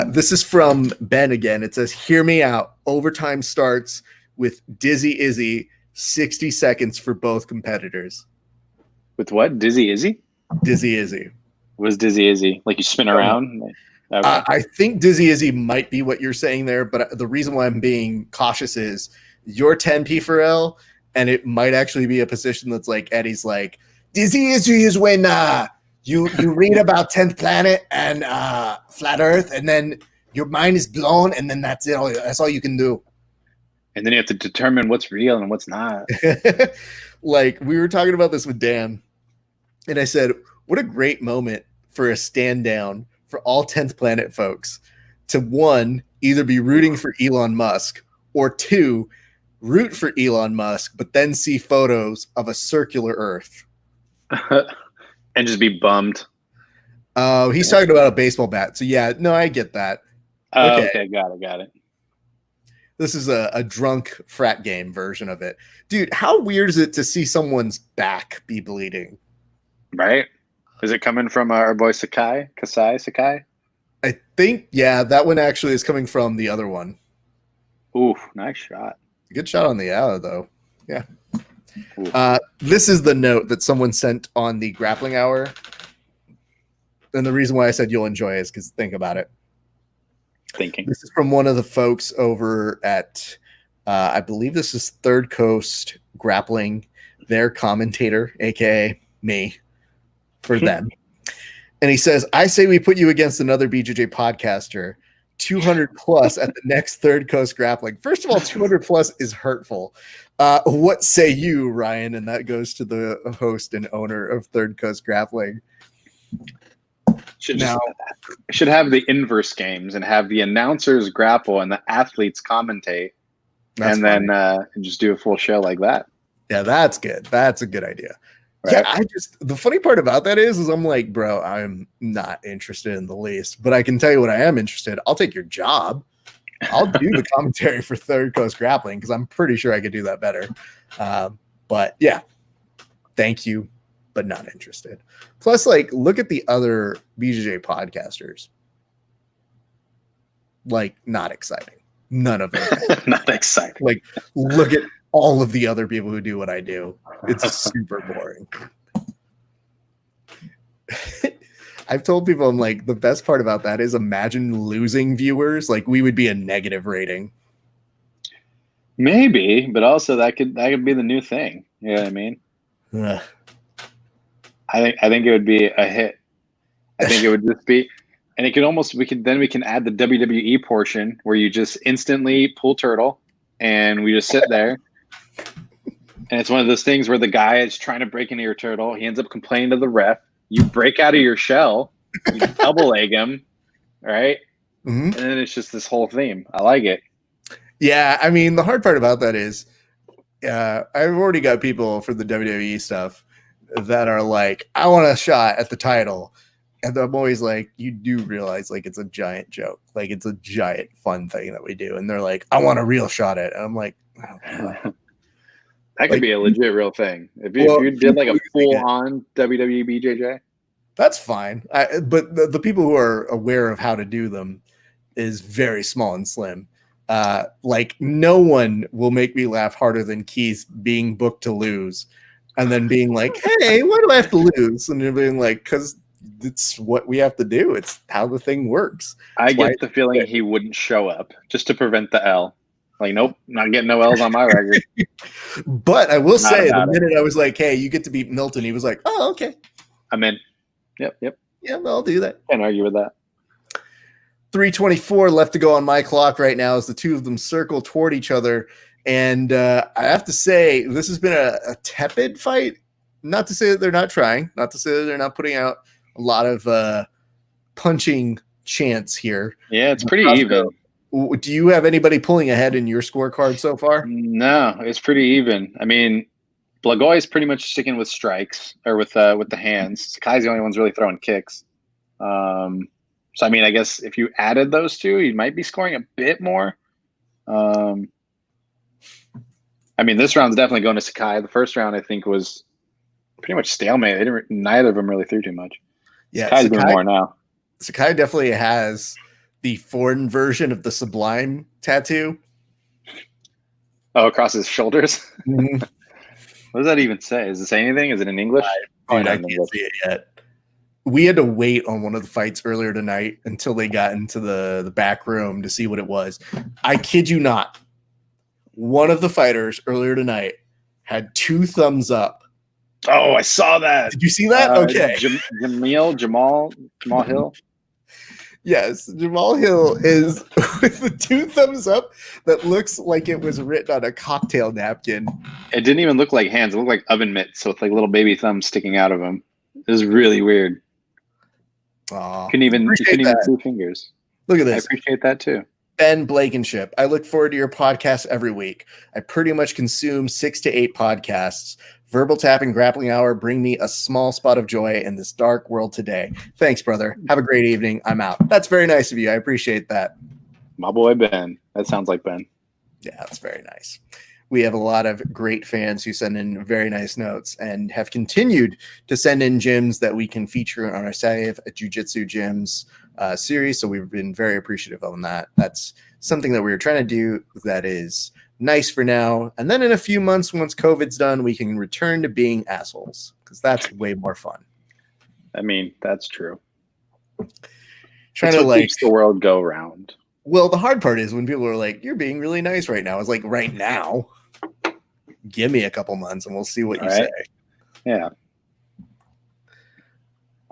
This is from Ben again. It says, hear me out. Overtime starts with Dizzy Izzy, 60 seconds for both competitors. With what? Dizzy Izzy? Dizzy Izzy. What is Dizzy Izzy? Like you spin around? Okay. I think Dizzy Izzy might be what you're saying there, but the reason why I'm being cautious is you're 10P for L, and it might actually be a position that's like Eddie's like, Dizzy Izzy is when you read about 10th Planet and Flat Earth, and then your mind is blown, and then that's it. That's all you can do. And then you have to determine what's real and what's not. Like, we were talking about this with Dan, and I said, what a great moment for a stand down for all 10th Planet folks to, 1, either be rooting for Elon Musk, or 2, root for Elon Musk, but then see photos of a circular Earth. And just be bummed. Oh, he's talking about a baseball bat. So, yeah, no, I get that. Okay, got it. This is a drunk frat game version of it. Dude, how weird is it to see someone's back be bleeding? Right? Is it coming from our boy Sakai? Sakai? I think, yeah, that one actually is coming from the other one. Ooh, nice shot. Good shot on the hour, though. Yeah. This is the note that someone sent on the Grappling Hour. And the reason why I said you'll enjoy it is because think about it. Thinking. This is from one of the folks over at, I believe this is Third Coast Grappling, their commentator, a.k.a. me for them. And he says, I say we put you against another BJJ podcaster, 200 plus at the next Third Coast Grappling. First of all, 200 plus is hurtful. What say you, Ryan? And that goes to the host and owner of Third Coast Grappling. Should have the inverse games and have the announcers grapple and the athletes commentate. That's funny. Then just do a full show like that. Yeah, that's good. That's a good idea. Right. Yeah, the funny part about that is I'm like, bro, I'm not interested in the least, but I can tell you what I am interested. I'll take your job. I'll do the commentary for Third Coast Grappling because I'm pretty sure I could do that better. But yeah, thank you, but not interested. Plus, like, look at the other BJJ podcasters. Like, not exciting. None of them. Not exciting. Like, look at all of the other people who do what I do. It's super boring. I've told people, I'm like, the best part about that is imagine losing viewers. Like, we would be a negative rating. Maybe, but also that could be the new thing. You know what I mean? I think it would be a hit. I think it would just be, and it could almost we can add the WWE portion where you just instantly pull turtle, and we just sit there. And it's one of those things where the guy is trying to break into your turtle. He ends up complaining to the ref. You break out of your shell. You double leg him, right? Mm-hmm. And then it's just this whole theme. I like it. Yeah, I mean, the hard part about that is I've already got people for the WWE stuff that are like, I want a shot at the title. And I'm always like, you do realize, like, it's a giant joke. Like, it's a giant fun thing that we do. And they're like, I want a real shot at it. And I'm like, oh, that could be a legit real thing. If you did like a full-on WWE BJJ. That's fine. But the people who are aware of how to do them is very small and slim. Like, no one will make me laugh harder than Keith being booked to lose and then being like, hey, why do I have to lose? And you're being like, because it's what we have to do. It's how the thing works. I get the feeling he wouldn't show up just to prevent the L. Like, nope, not getting no L's on my record. But I will say, the minute I was like, hey, you get to beat Milton, he was like, oh, okay. I'm in. Yep. Yeah, I'll do that. Can't argue with that. 3:24 left to go on my clock right now as the two of them circle toward each other. And I have to say, this has been a tepid fight. Not to say that they're not trying. Not to say that they're not putting out a lot of punching chance here. Yeah, it's pretty even. Do you have anybody pulling ahead in your scorecard so far? No, it's pretty even. I mean, Blagoy is pretty much sticking with strikes or with the hands. Sakai's the only one's really throwing kicks. So, I mean, I guess if you added those two, you might be scoring a bit more. I mean, this round's definitely going to Sakai. The first round, I think, was pretty much stalemate. Neither of them really threw too much. Yeah, Sakai's doing more now. Sakai definitely has the foreign version of the Sublime tattoo. Oh, across his shoulders? Mm-hmm. What does that even say? Does it say anything? Is it in English? I can't see it yet. We had to wait on one of the fights earlier tonight until they got into the back room to see what it was. I kid you not. One of the fighters earlier tonight had 2 thumbs up. Oh, I saw that. Did you see that? Okay. Jamal Hill. Yes, Jamal Hill is with the 2 thumbs up that looks like it was written on a cocktail napkin. It didn't even look like hands. It looked like oven mitts with like little baby thumbs sticking out of them. It was really weird. You couldn't even see fingers. Look at this. I appreciate that too. Ben Blankenship, I look forward to your podcast every week. I pretty much consume 6 to 8 podcasts. Verbal Tap and Grappling Hour bring me a small spot of joy in this dark world today. Thanks, brother. Have a great evening. I'm out. That's very nice of you. I appreciate that. My boy Ben. That sounds like Ben. Yeah, that's very nice. We have a lot of great fans who send in very nice notes and have continued to send in gyms that we can feature on our Save Jiu-Jitsu Gyms series. So we've been very appreciative on that. That's something that we were trying to do that is nice for now. And then in a few months, once COVID's done, we can return to being assholes because that's way more fun. I mean, that's true. Trying to like keeps the world go round. Well, the hard part is when people are like, you're being really nice right now. It's like, right now, give me a couple months and we'll see what you say. Yeah.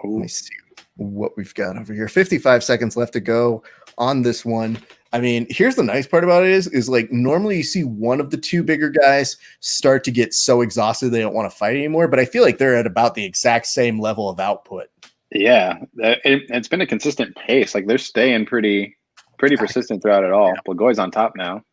Let me see what we've got over here. 55 seconds left to go on this one. I mean, here's the nice part about it is like normally you see one of the two bigger guys start to get so exhausted they don't want to fight anymore, but I feel like they're at about the exact same level of output. Yeah, it's been a consistent pace. Like they're staying pretty persistent throughout it all. Yeah. Blagoy's on top now.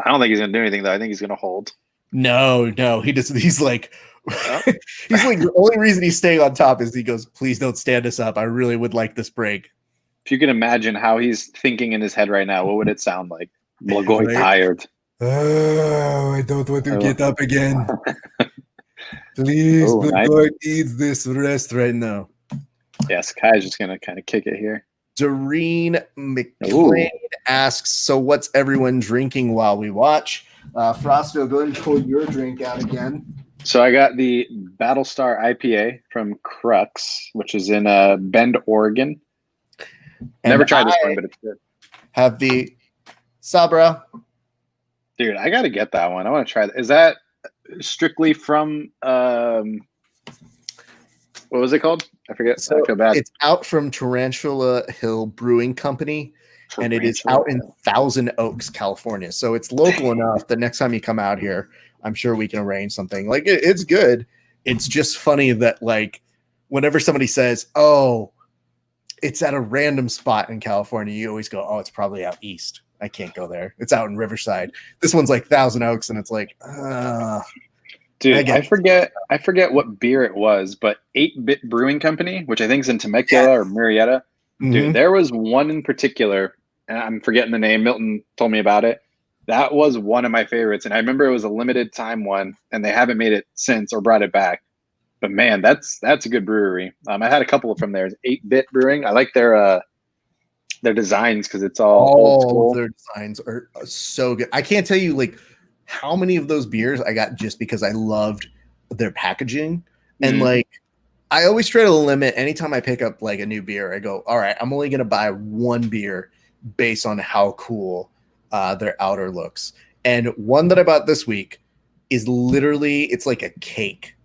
I don't think he's gonna do anything though. I think he's gonna hold. No, he doesn't. He's like, he's like the only reason he's staying on top is he goes, "Please don't stand us up. I really would like this break." If you can imagine how he's thinking in his head right now, what would it sound like? Blagoy tired. Oh, I don't want to get up again. Please, Blagoy needs this rest right now. Yeah, Sakai's just gonna kind of kick it here. Doreen McLean asks, "So what's everyone drinking while we watch?" Frosto, go ahead and pull your drink out again. So I got the Battlestar IPA from Crux, which is in Bend, Oregon. Never tried this one, but it's good. Have the Sabra. Dude, I got to get that one. I want to try that. Is that strictly from what was it called? I forget. So I feel bad. It's out from Tarantula Hill Brewing Company, and it is out in Thousand Oaks, California. So it's local enough that next time you come out here, I'm sure we can arrange something. Like it's good. It's just funny that like whenever somebody says, "Oh, it's at a random spot in California," you always go, "Oh, it's probably out east. I can't go there. It's out in Riverside." This one's like Thousand Oaks, and it's like, dude, I forget what beer it was, but 8-Bit Brewing Company, which I think is in Temecula or Murrieta. Dude, there was one in particular, and I'm forgetting the name. Milton told me about it. That was one of my favorites, and I remember it was a limited time one, and they haven't made it since or brought it back. But man, that's a good brewery. I had a couple from there. 8-Bit Brewing. I like their designs because it's all old school. Their designs are so good. I can't tell you like how many of those beers I got just because I loved their packaging. And like I always try to limit anytime I pick up like a new beer, I go, all right, I'm only gonna buy one beer based on how cool their outer looks. And one that I bought this week is literally, it's like a cake.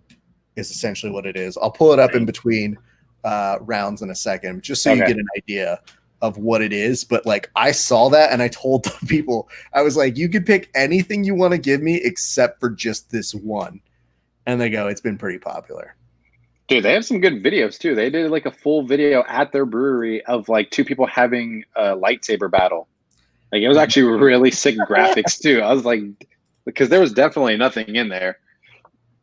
Is essentially what it is. I'll pull it up in between rounds in a second, just so you get an idea of what it is. But like, I saw that and I told the people, I was like, you could pick anything you want to give me except for just this one. And they go, it's been pretty popular. Dude, they have some good videos too. They did like a full video at their brewery of like two people having a lightsaber battle. Like it was actually really sick graphics too. I was like, because there was definitely nothing in there.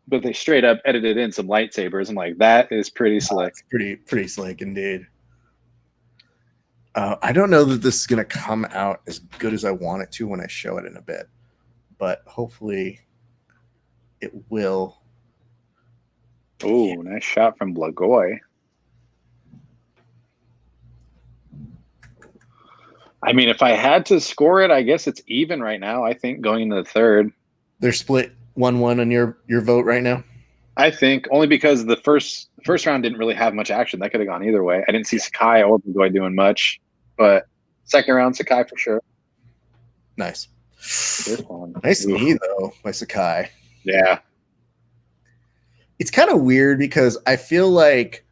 But they straight up edited in some lightsabers. I'm like, that is pretty slick. Pretty slick indeed. I don't know that this is going to come out as good as I want it to when I show it in a bit, but hopefully it will. Oh, nice shot from Blagoy. I mean, if I had to score it, I guess it's even right now. I think going into the third. They're split 1-1 on your vote right now? I think only because the first round didn't really have much action. That could have gone either way. I didn't see Sakai or Blagoy doing much, but second round Sakai for sure. Nice. Nice knee though by Sakai. Yeah. It's kind of weird because I feel like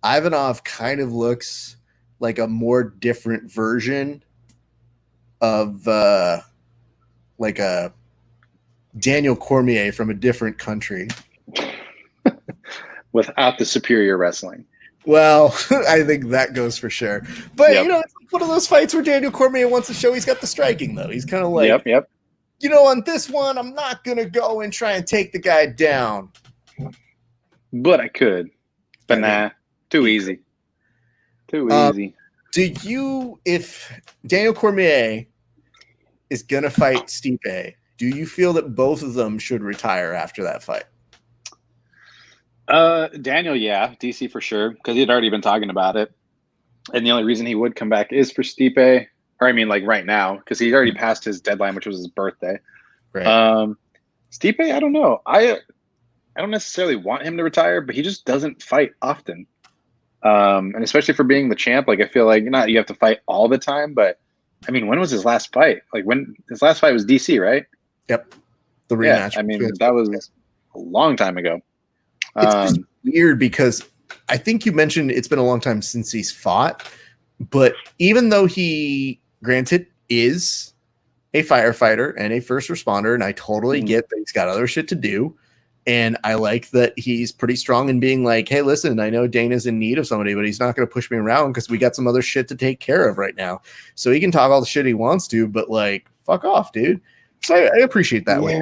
Ivanov kind of looks like a more different version of like a Daniel Cormier from a different country. Without the superior wrestling. Well, I think that goes for sure. But, you know, it's like one of those fights where Daniel Cormier wants to show he's got the striking, though. He's kind of like, you know, on this one, I'm not going to go and try and take the guy down. But I could. But nah, too easy. Too easy. Do you, if Daniel Cormier is going to fight Stipe, do you feel that both of them should retire after that fight? Daniel, yeah. DC for sure, because he'd already been talking about it. And the only reason he would come back is for Stipe. Or I mean, like right now, because he's already passed his deadline, which was his birthday. Right. Stipe, I don't know. I don't necessarily want him to retire, but he just doesn't fight often. And especially for being the champ, like I feel like not you have to fight all the time, but I mean, when was his last fight? Like when his last fight was DC, right? Yep. The rematch. Yeah, I mean, that was a long time ago. weird because I think you mentioned it's been a long time since he's fought, but even though he, granted, is a firefighter and a first responder, and I totally get that he's got other shit to do. And I like that he's pretty strong in being like, hey, listen, I know Dana's in need of somebody, but he's not going to push me around because we got some other shit to take care of right now. So he can talk all the shit he wants to, but like, fuck off, dude. So I appreciate that way.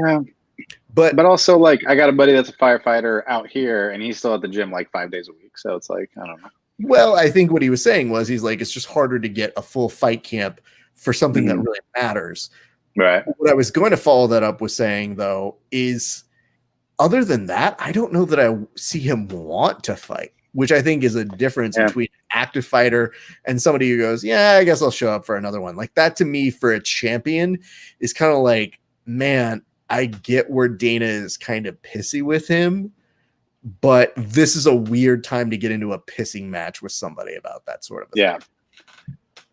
But also, like, I got a buddy that's a firefighter out here, and he's still at the gym like 5 days a week. So it's like, I don't know. Well, I think what he was saying was he's like, it's just harder to get a full fight camp for something that really matters. Right. What I was going to follow that up with saying, though, is other than that, I don't know that I see him want to fight, which I think is a difference between an active fighter and somebody who goes, yeah, I guess I'll show up for another one. Like that to me for a champion is kind of like, man, I get where Dana is kind of pissy with him, but this is a weird time to get into a pissing match with somebody about that sort of thing.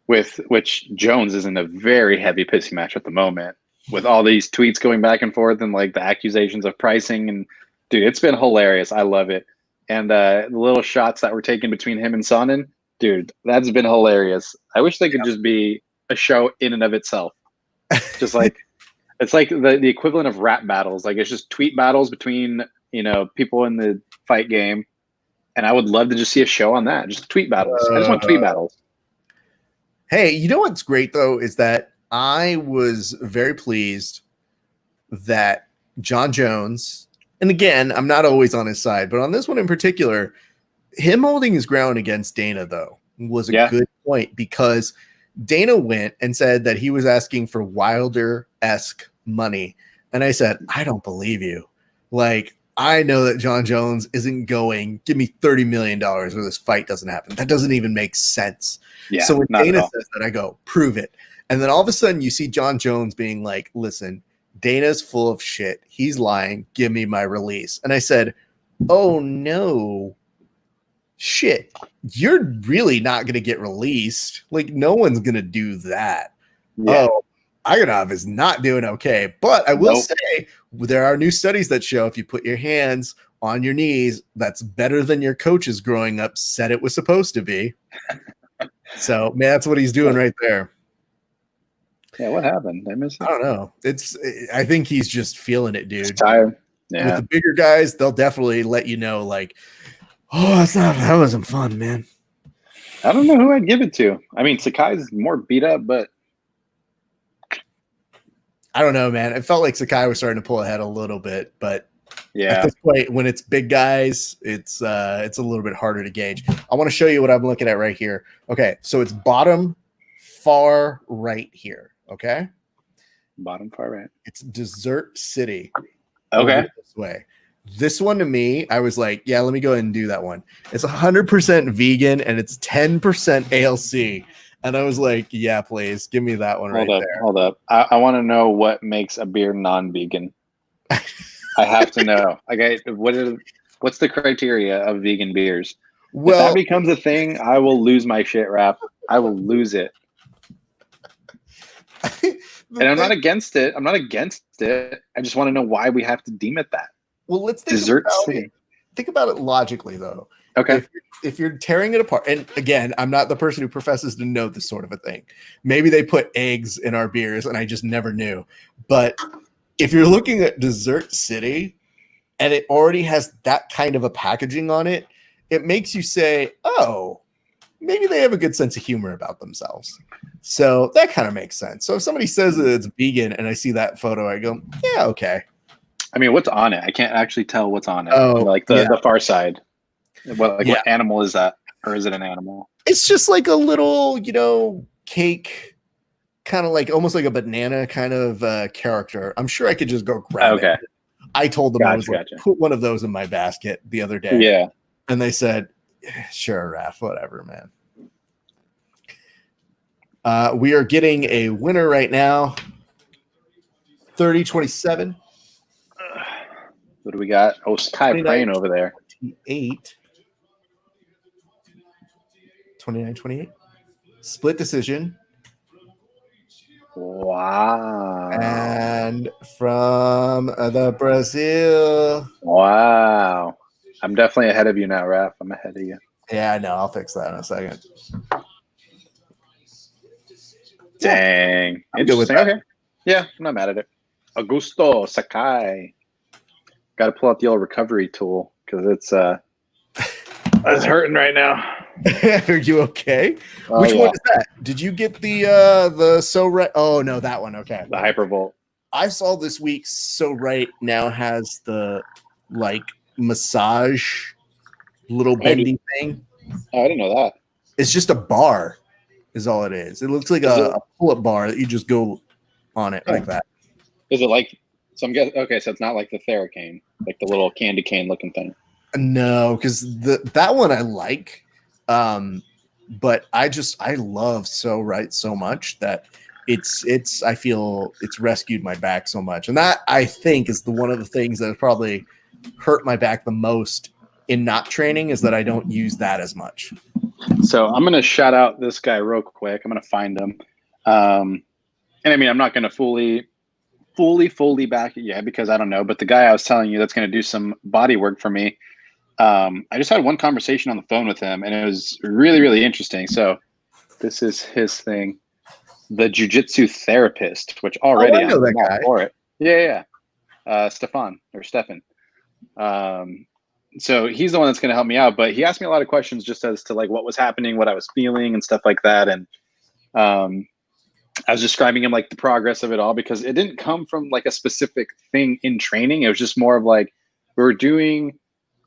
With which Jones is in a very heavy pissing match at the moment with all these tweets going back and forth and like the accusations of pricing. And dude, it's been hilarious. I love it. And the little shots that were taken between him and Sonnen, dude, that's been hilarious. I wish they could just be a show in and of itself. Just like, it's like the equivalent of rap battles. Like it's just tweet battles between, you know, people in the fight game. And I would love to just see a show on that. Just tweet battles. I just want tweet battles. Hey, you know what's great though is that I was very pleased that John Jones, and again, I'm not always on his side, but on this one in particular, him holding his ground against Dana though was a good point because Dana went and said that he was asking for Wilder-esque money. And I said, I don't believe you. Like, I know that John Jones isn't going, give me $30 million or this fight doesn't happen. That doesn't even make sense. Yeah, so when Dana says that, I go, prove it. And then all of a sudden you see John Jones being like, listen, Dana's full of shit. He's lying. Give me my release. And I said, oh no, shit. You're really not going to get released. Like no one's going to do that. Yeah. Oh, Aganov is not doing okay. But I will say there are new studies that show if you put your hands on your knees, that's better than your coaches growing up said it was supposed to be. So, man, that's what he's doing right there. Yeah, what happened? I missed it. I don't know. I think he's just feeling it, dude. He's tired. Yeah. With the bigger guys, they'll definitely let you know, like, oh, that wasn't fun, man. I don't know who I'd give it to. I mean, Sakai's more beat up, but I don't know, man. It felt like Sakai was starting to pull ahead a little bit, but yeah, at this point, when it's big guys, it's a little bit harder to gauge. I want to show you what I'm looking at right here. Okay, so it's bottom far right here. Okay, bottom far right. It's Desert City. Okay, this way. This one to me, I was like, yeah, let me go ahead and do that one. It's 100% vegan and it's 10% ALC. And I was like, yeah, please give me that one there. Hold up. I want to know what makes a beer non-vegan. I have to know. Okay, what's the criteria of vegan beers? Well, if that becomes a thing, I will lose my shit, Raph. I will lose it. And I'm not against it. I just want to know why we have to deem it that. Well, let's think think about it logically, though. Okay. If you're tearing it apart, and again, I'm not the person who professes to know this sort of a thing. Maybe they put eggs in our beers, and I just never knew. But if you're looking at Desert City, and it already has that kind of a packaging on it, it makes you say, oh, maybe they have a good sense of humor about themselves. So that kind of makes sense. So if somebody says that it's vegan and I see that photo, I go, yeah, okay. I mean, what's on it? I can't actually tell what's on it. Oh, like the far side. What animal is that? Or is it an animal? It's just like a little, cake, kind of like almost like a banana kind of character. I'm sure I could just go grab it. I told them I was like, put one of those in my basket the other day. Yeah. And they said, sure, Raph, whatever, man. We are getting a winner right now. 30-27. What do we got? Oh, Sky praying over there. 29-28. Split decision. Wow. And from the Brazil. Wow. I'm definitely ahead of you now, Raph. I'm ahead of you. Yeah, no, I'll fix that in a second. Dang. I'm good with Interesting. that. Okay. Yeah, I'm not mad at it. Augusto Sakai. Got to pull out the old recovery tool because it's hurting right now. Are you okay? Oh, Which yeah. one is that? Did you get the So Right? Oh no, that one. Okay. The Hypervolt. I saw this week So Right now has the like massage little bendy thing. Oh, I didn't know that. It's just a bar, is all it is. It looks like a pull-up bar that you just go on it like that. Is it like? So I'm guessing. Okay, so it's not like the Theracane, like the little candy cane looking thing. No, because that one I like, but I love So Right so much that it's I feel it's rescued my back so much, and that I think is one of the things that has probably hurt my back the most in not training is that I don't use that as much. So I'm gonna shout out this guy real quick. I'm gonna find him, and I mean I'm not gonna fully back it yet because I don't know. But the guy I was telling you that's gonna do some body work for me. I just had one conversation on the phone with him, and it was really, really interesting. So this is his thing, the jiu-jitsu therapist, which already I know that guy for it. Yeah. Stefan. So he's the one that's going to help me out, but he asked me a lot of questions just as to like what was happening, what I was feeling and stuff like that. And I was describing him like the progress of it all because it didn't come from like a specific thing in training. It was just more of like, we were doing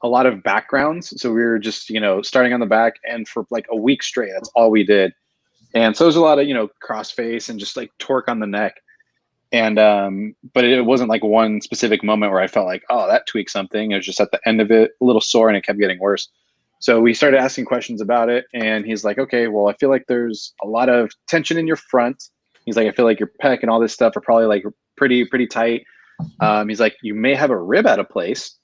a lot of backgrounds. So we were just, starting on the back and for like a week straight, that's all we did. And so it was a lot of, cross face and just like torque on the neck. And, but it wasn't like one specific moment where I felt like, oh, that tweaked something. It was just at the end of it, a little sore and it kept getting worse. So we started asking questions about it. And he's like, okay, well, I feel like there's a lot of tension in your front. He's like, I feel like your pec and all this stuff are probably like pretty tight. He's like, you may have a rib out of place.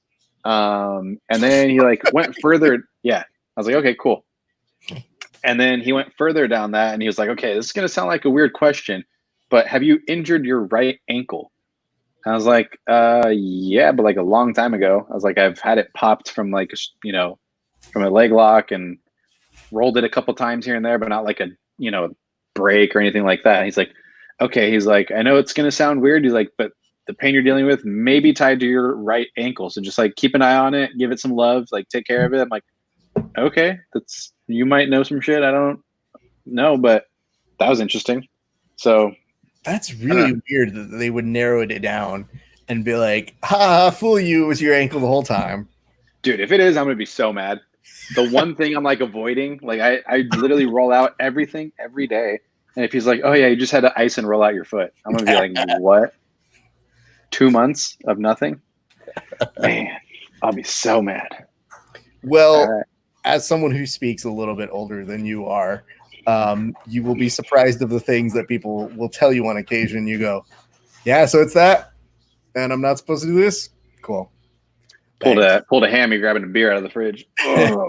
And then he like went further. Yeah. I was like, okay, cool. And then he went further down that and he was like, okay, this is going to sound like a weird question, but have you injured your right ankle? And I was like, yeah, but like a long time ago. I was like, I've had it popped from like, from a leg lock and rolled it a couple times here and there, but not like a, break or anything like that. And he's like, okay. He's like, I know it's going to sound weird. He's like, but the pain you're dealing with may be tied to your right ankle. So just like keep an eye on it, give it some love, like take care of it. I'm like, okay, you might know some shit. I don't know, but that was interesting. So that's really weird that they would narrow it down and be like, ha, fool you, it was your ankle the whole time. Dude, if it is, I'm going to be so mad. The one thing I'm like avoiding, like I literally roll out everything every day. And if he's like, oh yeah, you just had to ice and roll out your foot, I'm going to be like, what? 2 months of nothing? Man, I'll be so mad. Well, as someone who speaks a little bit older than you are, you will be surprised of the things that people will tell you on occasion. You go, yeah, so it's that, and I'm not supposed to do this? Cool. Pulled a hammy grabbing a beer out of the fridge. Oh,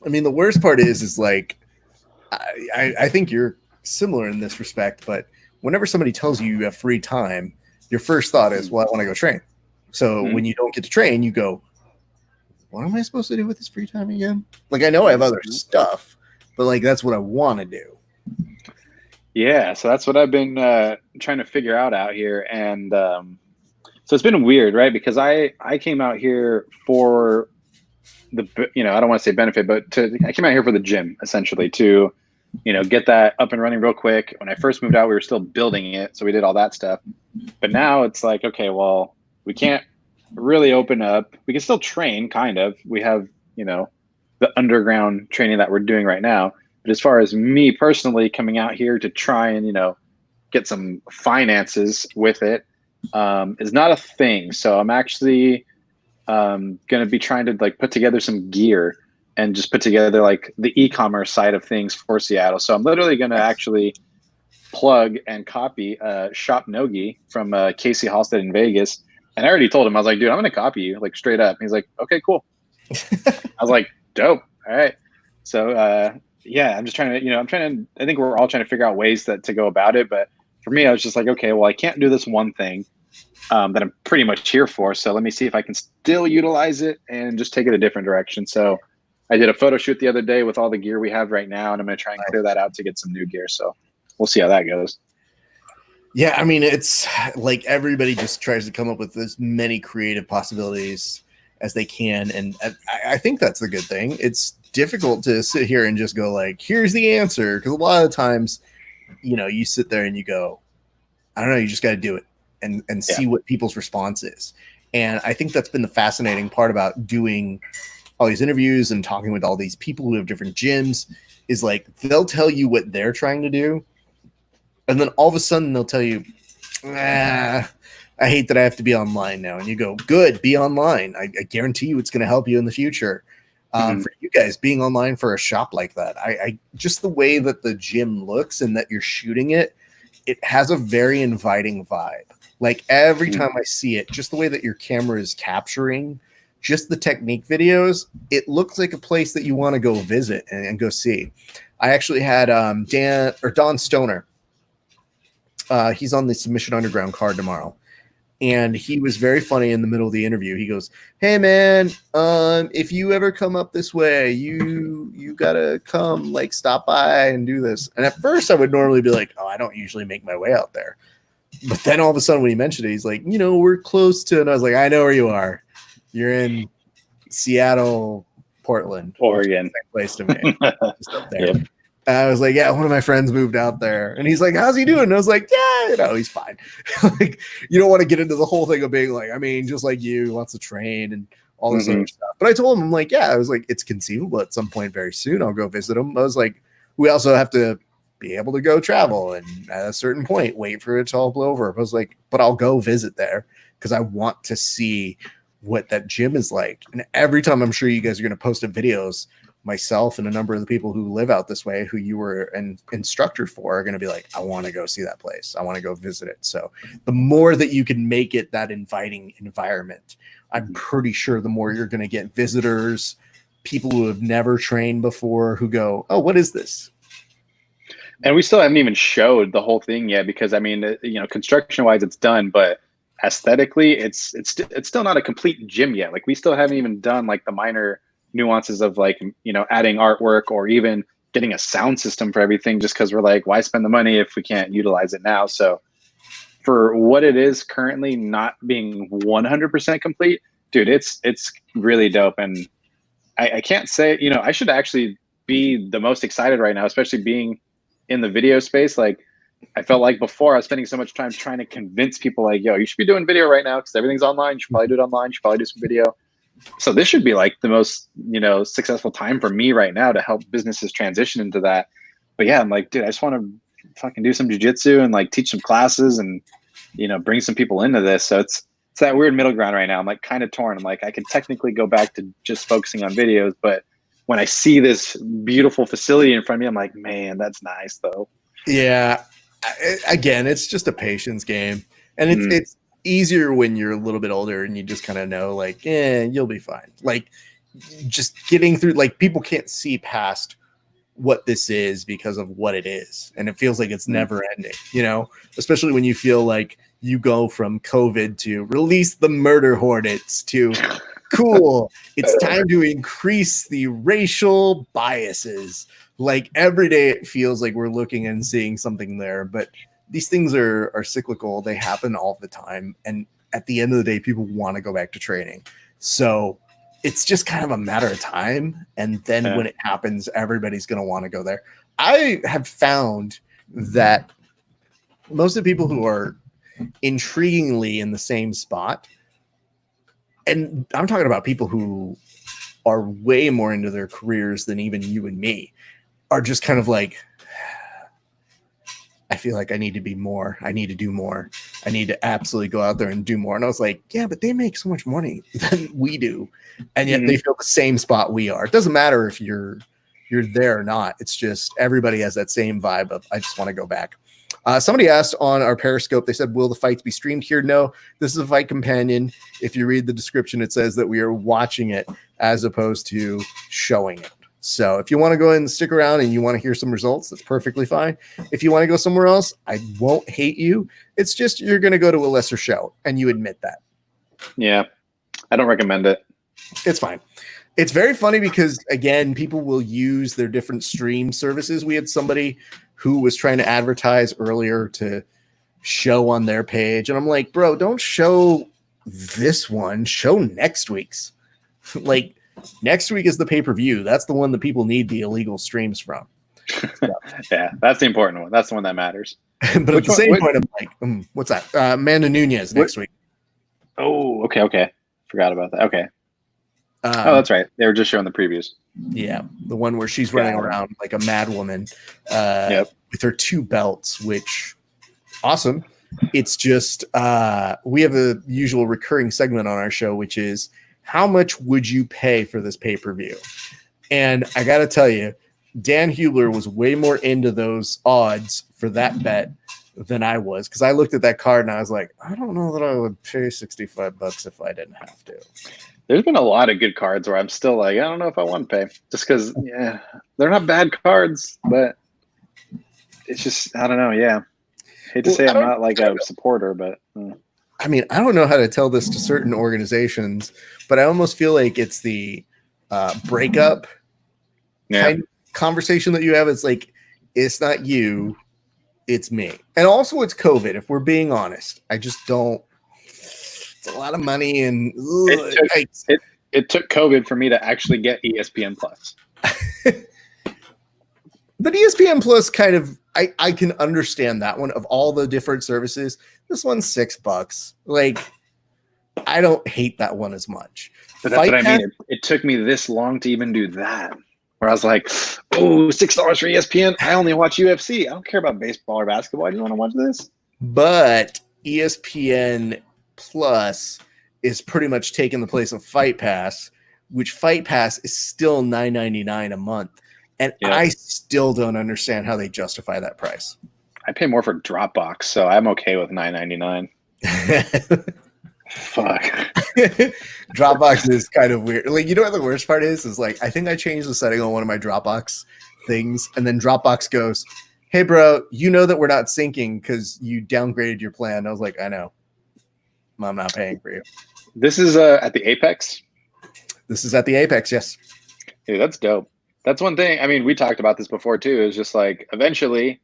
I mean, the worst part is like, I think you're similar in this respect, but whenever somebody tells you have free time, your first thought is, well, I want to go train. So when you don't get to train, you go, what am I supposed to do with this free time again? Like, I know I have other stuff, but like, that's what I want to do. Yeah. So that's what I've been trying to figure out here. And so it's been weird, right? Because I came out here for the, I don't want to say benefit, but I came out here for the gym essentially to, get that up and running real quick. When I first moved out, we were still building it. So we did all that stuff. But now it's like, okay, well, we can't really open up. We can still train, kind of. We have, the underground training that we're doing right now. But as far as me personally coming out here to try and, get some finances with it, is not a thing. So I'm actually going to be trying to like put together some gear and just put together like the e-commerce side of things for Seattle. So I'm literally going to actually plug and copy Shop Nogi from Casey Halstead in Vegas. And I already told him, I was like, dude, I'm going to copy you like straight up. He's like, okay, cool. I was like, dope. All right. So yeah, I'm just trying to, I think we're all trying to figure out ways to go about it. But for me, I was just like, okay, well, I can't do this one thing. that I'm pretty much here for. So let me see if I can still utilize it and just take it a different direction. So I did a photo shoot the other day with all the gear we have right now, and I'm going to try and clear that out to get some new gear. So we'll see how that goes. Yeah, I mean, it's like everybody just tries to come up with as many creative possibilities as they can, and I think that's the good thing. It's difficult to sit here and just go like, here's the answer, because a lot of times, you know, you sit there and you go, I don't know, you just got to do it and see what people's response is. And I think that's been the fascinating part about doing all these interviews and talking with all these people who have different gyms is like, they'll tell you what they're trying to do. And then all of a sudden they'll tell you, I hate that I have to be online now. And you go, good, be online. I guarantee you it's going to help you in the future. For you guys being online for a shop like that, I just the way that the gym looks and that you're shooting it, it has a very inviting vibe. Like every time I see it, just the way that your camera is capturing just the technique videos, it looks like a place that you want to go visit and go see. I actually had Don Stoner. He's on the Submission Underground card tomorrow. And he was very funny in the middle of the interview. He goes, hey, man, if you ever come up this way, you got to come, like, stop by and do this. And at first I would normally be like, oh, I don't usually make my way out there. But then all of a sudden when he mentioned it, he's like, you know, we're close to – and I was like, I know where you are. You're in Seattle, Portland. Oregon. Place to me. Just up there. Yep. I was like, yeah, one of my friends moved out there. And he's like, how's he doing? And I was like, yeah, you know, he's fine. Like, you don't want to get into the whole thing of being like, I mean, just like you, he wants to train and all this other stuff. But I told him, I'm like, yeah, I was like, it's conceivable at some point very soon I'll go visit him. I was like, we also have to be able to go travel. And at a certain point, wait for it to all blow over. I was like, but I'll go visit there because I want to see what that gym is like. And every time I'm sure you guys are going to post videos, myself and a number of the people who live out this way, who you were an instructor for, are going to be like, I want to go see that place. I want to go visit it. So the more that you can make it that inviting environment, I'm pretty sure the more you're going to get visitors, people who have never trained before who go, oh, what is this? And we still haven't even showed the whole thing yet, because I mean, you know, construction wise it's done, but aesthetically it's still not a complete gym yet. Like we still haven't even done like the minor nuances of like, you know, adding artwork or even getting a sound system for everything, just because we're like, why spend the money if we can't utilize it now? So for what it is currently not being 100% complete, dude, it's really dope. And I can't say, you know, I should actually be the most excited right now, especially being in the video space. Like I felt like before I was spending so much time trying to convince people like, yo, you should be doing video right now because everything's online. You should probably do it online. You should probably do some video. So this should be like the most, you know, successful time for me right now to help businesses transition into that. But yeah, I'm like, dude, I just want to fucking do some jiu-jitsu and like teach some classes and, you know, bring some people into this. So it's that weird middle ground right now. I'm like kind of torn. I'm like, I could technically go back to just focusing on videos, but when I see this beautiful facility in front of me, I'm like, man, that's nice though. Yeah. Again, it's just a patience game, and it's easier when you're a little bit older and you just kind of know like, you'll be fine. Like just getting through, like people can't see past what this is because of what it is. And it feels like it's never ending, you know, especially when you feel like you go from COVID to release the murder hornets to cool. It's time to increase the racial biases. Like every day it feels like we're looking and seeing something there, but these things are cyclical. They happen all the time. And at the end of the day, people want to go back to training. So it's just kind of a matter of time. And then when it happens, everybody's going to want to go there. I have found that most of the people who are intriguingly in the same spot, and I'm talking about people who are way more into their careers than even you and me, are just kind of like, I feel like I need to be more. I need to do more. I need to absolutely go out there and do more. And I was like, yeah, but they make so much money than we do. And yet they feel the same spot we are. It doesn't matter if you're there or not. It's just everybody has that same vibe of, I just want to go back. Somebody asked on our Periscope, they said, will the fights be streamed here? No, this is a fight companion. If you read the description, it says that we are watching it as opposed to showing it. So if you want to go ahead and stick around and you want to hear some results, that's perfectly fine. If you want to go somewhere else, I won't hate you. It's just you're going to go to a lesser show, and you admit that. Yeah, I don't recommend it. It's fine. It's very funny because, again, people will use their different stream services. We had somebody who was trying to advertise earlier to show on their page. And I'm like, bro, don't show this one. Show next week's. Like, next week is the pay-per-view. That's the one that people need the illegal streams from. So. Yeah, that's the important one. That's the one that matters. But at the same point, I'm like, what's that? Amanda Nunes next week. Oh, okay. Forgot about that. Okay. That's right. They were just showing the previews. Yeah, the one where she's running around like a mad woman with her 2 belts, which awesome. It's just we have a usual recurring segment on our show, which is how much would you pay for this pay-per-view? And I got to tell you, Dan Hubler was way more into those odds for that bet than I was, because I looked at that card and I was like, I don't know that I would pay $65 if I didn't have to. There's been a lot of good cards where I'm still like, I don't know if I want to pay, just because, yeah, they're not bad cards, but it's just, I don't know. Yeah. Hate to say I'm not like a supporter, but. I mean, I don't know how to tell this to certain organizations, but I almost feel like it's the breakup kind of conversation that you have. It's like, it's not you, it's me. And also it's COVID, if we're being honest. I just don't. It's a lot of money, and it took COVID for me to actually get ESPN Plus. But ESPN Plus kind of, I can understand that one. Of all the different services, this one's $6. Like, I don't hate that one as much. But that's what I mean. It took me this long to even do that. Where I was like, oh, $6 for ESPN. I only watch UFC. I don't care about baseball or basketball. I just want to watch this. But ESPN Plus is pretty much taking the place of Fight Pass, which Fight Pass is still $9.99 a month. And I still don't understand how they justify that price. I pay more for Dropbox, so I'm okay with $9.99. Fuck. Dropbox is kind of weird. Like, you know what the worst part is? Is like, I think I changed the setting on one of my Dropbox things, and then Dropbox goes, hey, bro, you know that we're not syncing because you downgraded your plan. I was like, I know. I'm not paying for you. This is at the Apex? This is at the Apex, yes. Dude, that's dope. That's one thing. I mean, we talked about this before too. It's just like, eventually,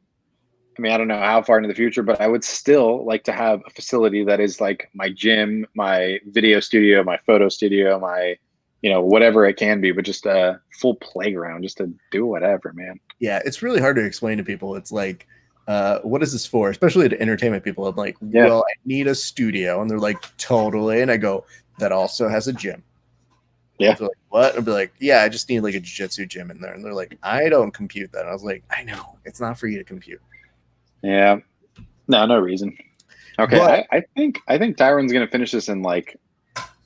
I mean, I don't know how far into the future, but I would still like to have a facility that is like my gym, my video studio, my photo studio, my, whatever it can be, but just a full playground just to do whatever, man. Yeah, it's really hard to explain to people. It's like, what is this for? Especially to entertainment people. I'm like, well, I need a studio. And they're like, totally. And I go, that also has a gym. Yeah. They're like, what? I'd be like, yeah, I just need like a jiu-jitsu gym in there. And they're like, I don't compute that. And I was like, I know. It's not for you to compute. Yeah. No reason. Okay. But, I think Tyron's going to finish this in like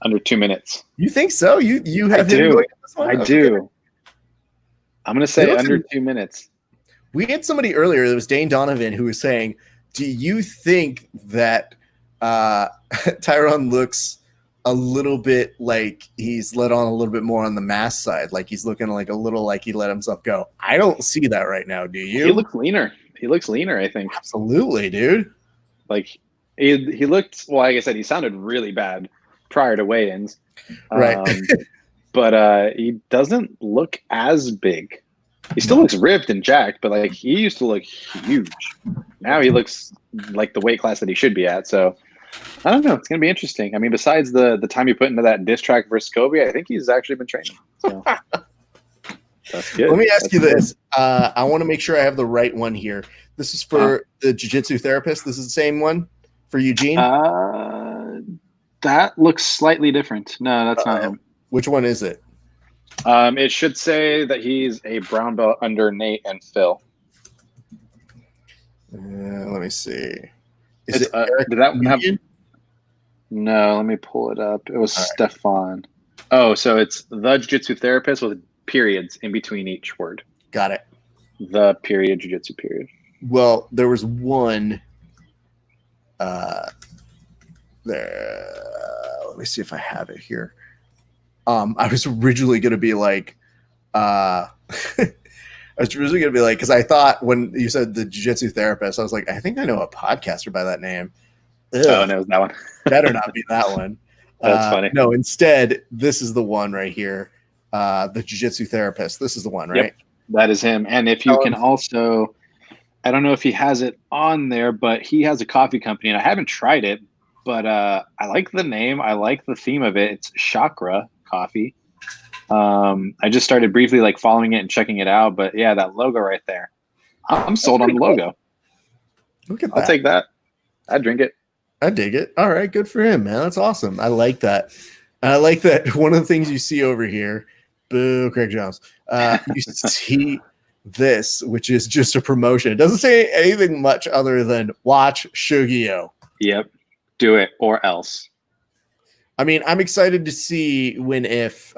under 2 minutes. You think so? You have him going this one? I do. I'm going to say under 2 minutes. We had somebody earlier, it was Dane Donovan, who was saying, do you think that Tyron looks a little bit like he's let on a little bit more on the mass side, like he's looking like a little like he let himself go? I don't see that right now. Do you? He looks leaner. I think. Absolutely, dude. Like he looked, well, like I said, he sounded really bad prior to weigh-ins. Right. But he doesn't look as big. He still looks ripped and jacked, but like he used to look huge. Now he looks like the weight class that he should be at. So I don't know. It's going to be interesting. I mean, besides the time you put into that diss track versus Kobe, I think he's actually been training. So that's good. Let me ask you this. I want to make sure I have the right one here. This is for the jiu-jitsu therapist. This is the same one for Eugene? That looks slightly different. No, that's not him. Which one is it? It should say that he's a brown belt under Nate and Phil. Let me see. Is it Eric? Did that one have? No, let me pull it up. It was Stefan. Oh, so it's the jiu-jitsu therapist with periods in between each word. Got it. The period, jiu-jitsu period. Well, there was one there. Let me see if I have it here. I was originally going to be like, I was really gonna be like, because I thought when you said the jiu-jitsu therapist, I was like, I think I know a podcaster by that name. Oh, Ugh, no, it was that one. better not be that one. That's funny. No, instead, this is the one right here. The jiu-jitsu therapist. This is the one, right? Yep, that is him. And if you can also, I don't know if he has it on there, but he has a coffee company, and I haven't tried it, but I like the name. I like the theme of it. It's Chakra Coffee. I just started briefly like following it and checking it out, but yeah, that logo right there. I'm sold on the logo. Look at that. I'll take that. I'd drink it. I dig it. All right, good for him, man. That's awesome. I like that. I like that. One of the things you see over here, boo, Craig Jones. You see this, which is just a promotion. It doesn't say anything much other than watch Shugio. Yep, do it or else. I mean, I'm excited to see if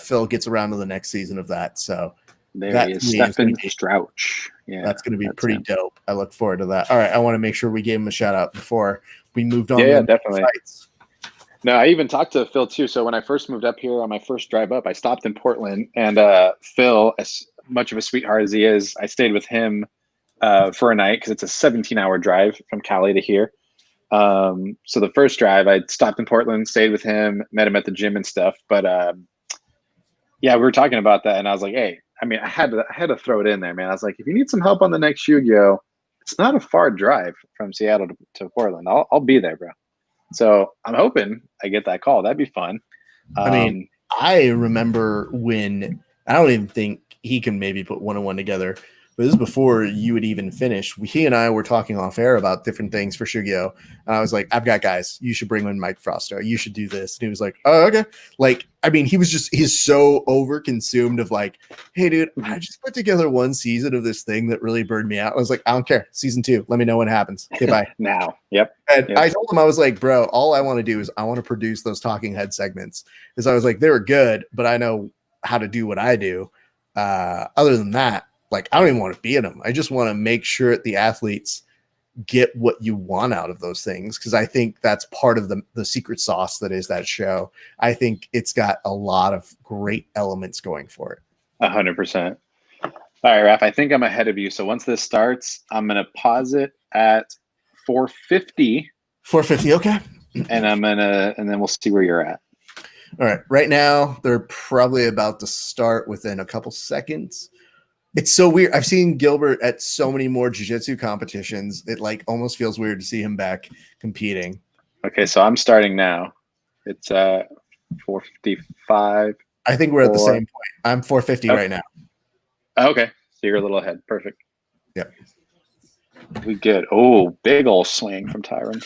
Phil gets around to the next season of that. So there he is, Stefan Strouch. Yeah, that's going to be pretty dope. I look forward to that. All right, I want to make sure we gave him a shout out before we moved on. Yeah, definitely. Fights. No, I even talked to Phil too. So when I first moved up here on my first drive up, I stopped in Portland, and Phil, as much of a sweetheart as he is, I stayed with him for a night because it's a 17-hour drive from Cali to here. So the first drive, I stopped in Portland, stayed with him, met him at the gym and stuff. But yeah, we were talking about that, and I was like, hey, I mean, I had to throw it in there, man. I was like, if you need some help on the next Shugio, it's not a far drive from Seattle to Portland. I'll be there, bro. So I'm hoping I get that call. That'd be fun. I mean, I remember when I don't even think he can maybe put one and one together. But this is before you would even finish. He and I were talking off air about different things for Shugio. And I was like, I've got guys. You should bring in Mike Frosto. You should do this. And he was like, oh, okay. Like, I mean, he's so over-consumed of like, hey, dude, I just put together one season of this thing that really burned me out. I was like, I don't care. Season 2. Let me know when it happens. Okay, bye. Now. Yep. And I told him, I was like, bro, all I want to do is I want to produce those talking head segments. Because I was like, they were good, but I know how to do what I do. Other than that, like, I don't even want to be in them. I just want to make sure the athletes get what you want out of those things, because I think that's part of the secret sauce that is that show. I think it's got a lot of great elements going for it. 100%. All right, Raph, I think I'm ahead of you. So once this starts, I'm going to pause it at 450. 450, okay. And then we'll see where you're at. All right. Right now, they're probably about to start within a couple seconds. It's so weird. I've seen Gilbert at so many more jiu-jitsu competitions. It like almost feels weird to see him back competing. Okay, so I'm starting now. It's 455. I think we're at the same point. I'm 450 right now. Okay, so you're a little ahead. Perfect. Yep. We good. Oh, big old swing from Tyron.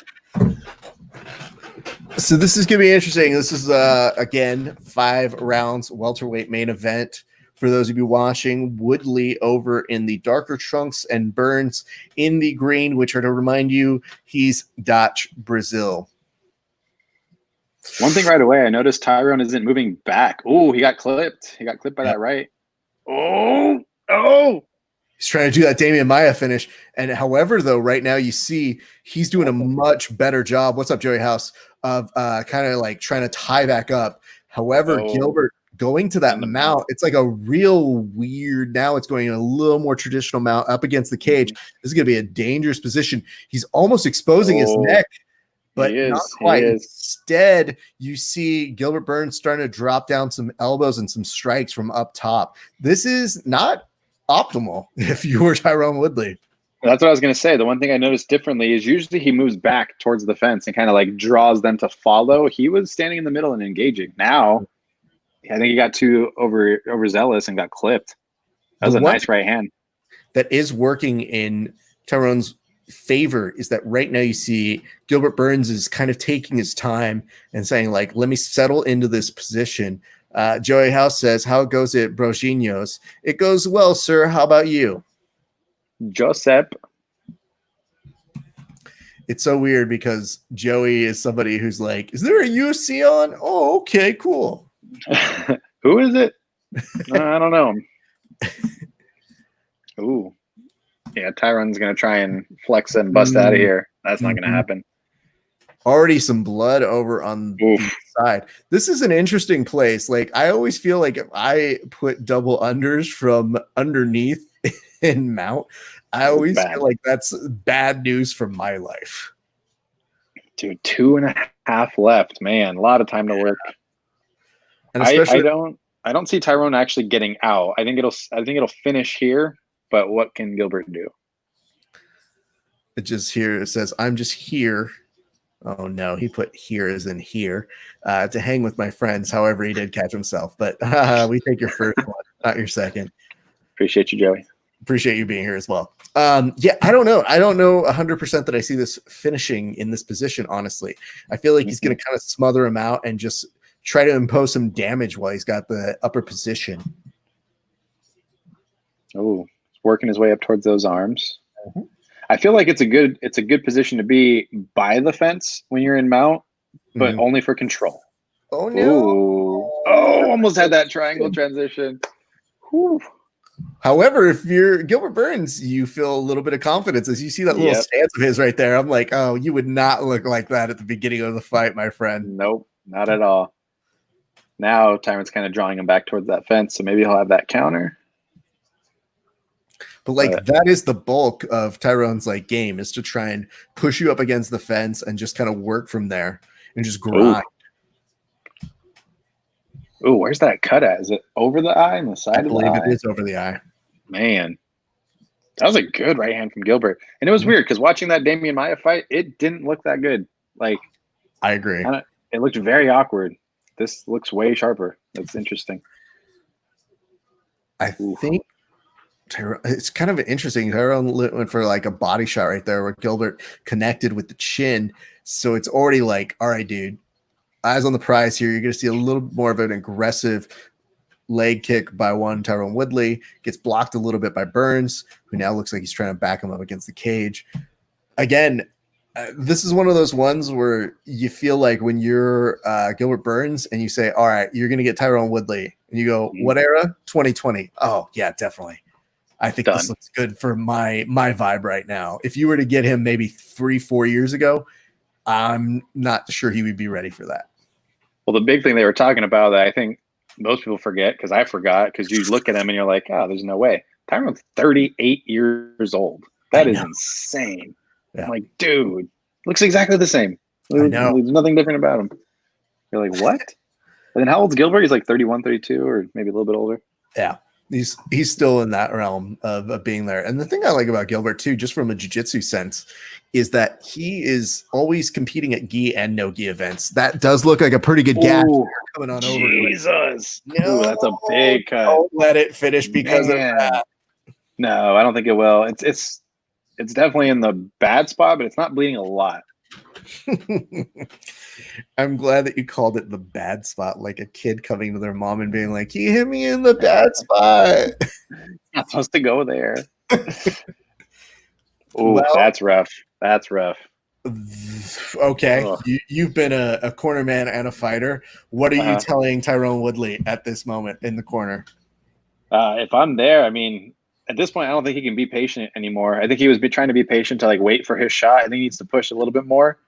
So this is going to be interesting. This is, again, 5 rounds welterweight main event. For those of you watching, Woodley over in the darker trunks and Burns in the green, which are, to remind you, he's Dutch Brazil. One thing right away, I noticed Tyron isn't moving back. Oh, he got clipped. He got clipped by that right. Oh. He's trying to do that Damian Maia finish. And however, though, right now you see he's doing a much better job. What's up, Joey House? Of kind of like trying to tie back up. However, Gilbert going to that mount, it's like a real weird, now it's going a little more traditional mount up against the cage. This is going to be a dangerous position. He's almost exposing his neck, but not quite. Instead, you see Gilbert Burns starting to drop down some elbows and some strikes from up top. This is not optimal if you were Tyron Woodley. That's what I was going to say. The one thing I noticed differently is usually he moves back towards the fence and kind of like draws them to follow. He was standing in the middle and engaging. Now, I think he got too overzealous and got clipped. That was a nice right hand. That is working in Tyron's favor is that right now you see Gilbert Burns is kind of taking his time and saying, like, let me settle into this position. Joey House says, how goes it, Brojinhos? It goes well, sir. How about you? Josep. It's so weird because Joey is somebody who's like, is there a UFC on? Oh, okay, cool. Who is it? I don't know. Ooh. Yeah, Tyron's going to try and flex and bust out of here. That's not going to happen. Already some blood over on the side. This is an interesting place. Like, I always feel like if I put double unders from underneath in mount, I always feel like that's bad news from my life. Dude, 2.5 left, man. A lot of time to work. And especially, I don't see Tyron actually getting out. I think it'll finish here. But what can Gilbert do? It says, I'm just here. Oh no, he put here as in here to hang with my friends. However, he did catch himself. But we take your first one, not your second. Appreciate you, Joey. Appreciate you being here as well. Yeah, I don't know. I don't know 100% that I see this finishing in this position, honestly. I feel like he's going to kind of smother him out and just try to impose some damage while he's got the upper position. Oh, working his way up towards those arms. I feel like it's a good position to be by the fence when you're in mount, but only for control. Oh no! Ooh. Oh, almost had that triangle transition. Whew. However, if you're Gilbert Burns, you feel a little bit of confidence as you see that little stance of his right there. I'm like, oh, you would not look like that at the beginning of the fight, my friend. Nope, not at all. Now Tyron's kind of drawing him back towards that fence, so maybe he'll have that counter. But that is the bulk of Tyron's like game, is to try and push you up against the fence and just kind of work from there and just grind. Ooh, where's that cut at? Is it over the eye and the side of the eye? I believe it is over the eye. Man, that was a good right hand from Gilbert. And it was weird because watching that Damian Maia fight, it didn't look that good. Like, I agree. It looked very awkward. This looks way sharper. That's interesting. I think it's kind of interesting. Tyron went for like a body shot right there where Gilbert connected with the chin. So it's already like, all right, dude, eyes on the prize here. You're going to see a little more of an aggressive leg kick by Tyron Woodley. Gets blocked a little bit by Burns, who now looks like he's trying to back him up against the cage. Again, this is one of those ones where you feel like when you're Gilbert Burns and you say, all right, you're going to get Tyron Woodley. And you go, what era? 2020. Oh, yeah, definitely. I think this looks good for my vibe right now. If you were to get him maybe 3-4 years ago, I'm not sure he would be ready for that. Well, the big thing they were talking about that I think most people forget, because I forgot, because you look at him and you're like, oh, there's no way. Tyron's 38 years old. That is insane. Yeah. I'm like, dude, looks exactly the same. There's nothing different about him. You're like, what? And then how old's Gilbert? He's like 31, 32, or maybe a little bit older. Yeah. He's still in that realm of being there. And the thing I like about Gilbert too, just from a jiu-jitsu sense, is that he is always competing at gi and no gi events. That does look like a pretty good gap coming on over. Jesus. No, that's a big cut. Don't let it finish because of that. No, I don't think it will. It's definitely in the bad spot, but it's not bleeding a lot. I'm glad that you called it the bad spot, like a kid coming to their mom and being like, he hit me in the bad spot. Not supposed to go there. Oh, that's rough. That's rough. Okay. You've been a corner man and a fighter. What are you telling Tyron Woodley at this moment in the corner? If I'm there, I mean, at this point, I don't think he can be patient anymore. I think he was trying to be patient to like wait for his shot. I think he needs to push a little bit more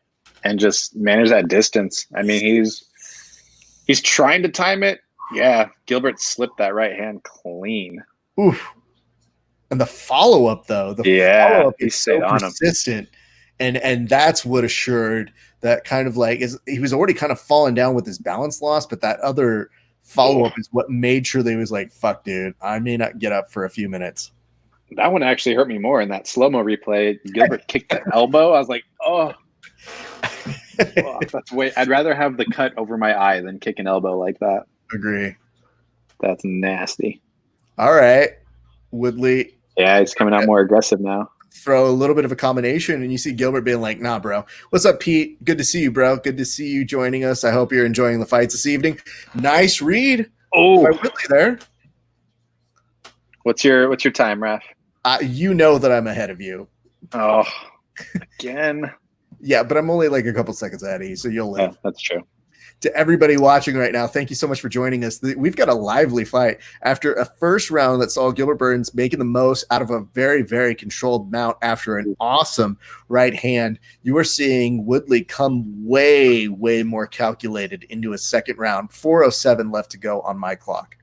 and just manage that distance. I mean, he's trying to time it. Yeah, Gilbert slipped that right hand clean. Oof. And the follow-up, though, follow-up is so persistent. And that's what assured that kind of like he was already kind of falling down with his balance loss, but that other follow-up is what made sure that he was like, fuck, dude, I may not get up for a few minutes. That one actually hurt me more in that slow-mo replay. Gilbert kicked the elbow. I was like, oh. That's I'd rather have the cut over my eye than kick an elbow like that. Agree. That's nasty. All right. Woodley. Yeah, he's coming out more aggressive now. Throw a little bit of a combination, and you see Gilbert being like, nah, bro. What's up, Pete? Good to see you, bro. Good to see you joining us. I hope you're enjoying the fights this evening. Nice read. Oh, by Woodley there. What's your time, Raf? You know that I'm ahead of you. Oh, again. Yeah, but I'm only like a couple seconds ahead of you, so you'll live. Yeah, that's true. To everybody watching right now, thank you so much for joining us. We've got a lively fight after a first round that saw Gilbert Burns making the most out of a very, very controlled mount after an awesome right hand. You are seeing Woodley come way, way more calculated into a second round. 4:07 left to go on my clock.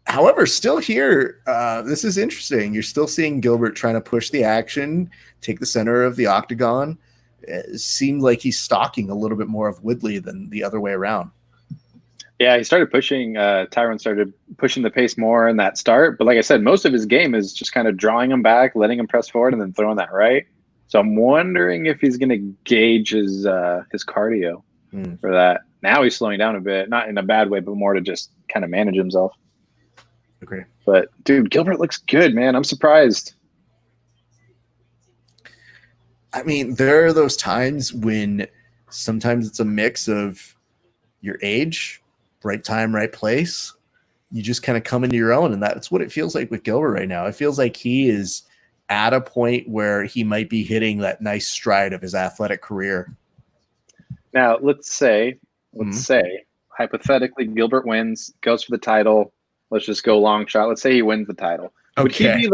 However, still here, this is interesting. You're still seeing Gilbert trying to push the action, take the center of the octagon. It seemed like he's stalking a little bit more of Woodley than the other way around. Yeah, he started pushing. Tyron started pushing the pace more in that start. But like I said, most of his game is just kind of drawing him back, letting him press forward, and then throwing that right. So I'm wondering if he's going to gauge his cardio for that. Now he's slowing down a bit, not in a bad way, but more to just kind of manage himself. Okay. But dude, Gilbert looks good, man. I'm surprised. I mean, there are those times when sometimes it's a mix of your age, right time, right place. You just kind of come into your own, and that's what it feels like with Gilbert right now. It feels like he is at a point where he might be hitting that nice stride of his athletic career. Now, let's say, hypothetically, Gilbert wins, goes for the title. Let's just go long shot. Let's say he wins the title. Okay.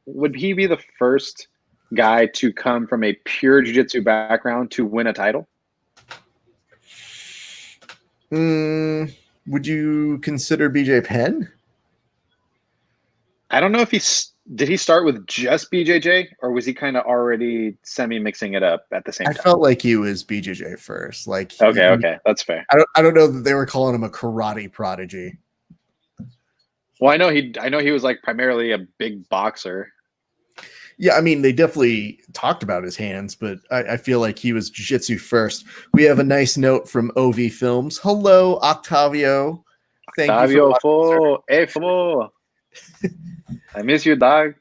Would he be the first guy to come from a pure jiu-jitsu background to win a title? Would you consider BJ Penn? I don't know if did he start with just BJJ, or was he kind of already semi-mixing it up at the same time? I felt like he was BJJ first. Like, okay, that's fair. I don't know that they were calling him a karate prodigy. Well, I know he was like primarily a big boxer. Yeah, I mean, they definitely talked about his hands, but I feel like he was jiu-jitsu first. We have a nice note from OV Films. Hello, Octavio. Thank you for hey, fool. I miss you, dog.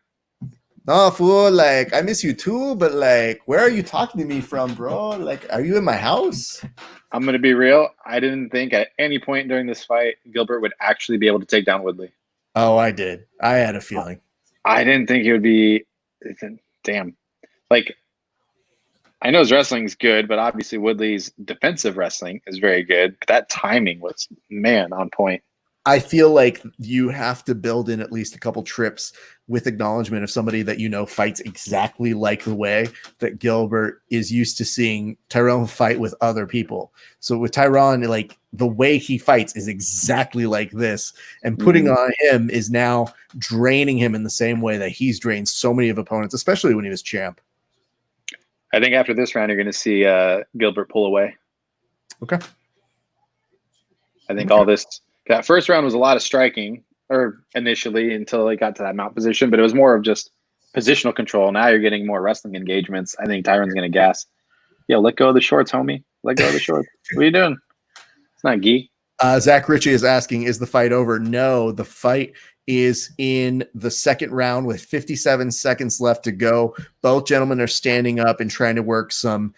No, fool, like, I miss you too, but, like, where are you talking to me from, bro? Like, are you in my house? I'm going to be real. I didn't think at any point during this fight Gilbert would actually be able to take down Woodley. Oh, I did. I had a feeling. I didn't think he would be – damn. Like, I know his wrestling's good, but obviously Woodley's defensive wrestling is very good. But that timing was, man, on point. I feel like you have to build in at least a couple trips with acknowledgement of somebody that you know fights exactly like the way that Gilbert is used to seeing Tyron fight with other people. So with Tyron, like, the way he fights is exactly like this, and putting on him is now draining him in the same way that he's drained so many of opponents, especially when he was champ. I think after this round, you're going to see Gilbert pull away. Okay. I think all this. That first round was a lot of striking, or initially until he got to that mount position, but it was more of just positional control. Now you're getting more wrestling engagements. I think Tyron's going to gas. Yo, let go of the shorts, homie. Let go of the shorts. What are you doing? It's not gi. Zach Ritchie is asking, is the fight over? No, the fight is in the second round with 57 seconds left to go. Both gentlemen are standing up and trying to work some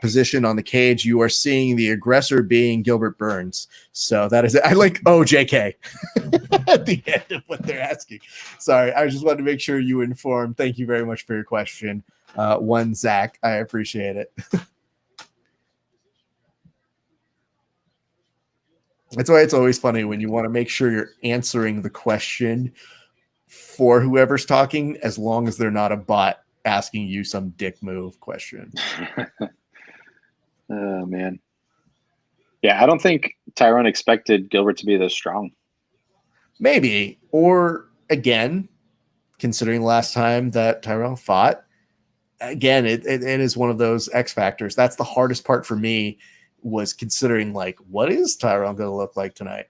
position on the cage. You are seeing the aggressor being Gilbert Burns. So that is it. I like JK at the end of what they're asking. Sorry, I just wanted to make sure you were informed. Thank you very much for your question. Zach, I appreciate it. That's why it's always funny when you want to make sure you're answering the question for whoever's talking, as long as they're not a bot asking you some dick move question. Oh, man. Yeah, I don't think Tyron expected Gilbert to be this strong. Maybe. Or, again, considering last time that Tyron fought, again, it is one of those X factors. That's the hardest part for me, was considering, like, what is Tyron going to look like tonight?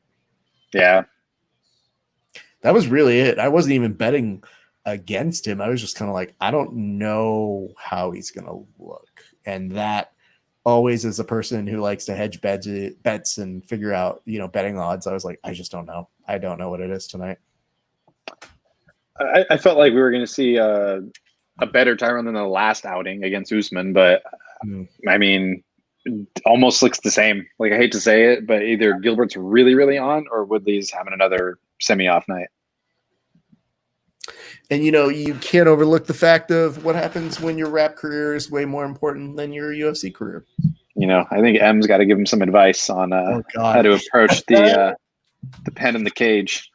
Yeah. That was really it. I wasn't even betting against him. I was just kind of like, I don't know how he's going to look. And that always, as a person who likes to hedge bets and figure out, betting odds, I was like, I just don't know. I don't know what it is tonight. I felt like we were going to see a better Tyron than the last outing against Usman, but I mean, almost looks the same. Like, I hate to say it, but either Gilbert's really, really on, or Woodley's having another semi-off night. And, you can't overlook the fact of what happens when your rap career is way more important than your UFC career. I think M's got to give him some advice on how to approach the pen in the cage.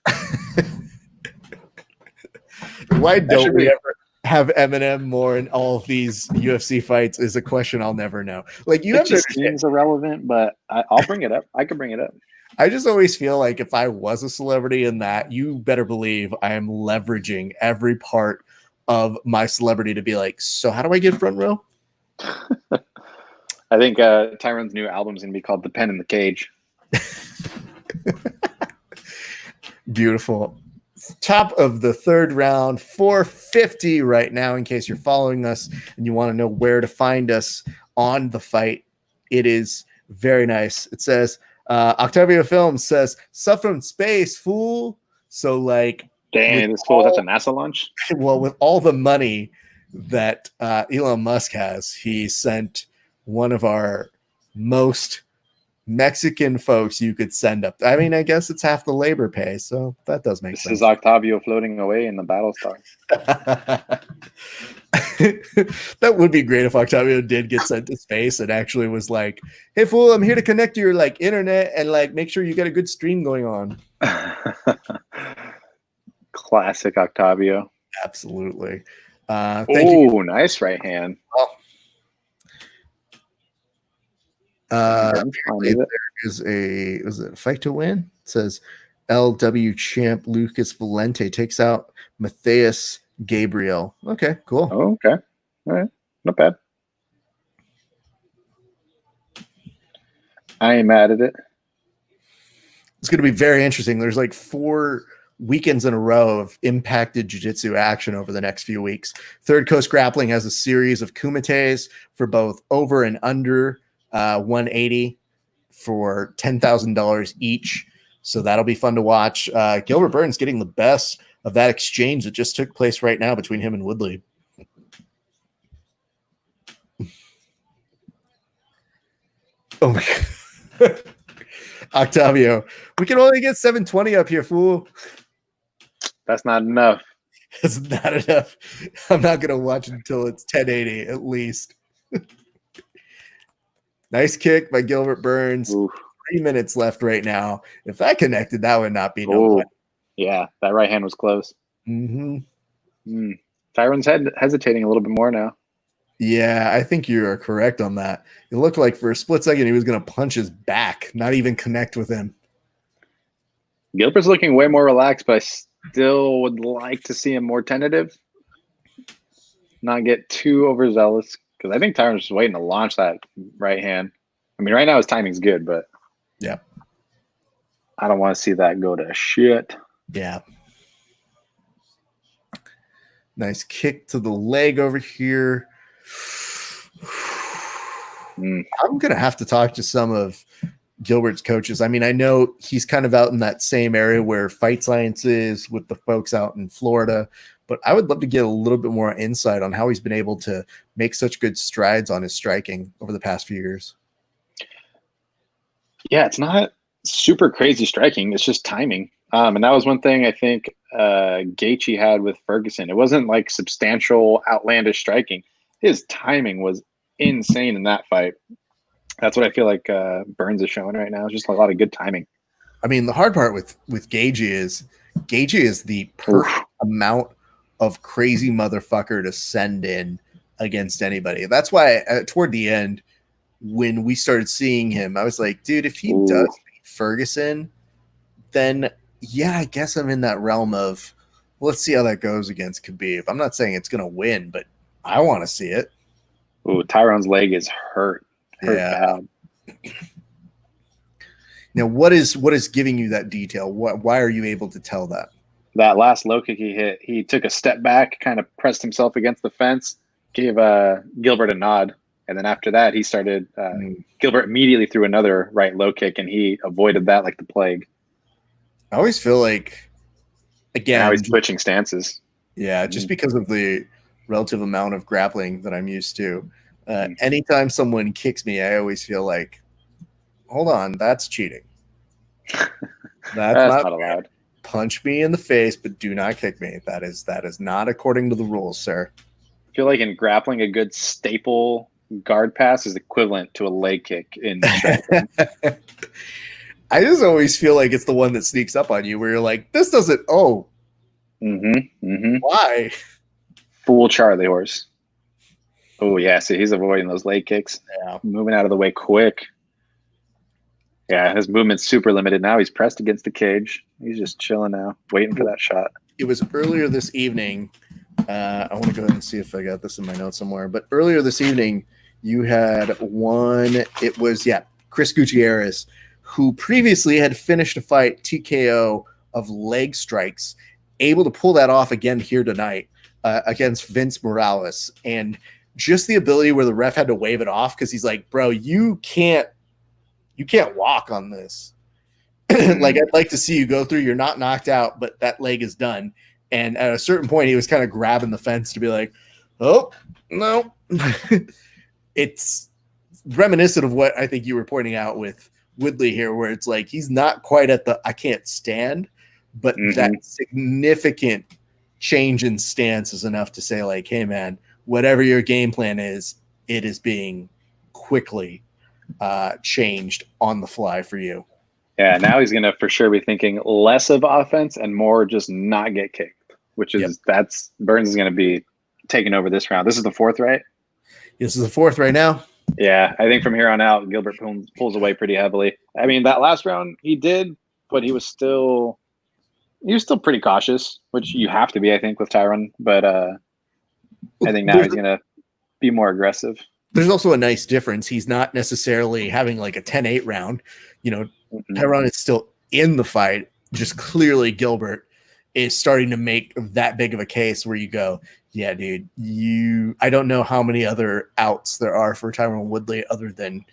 Why don't we ever have Eminem more in all of these UFC fights is a question I'll never know. Like, you have to understand. Seems irrelevant, but I'll bring it up. I can bring it up. I just always feel like if I was a celebrity in that, you better believe I am leveraging every part of my celebrity to be like, so how do I get front row? I think Tyron's new album is going to be called The Pen in the Cage. Beautiful. Top of the third round, 450 right now, in case you're following us and you want to know where to find us on the fight. It is very nice. It says, Octavio Films says, "Stuff from space, fool." So, like, dang, this fool was at the NASA launch. Well, with all the money that Elon Musk has, he sent one of our most Mexican folks you could send up. I mean, I guess it's half the labor pay, so that does make sense. This is Octavio floating away in the Battlestar. That would be great if Octavio did get sent to space and actually was like, "Hey, fool, I'm here to connect to your internet and make sure you got a good stream going on." Classic Octavio. Absolutely. Oh, nice right hand. There is a fight to win. It says LW champ Lucas Valente takes out Matthias Gabriel. Okay, cool. Oh, okay. All right. Not bad. I ain't mad at it. It's going to be very interesting. There's 4 weekends in a row of impacted jiu-jitsu action over the next few weeks. Third Coast Grappling has a series of kumites for both over and under 180 for $10,000 each. So that'll be fun to watch. Gilbert Burns getting the best of that exchange that just took place right now between him and Woodley. Oh my God. Octavio, we can only get 720 up here, fool. That's not enough. That's not enough. I'm not going to watch until it's 1080 at least. Nice kick by Gilbert Burns. Oof. 3 minutes left right now. If that connected, that would not be no good. Yeah, that right hand was close. Mm-hmm. Tyron's hesitating a little bit more now. Yeah, I think you are correct on that. It looked like for a split second he was going to punch his back, not even connect with him. Gilbert's looking way more relaxed, but I still would like to see him more tentative. Not get too overzealous, because I think Tyron's just waiting to launch that right hand. I mean, right now his timing's good, but yeah, I don't want to see that go to shit. Yeah. Nice kick to the leg over here. I'm going to have to talk to some of Gilbert's coaches. I mean, I know he's kind of out in that same area where Fight Science is with the folks out in Florida, but I would love to get a little bit more insight on how he's been able to make such good strides on his striking over the past few years. Yeah, it's not super crazy striking. It's just timing. And that was one thing I think Gaethje had with Ferguson. It wasn't like substantial, outlandish striking. His timing was insane in that fight. That's what I feel like Burns is showing right now. It's just a lot of good timing. I mean, the hard part with Gaethje is the perfect amount of crazy motherfucker to send in against anybody. That's why toward the end, when we started seeing him, I was like, dude, if he does beat Ferguson, then yeah, I guess I'm in that realm of, let's see how that goes against Khabib. I'm not saying it's going to win, but I want to see it. Ooh, Tyron's leg is hurt. Bad. Now, what is giving you that detail? Why are you able to tell that? That last low kick he hit, he took a step back, kind of pressed himself against the fence, gave Gilbert a nod, and then after that, he started. Gilbert immediately threw another right low kick, and he avoided that like the plague. I always feel like, again, now he's switching stances. Yeah, just because of the relative amount of grappling that I'm used to. Anytime someone kicks me, I always feel like, hold on, that's cheating. That's not allowed. punch me in the face, but do not kick me. That is not according to the rules, sir. I feel like in grappling, a good staple guard pass is equivalent to a leg kick in striking. I just always feel like it's the one that sneaks up on you where you're like, this doesn't, why? Full Charlie horse. Oh, yeah. See, he's avoiding those leg kicks. Yeah. Moving out of the way quick. Yeah, his movement's super limited now. He's pressed against the cage. He's just chilling now, waiting for that shot. It was earlier this evening. I want to go ahead and see if I got this in my notes somewhere. But earlier this evening, you had one. It was, Chris Gutierrez, who previously had finished a fight TKO of leg strikes, able to pull that off again here tonight against Vince Morales. And just the ability where the ref had to wave it off because he's like, bro, you can't walk on this. Like, I'd like to see you go through. You're not knocked out, but that leg is done. And at a certain point, he was kind of grabbing the fence to be like, oh, no. It's reminiscent of what I think you were pointing out with Woodley here, where it's like he's not quite at the I can't stand, but that significant change in stance is enough to say, like, hey, man, whatever your game plan is, it is being quickly changed on the fly for you. Yeah, now he's going to for sure be thinking less of offense and more just not get kicked, which is that's Burns is going to be taking over this round. This is the fourth, right? This is the fourth right now. Yeah, I think from here on out, Gilbert pulls away pretty heavily. I mean, that last round he did, but he was still pretty cautious, which you have to be, I think, with Tyron. But I think now he's going to be more aggressive. There's also a nice difference. He's not necessarily having like a 10-8 round. You know, Tyron is still in the fight. Just clearly Gilbert is starting to make that big of a case where you go, yeah, dude, I don't know how many other outs there are for Tyron Woodley other than,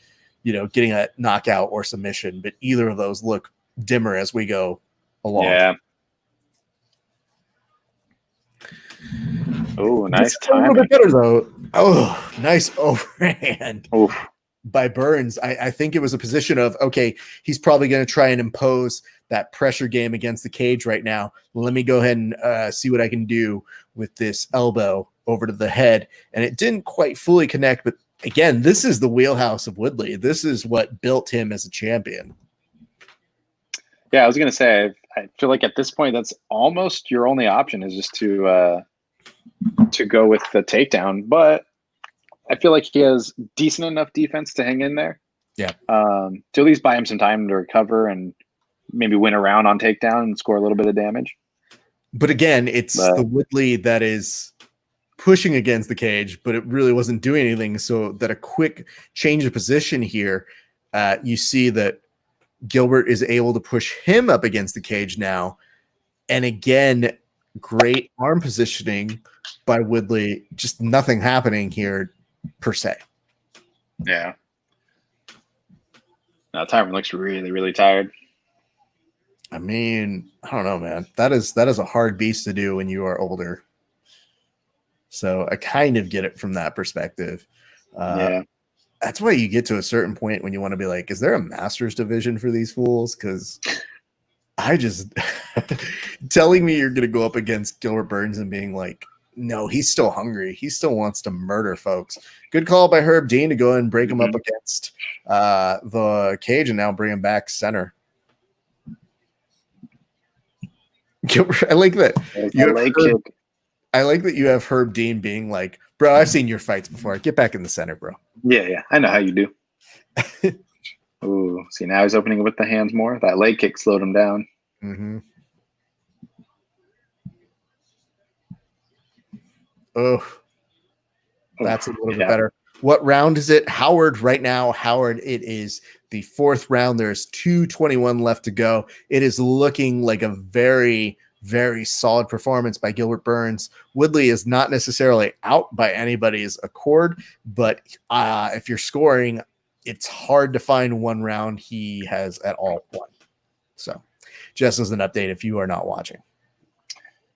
you know, getting a knockout or submission, but either of those look dimmer as we go along. Yeah. Oh, nice time. A little bit better though. Oh, nice overhand by Burns. I think it was a position of, okay, he's probably going to try and impose that pressure game against the cage right now. Let me go ahead and see what I can do with this elbow over to the head. And it didn't quite fully connect, but again, this is the wheelhouse of Woodley. This is what built him as a champion. Yeah, I was going to say, I feel like at this point, that's almost your only option is just to go with the takedown. But I feel like he has decent enough defense to hang in there. Yeah. To at least buy him some time to recover and maybe win a round on takedown and score a little bit of damage. But again, it's the Woodley that is pushing against the cage, but it really wasn't doing anything. So that a quick change of position here, you see that Gilbert is able to push him up against the cage now. And again, great arm positioning by Woodley, just nothing happening here per se. Yeah. Now Tyron looks really, really tired. I mean, I don't know, man. That is a hard beast to do when you are older. So I kind of get it from that perspective. Yeah. That's why you get to a certain point when you want to be like, is there a master's division for these fools? Because I just telling me you're going to go up against Gilbert Burns and being like, no, he's still hungry. He still wants to murder folks. Good call by Herb Dean to go ahead and break him up against the cage and now bring him back center. Gilbert, I like that. I like that you have Herb Dean being like, bro, I've seen your fights before. Get back in the center, bro. Yeah. I know how you do. Ooh, see, now he's opening with the hands more. That leg kick slowed him down. Mm-hmm. Oh, that's a little bit better. What round is it? Howard right now. Howard, it is the fourth round. There's 2:21 left to go. It is looking like a very, very solid performance by Gilbert Burns. Woodley is not necessarily out by anybody's accord, but if you're scoring, it's hard to find one round he has at all won. So just as an update, if you are not watching.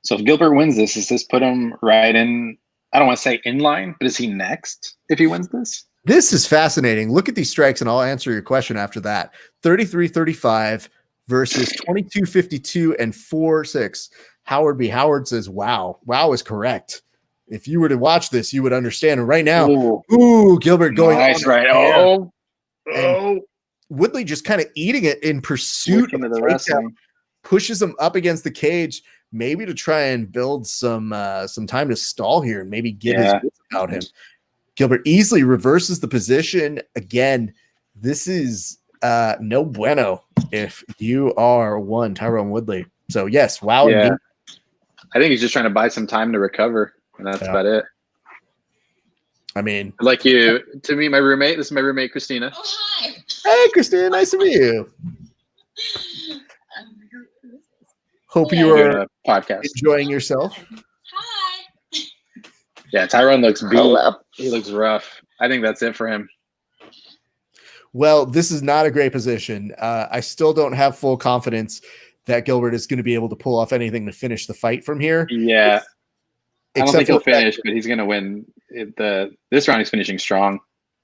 So if Gilbert wins this, does this put him right in, I don't want to say in line, but is he next if he wins this? This is fascinating. Look at these strikes, and I'll answer your question after that. 33-35, versus 22-52 and 4-6. Howard B. Howard says, wow. Wow is correct. If you were to watch this, you would understand. And right now, Gilbert going nice, on right? And Woodley just kind of eating it in pursuit of the wrestling. Pushes him up against the cage, maybe to try and build some time to stall here and maybe get his wits about him. Gilbert easily reverses the position. Again, this is no bueno if you are one Tyron Woodley. So yes, wow. Yeah. I think he's just trying to buy some time to recover, and that's about it. I mean, like you to meet my roommate. This is my roommate, Christina. Oh, hi. Hey, Christina. Nice to meet you. Hope you are enjoying yourself. Hi. Yeah, Tyron looks beat. He looks rough. I think that's it for him. Well, this is not a great position. I still don't have full confidence that Gilbert is going to be able to pull off anything to finish the fight from here. Yeah. I don't think he'll finish, but he's going to win. This round he's finishing strong.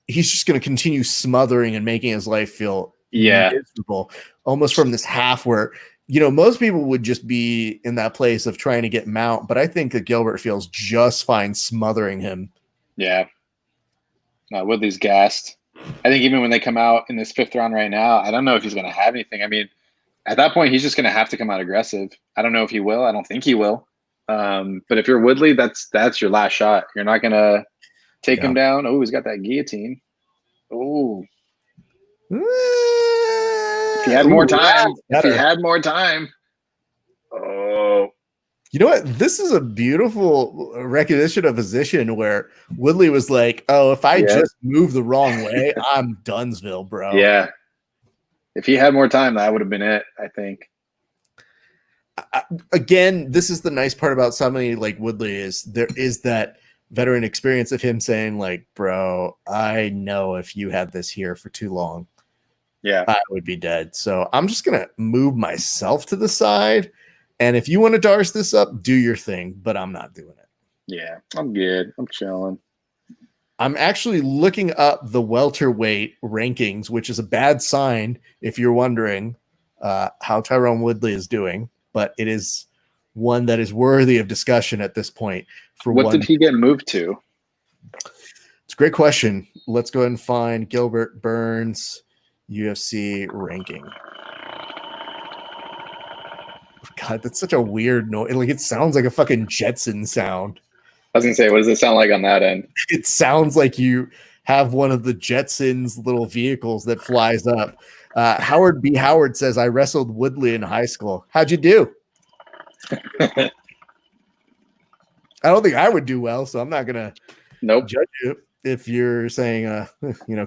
He's just going to continue smothering and making his life feel miserable, almost from this half where, most people would just be in that place of trying to get mount, but I think that Gilbert feels just fine smothering him. Yeah. Woodley's gassed. I think even when they come out in this fifth round right now, I don't know if he's going to have anything. I mean, at that point, he's just going to have to come out aggressive. I don't know if he will. I don't think he will. But if you're Woodley, that's your last shot. You're not going to take him down. Oh, he's got that guillotine. Oh. If he had more time. Oh. You know what? This is a beautiful recognition of position where Woodley was like, oh, if I just move the wrong way, I'm Dunsville, bro. Yeah. If he had more time, that would have been it, I think. Again, this is the nice part about somebody like Woodley is there is that veteran experience of him saying like, bro, I know if you had this here for too long, I would be dead. So I'm just going to move myself to the side. And if you want to darce this up, do your thing, but I'm not doing it. Yeah, I'm good. I'm chilling. I'm actually looking up the welterweight rankings, which is a bad sign if you're wondering how Tyron Woodley is doing, but it is one that is worthy of discussion at this point. What did he get moved to? It's a great question. Let's go ahead and find Gilbert Burns UFC ranking. God, that's such a weird noise. Like it sounds like a fucking Jetson sound. I was gonna say, what does it sound like on that end? It sounds like you have one of the Jetsons little vehicles that flies up. Howard B. Howard says, I wrestled Woodley in high school. How'd you do? I don't think I would do well, so I'm not gonna judge you if you're saying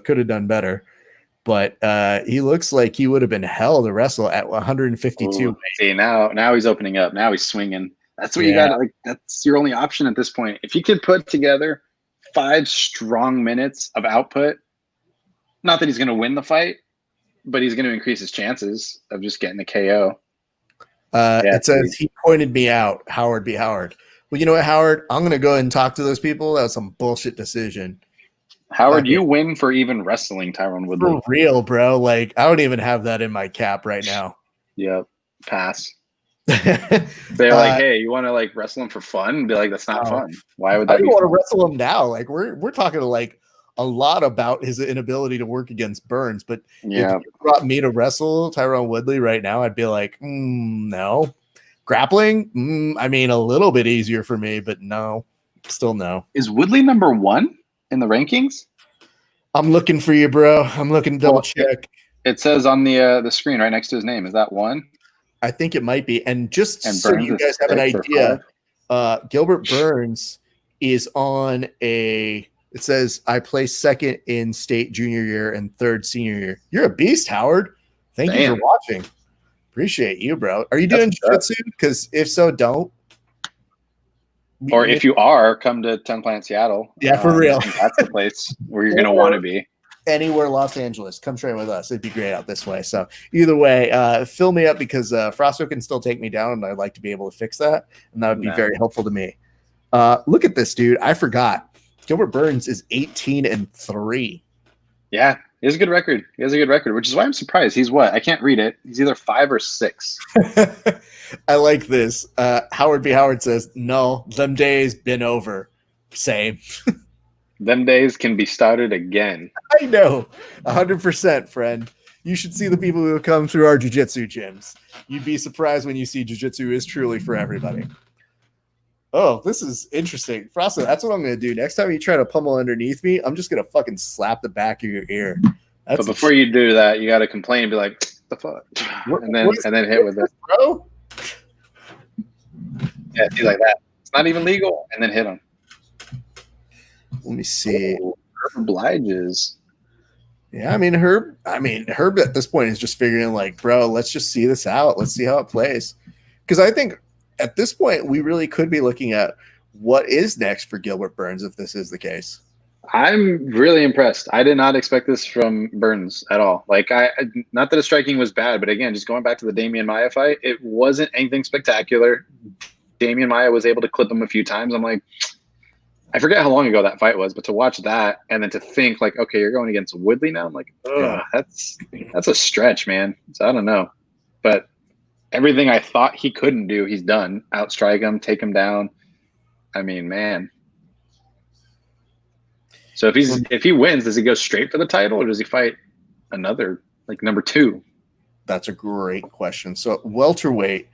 could have done better. But he looks like he would have been hell to wrestle at 152. Ooh, see, now he's opening up. Now he's swinging. That's what you got. Like that's your only option at this point. If you could put together 5 strong minutes of output, not that he's going to win the fight, but he's going to increase his chances of just getting the KO. It says he pointed me out, Howard B. Howard. Well, you know what, Howard? I'm going to go ahead and talk to those people. That was some bullshit decision. Howard, you win for even wrestling Tyron Woodley. For real, bro. Like, I don't even have that in my cap right now. Yep. Pass. They're like, hey, you want to like wrestle him for fun? Be like, that's not fun. Why would that? I don't want to wrestle him now. Like, we're talking like a lot about his inability to work against Burns. But if you brought me to wrestle Tyron Woodley right now, I'd be like, no. Grappling, I mean, a little bit easier for me, but no, still no. Is Woodley number 1 in the rankings? I'm looking for you, bro. I'm looking to double check. It says on the screen right next to his name. Is that 1? I think it might be. And just so you guys have an idea, Gilbert Burns is on it says, I placed 2nd in state junior year and 3rd senior year. You're a beast, Howard. Thank you for watching. Appreciate you, bro. Are you doing jiu-jitsu? Because if so, don't. Or if you are, come to 10 Plant Seattle. Yeah, for real. That's the place where you're going to want to be. Anywhere Los Angeles. Come train with us. It'd be great out this way. So either way, fill me up because Frosto can still take me down, and I'd like to be able to fix that, and that would be very helpful to me. Look at this, dude. I forgot. Gilbert Burns is 18-3. Yeah, he has a good record. He has a good record, which is why I'm surprised. He's what? I can't read it. He's either 5 or 6. I like this. Howard B. Howard says, "No, them days been over." Same. Them days can be started again. I know, 100%, friend. You should see the people who come through our jiu-jitsu gyms. You'd be surprised when you see jiu-jitsu is truly for everybody. Oh, this is interesting. Frosta, that's what I'm going to do. Next time you try to pummel underneath me, I'm just going to fucking slap the back of your ear. But before you do that, you got to complain and be like, the fuck? And then hit with it. Bro? Yeah, do like that. It's not even legal. And then hit him. Let me see. Herb obliges. Yeah, I mean, Herb at this point is just figuring like, bro, let's just see this out. Let's see how it plays. Because I think at this point, we really could be looking at what is next for Gilbert Burns if this is the case. I'm really impressed. I did not expect this from Burns at all. Like, not that his striking was bad, but again, just going back to the Damian Maia fight, it wasn't anything spectacular. Damian Maia was able to clip him a few times. I'm like, I forget how long ago that fight was, but to watch that and then to think like, okay, you're going against Woodley now. I'm like, oh, that's a stretch, man. So I don't know, but everything I thought he couldn't do, he's done. Outstrike him, take him down. I mean, man. So if he wins, does he go straight for the title or does he fight another, like number 2? That's a great question. So welterweight,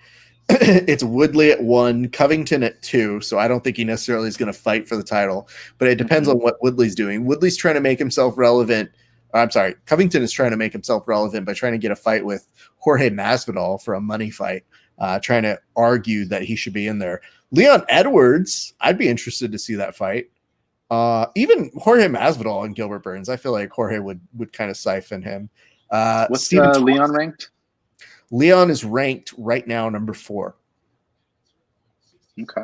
it's Woodley at 1, Covington at 2. So I don't think he necessarily is going to fight for the title, but it depends on what Woodley's doing. Woodley's trying to make himself relevant. I'm sorry, Covington is trying to make himself relevant by trying to get a fight with Jorge Masvidal for a money fight, trying to argue that he should be in there. Leon Edwards, I'd be interested to see that fight. Even Jorge Masvidal and Gilbert Burns, I feel like Jorge would kind of siphon him. What's Leon ranked? Leon is ranked right now number 4. Okay.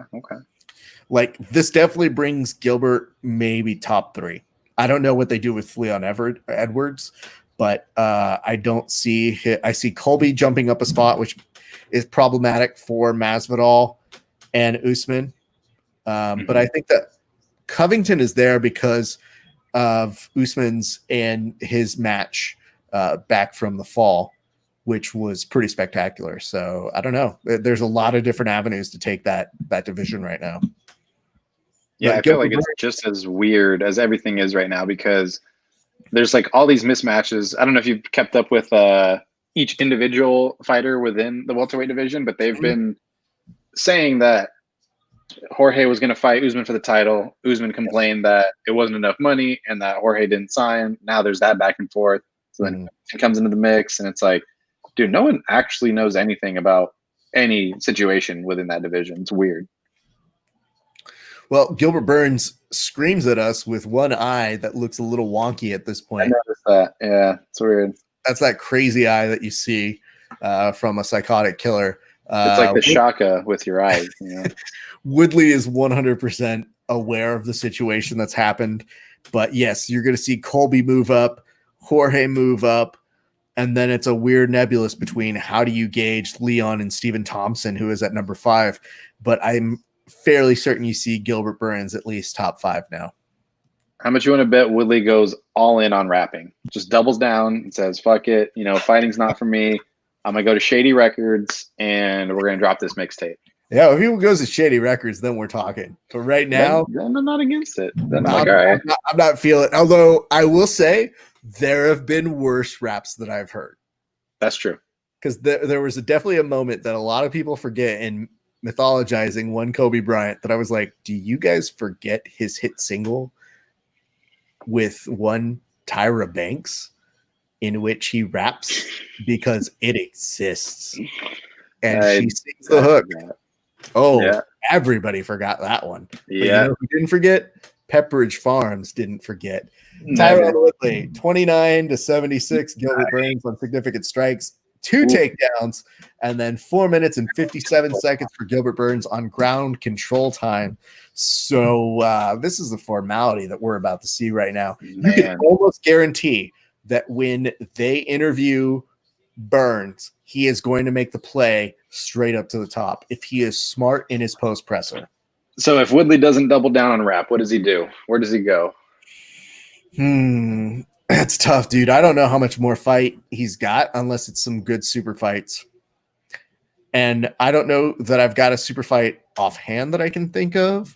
Like, this definitely brings Gilbert maybe top 3. I don't know what they do with Leon Edwards, but I don't see I see Colby jumping up a spot, which is problematic for Masvidal and Usman. But I think that Covington is there because of Usman's and his match back from the fall, which was pretty spectacular. So I don't know. There's a lot of different avenues to take that division right now. Yeah, I feel like it's just as weird as everything is right now because there's like all these mismatches. I don't know if you've kept up with each individual fighter within the welterweight division, but they've been saying that Jorge was going to fight Usman for the title. Usman complained that it wasn't enough money and that Jorge didn't sign. Now there's that back and forth. So then it comes into the mix and it's like, dude, no one actually knows anything about any situation within that division. It's weird. Well, Gilbert Burns screams at us with one eye that looks a little wonky at this point. I noticed that. Yeah, it's weird. That's that crazy eye that you see from a psychotic killer. It's like the Shaka with your eyes. You know? Woodley is 100% aware of the situation that's happened. But yes, you're going to see Colby move up, Jorge move up, and then it's a weird nebulous between how do you gauge Leon and Stephen Thompson, who is at number 5. But I'm fairly certain you see Gilbert Burns at least top 5 now. How much you want to bet Woodley goes all in on rapping? Just doubles down and says, fuck it. You know, fighting's not for me. I'm going to go to Shady Records and we're going to drop this mixtape. Yeah, if he goes to Shady Records, then we're talking. But right now, then I'm not against it. Then I'm like, all right. I'm not feeling. Although I will say there have been worse raps that I've heard. That's true. Because there was definitely a moment that a lot of people forget in mythologizing one Kobe Bryant that I was like, do you guys forget his hit single with one Tyra Banks in which he raps because it exists and she sings the hook. Oh, yeah. Everybody forgot that one. But yeah. You know who didn't forget? Pepperidge Farms didn't forget. Tyron Woodley, 29-76. Gilbert Burns on significant strikes, 2 takedowns, and then 4 minutes and 57 seconds for Gilbert Burns on ground control time. So this is the formality that we're about to see right now. You can almost guarantee that when they interview Burns, he is going to make the play straight up to the top if he is smart in his post presser. So if Woodley doesn't double down on rap, what does he do? Where does he go? That's tough, dude. I don't know how much more fight he's got unless it's some good super fights. And I don't know that I've got a super fight offhand that I can think of.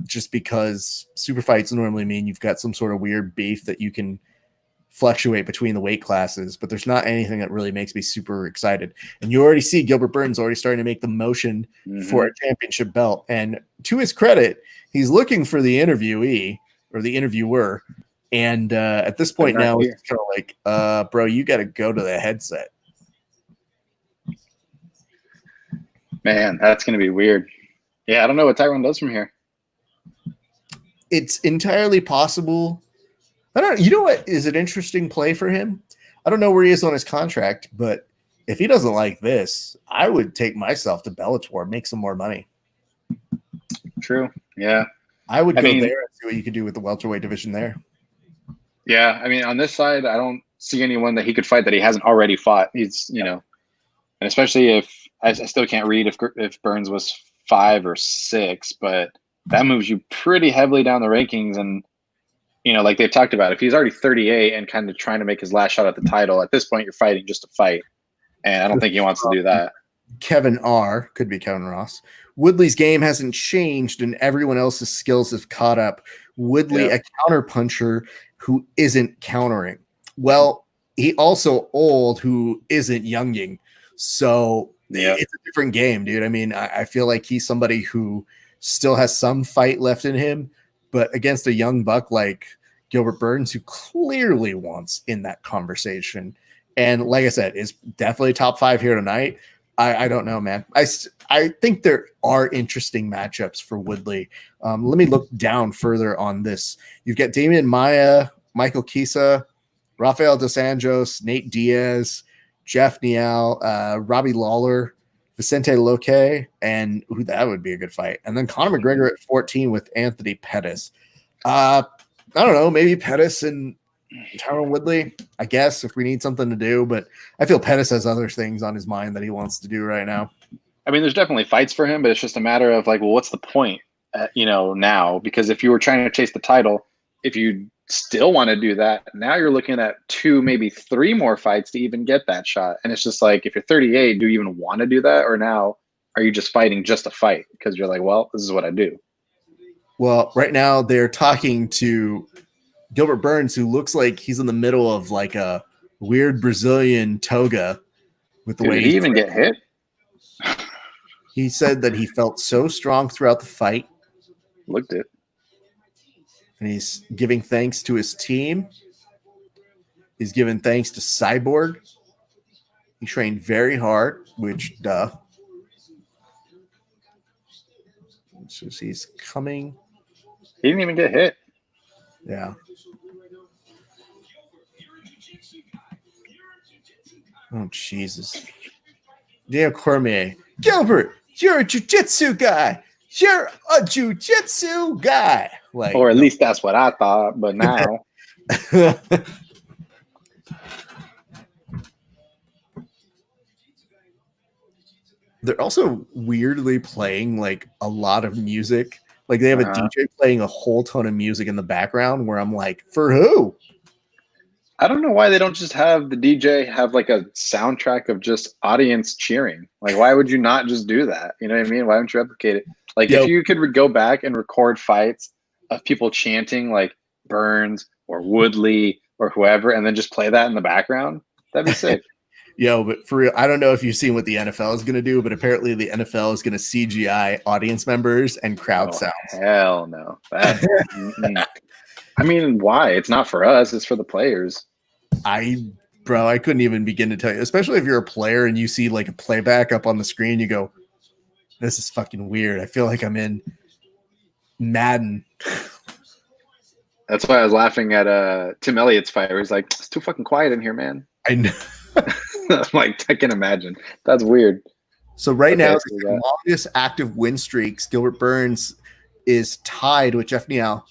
Just because super fights normally mean you've got some sort of weird beef that you can fluctuate between the weight classes, but there's not anything that really makes me super excited. And you already see Gilbert Burns already starting to make the motion for a championship belt. And to his credit, he's looking for the interviewee or the interviewer. And at this point now, it's kind of like, bro, you got to go to the headset. Man, that's going to be weird. Yeah, I don't know what Tyron does from here. It's entirely possible. I don't know. You know what is an interesting play for him? I don't know where he is on his contract, but if he doesn't like this, I would take myself to Bellator, make some more money. True. Yeah. I would go there and see what you could do with the welterweight division there. Yeah. I mean, on this side, I don't see anyone that he could fight that he hasn't already fought. He's, you know, and especially if I still can't read if Burns was 5 or 6, but that moves you pretty heavily down the rankings. And, you know, like they've talked about, if he's already 38 and kind of trying to make his last shot at the title, at this point, you're fighting just to fight. And I don't think he wants to do that. Kevin R. could be Kevin Ross. Woodley's game hasn't changed and everyone else's skills have caught up. Woodley, a counter puncher who isn't countering. Well, he also old who isn't younging. So it's a different game, dude. I mean, I feel like he's somebody who still has some fight left in him, but against a young buck like Gilbert Burns, who clearly wants in that conversation. And like I said, is definitely top 5 here tonight. I don't know, man. I think there are interesting matchups for Woodley. Let me look down further on this. You've got Damian Maia, Michael Kisa, Rafael Dos Anjos, Nate Diaz, Jeff Nial, Robbie Lawler, Vicente Luque, and that would be a good fight. And then Conor McGregor at 14 with Anthony Pettis. I don't know, maybe Pettis and Tyron Woodley, I guess, if we need something to do. But I feel Pettis has other things on his mind that he wants to do right now. I mean, there's definitely fights for him, but it's just a matter of like, well, what's the point, now? Because if you were trying to chase the title, if you still want to do that, now you're looking at 2, maybe 3 more fights to even get that shot. And it's just like, if you're 38, do you even want to do that? Or now are you just fighting just to fight? Because you're like, well, this is what I do. Well, right now they're talking to Gilbert Burns, who looks like he's in the middle of like a weird Brazilian toga with the way did he even get hit? He said that he felt so strong throughout the fight. Looked it. And he's giving thanks to his team. He's giving thanks to Cyborg. He trained very hard, which, duh. So he's coming. He didn't even get hit. Yeah. Oh, Jesus. Daniel Cormier. Gilbert, you're a jiu-jitsu guy. You're a jiu-jitsu guy. Like, or at least that's what I thought, but now. They're also weirdly playing like a lot of music. Like they have a DJ playing a whole ton of music in the background where I'm like, for who? I don't know why they don't just have the DJ have like a soundtrack of just audience cheering. Like, why would you not just do that? You know what I mean? Why don't you replicate it? Like, if you could go back and record fights of people chanting like Burns or Woodley or whoever, and then just play that in the background, that'd be sick. But for real, I don't know if you've seen what the NFL is going to do, but apparently the NFL is going to CGI audience members and crowd sounds. Hell no. I mean, why? It's not for us. It's for the players. I couldn't even begin to tell you, especially if you're a player and you see like a playback up on the screen, you go, this is fucking weird. I feel like I'm in Madden. That's why I was laughing at Tim Elliott's fight where he's like, it's too fucking quiet in here, man. I know. I'm like, I can imagine. That's weird. So right now, the longest active win streaks, Gilbert Burns is tied with Jeff Nial.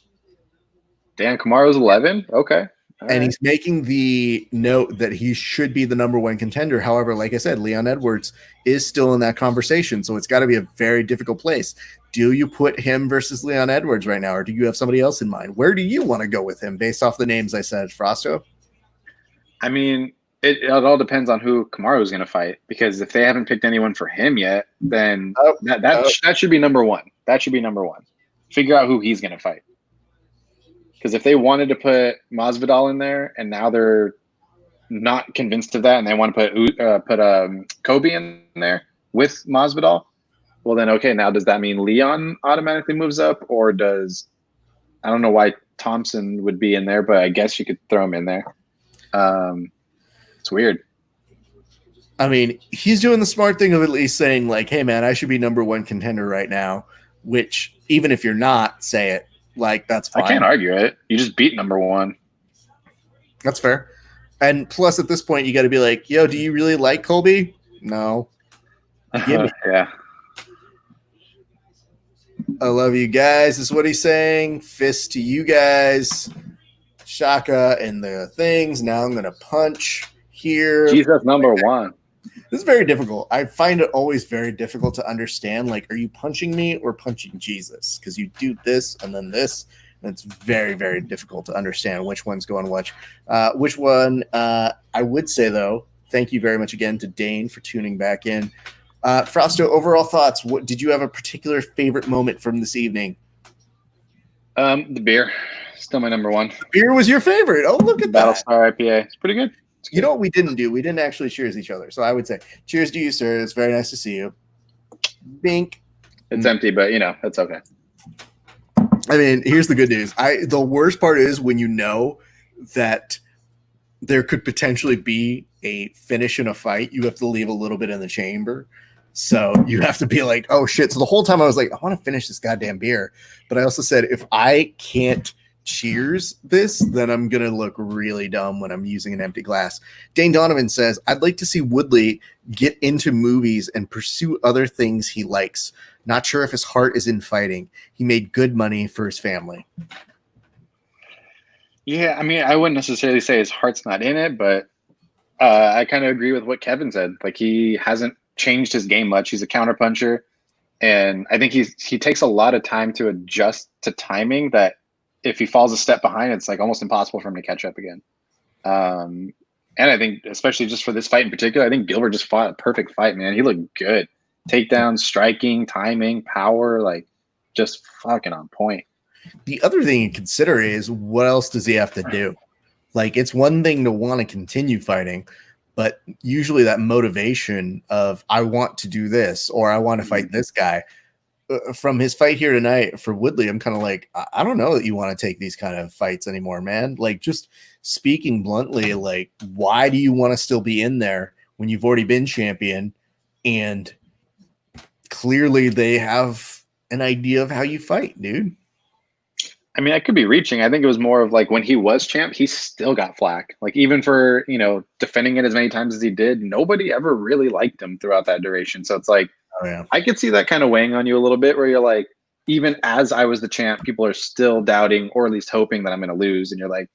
Dan Kamaro's 11? Okay. And he's making the note that he should be the number one contender. However, like I said, Leon Edwards is still in that conversation. So it's got to be a very difficult place. Do you put him versus Leon Edwards right now, or do you have somebody else in mind? Where do you want to go with him based off the names I said, Frosto? I mean, it all depends on who Kamaru is going to fight, because if they haven't picked anyone for him yet, then that should be number one. That should be number one. Figure out who he's going to fight. Because if they wanted to put Masvidal in there and now they're not convinced of that and they want to put Kobe in there with Masvidal, well then okay, now does that mean Leon automatically moves up, or does, I don't know why Thompson would be in there, but I guess you could throw him in there. It's weird. I mean, he's doing the smart thing of at least saying like, hey man, I should be number one contender right now, which even if you're not, say it. Like, that's fine. I can't argue it. You just beat number one. That's fair. And plus, at this point, you got to be like, yo, do you really like Colby? No. Yeah. I love you guys, is what he's saying. Fist to you guys. Shaka and the things. Now I'm going to punch here. Jesus, number one. This is very difficult. I find it always very difficult to understand. Like, are you punching me or punching Jesus? Because you do this and then this. And it's very, very difficult to understand which one's going which. Which one? I would say, though, thank you very much again to Dane for tuning back in. Frosto, overall thoughts. What did you have a particular favorite moment from this evening? The beer. Still my number one. Beer was your favorite. Oh, look at that. Battlestar IPA. It's pretty good. You know what we didn't do? We didn't actually cheers each other. So I would say, cheers to you, sir. It's very nice to see you. Bink. It's empty, but, that's okay. I mean, here's the good news. The worst part is when you know that there could potentially be a finish in a fight, you have to leave a little bit in the chamber. So you have to be like, oh, shit. So the whole time I was like, I want to finish this goddamn beer. But I also said, if I can't cheers this, then I'm gonna look really dumb when I'm using an empty glass. Dane Donovan says, I'd like to see Woodley get into movies and pursue other things he likes. Not sure if his heart is in fighting. He made good money for his family. Yeah, I mean, I wouldn't necessarily say his heart's not in it, but I kind of agree with what Kevin said. Like, he hasn't changed his game much. He's a counterpuncher, and I think he takes a lot of time to adjust to timing that if he falls a step behind, it's like almost impossible for him to catch up again. And I think, especially just for this fight in particular, I think Gilbert just fought a perfect fight, man. He looked good. Takedowns, striking, timing, power, like just fucking on point. The other thing you consider is, what else does he have to do? Like, it's one thing to want to continue fighting, but usually that motivation of, I want to do this, or I want to fight this guy. From his fight here tonight for Woodley, I'm kind of like, I don't know that you want to take these kind of fights anymore, man. Like, just speaking bluntly, like, why do you want to still be in there when you've already been champion? And clearly they have an idea of how you fight, dude. I mean, I could be reaching. I think it was more of like, when he was champ, he still got flack. Like, even for, defending it as many times as he did, nobody ever really liked him throughout that duration. So it's like, oh, yeah. I could see that kind of weighing on you a little bit, where you're like, even as I was the champ, people are still doubting or at least hoping that I'm going to lose. And you're like,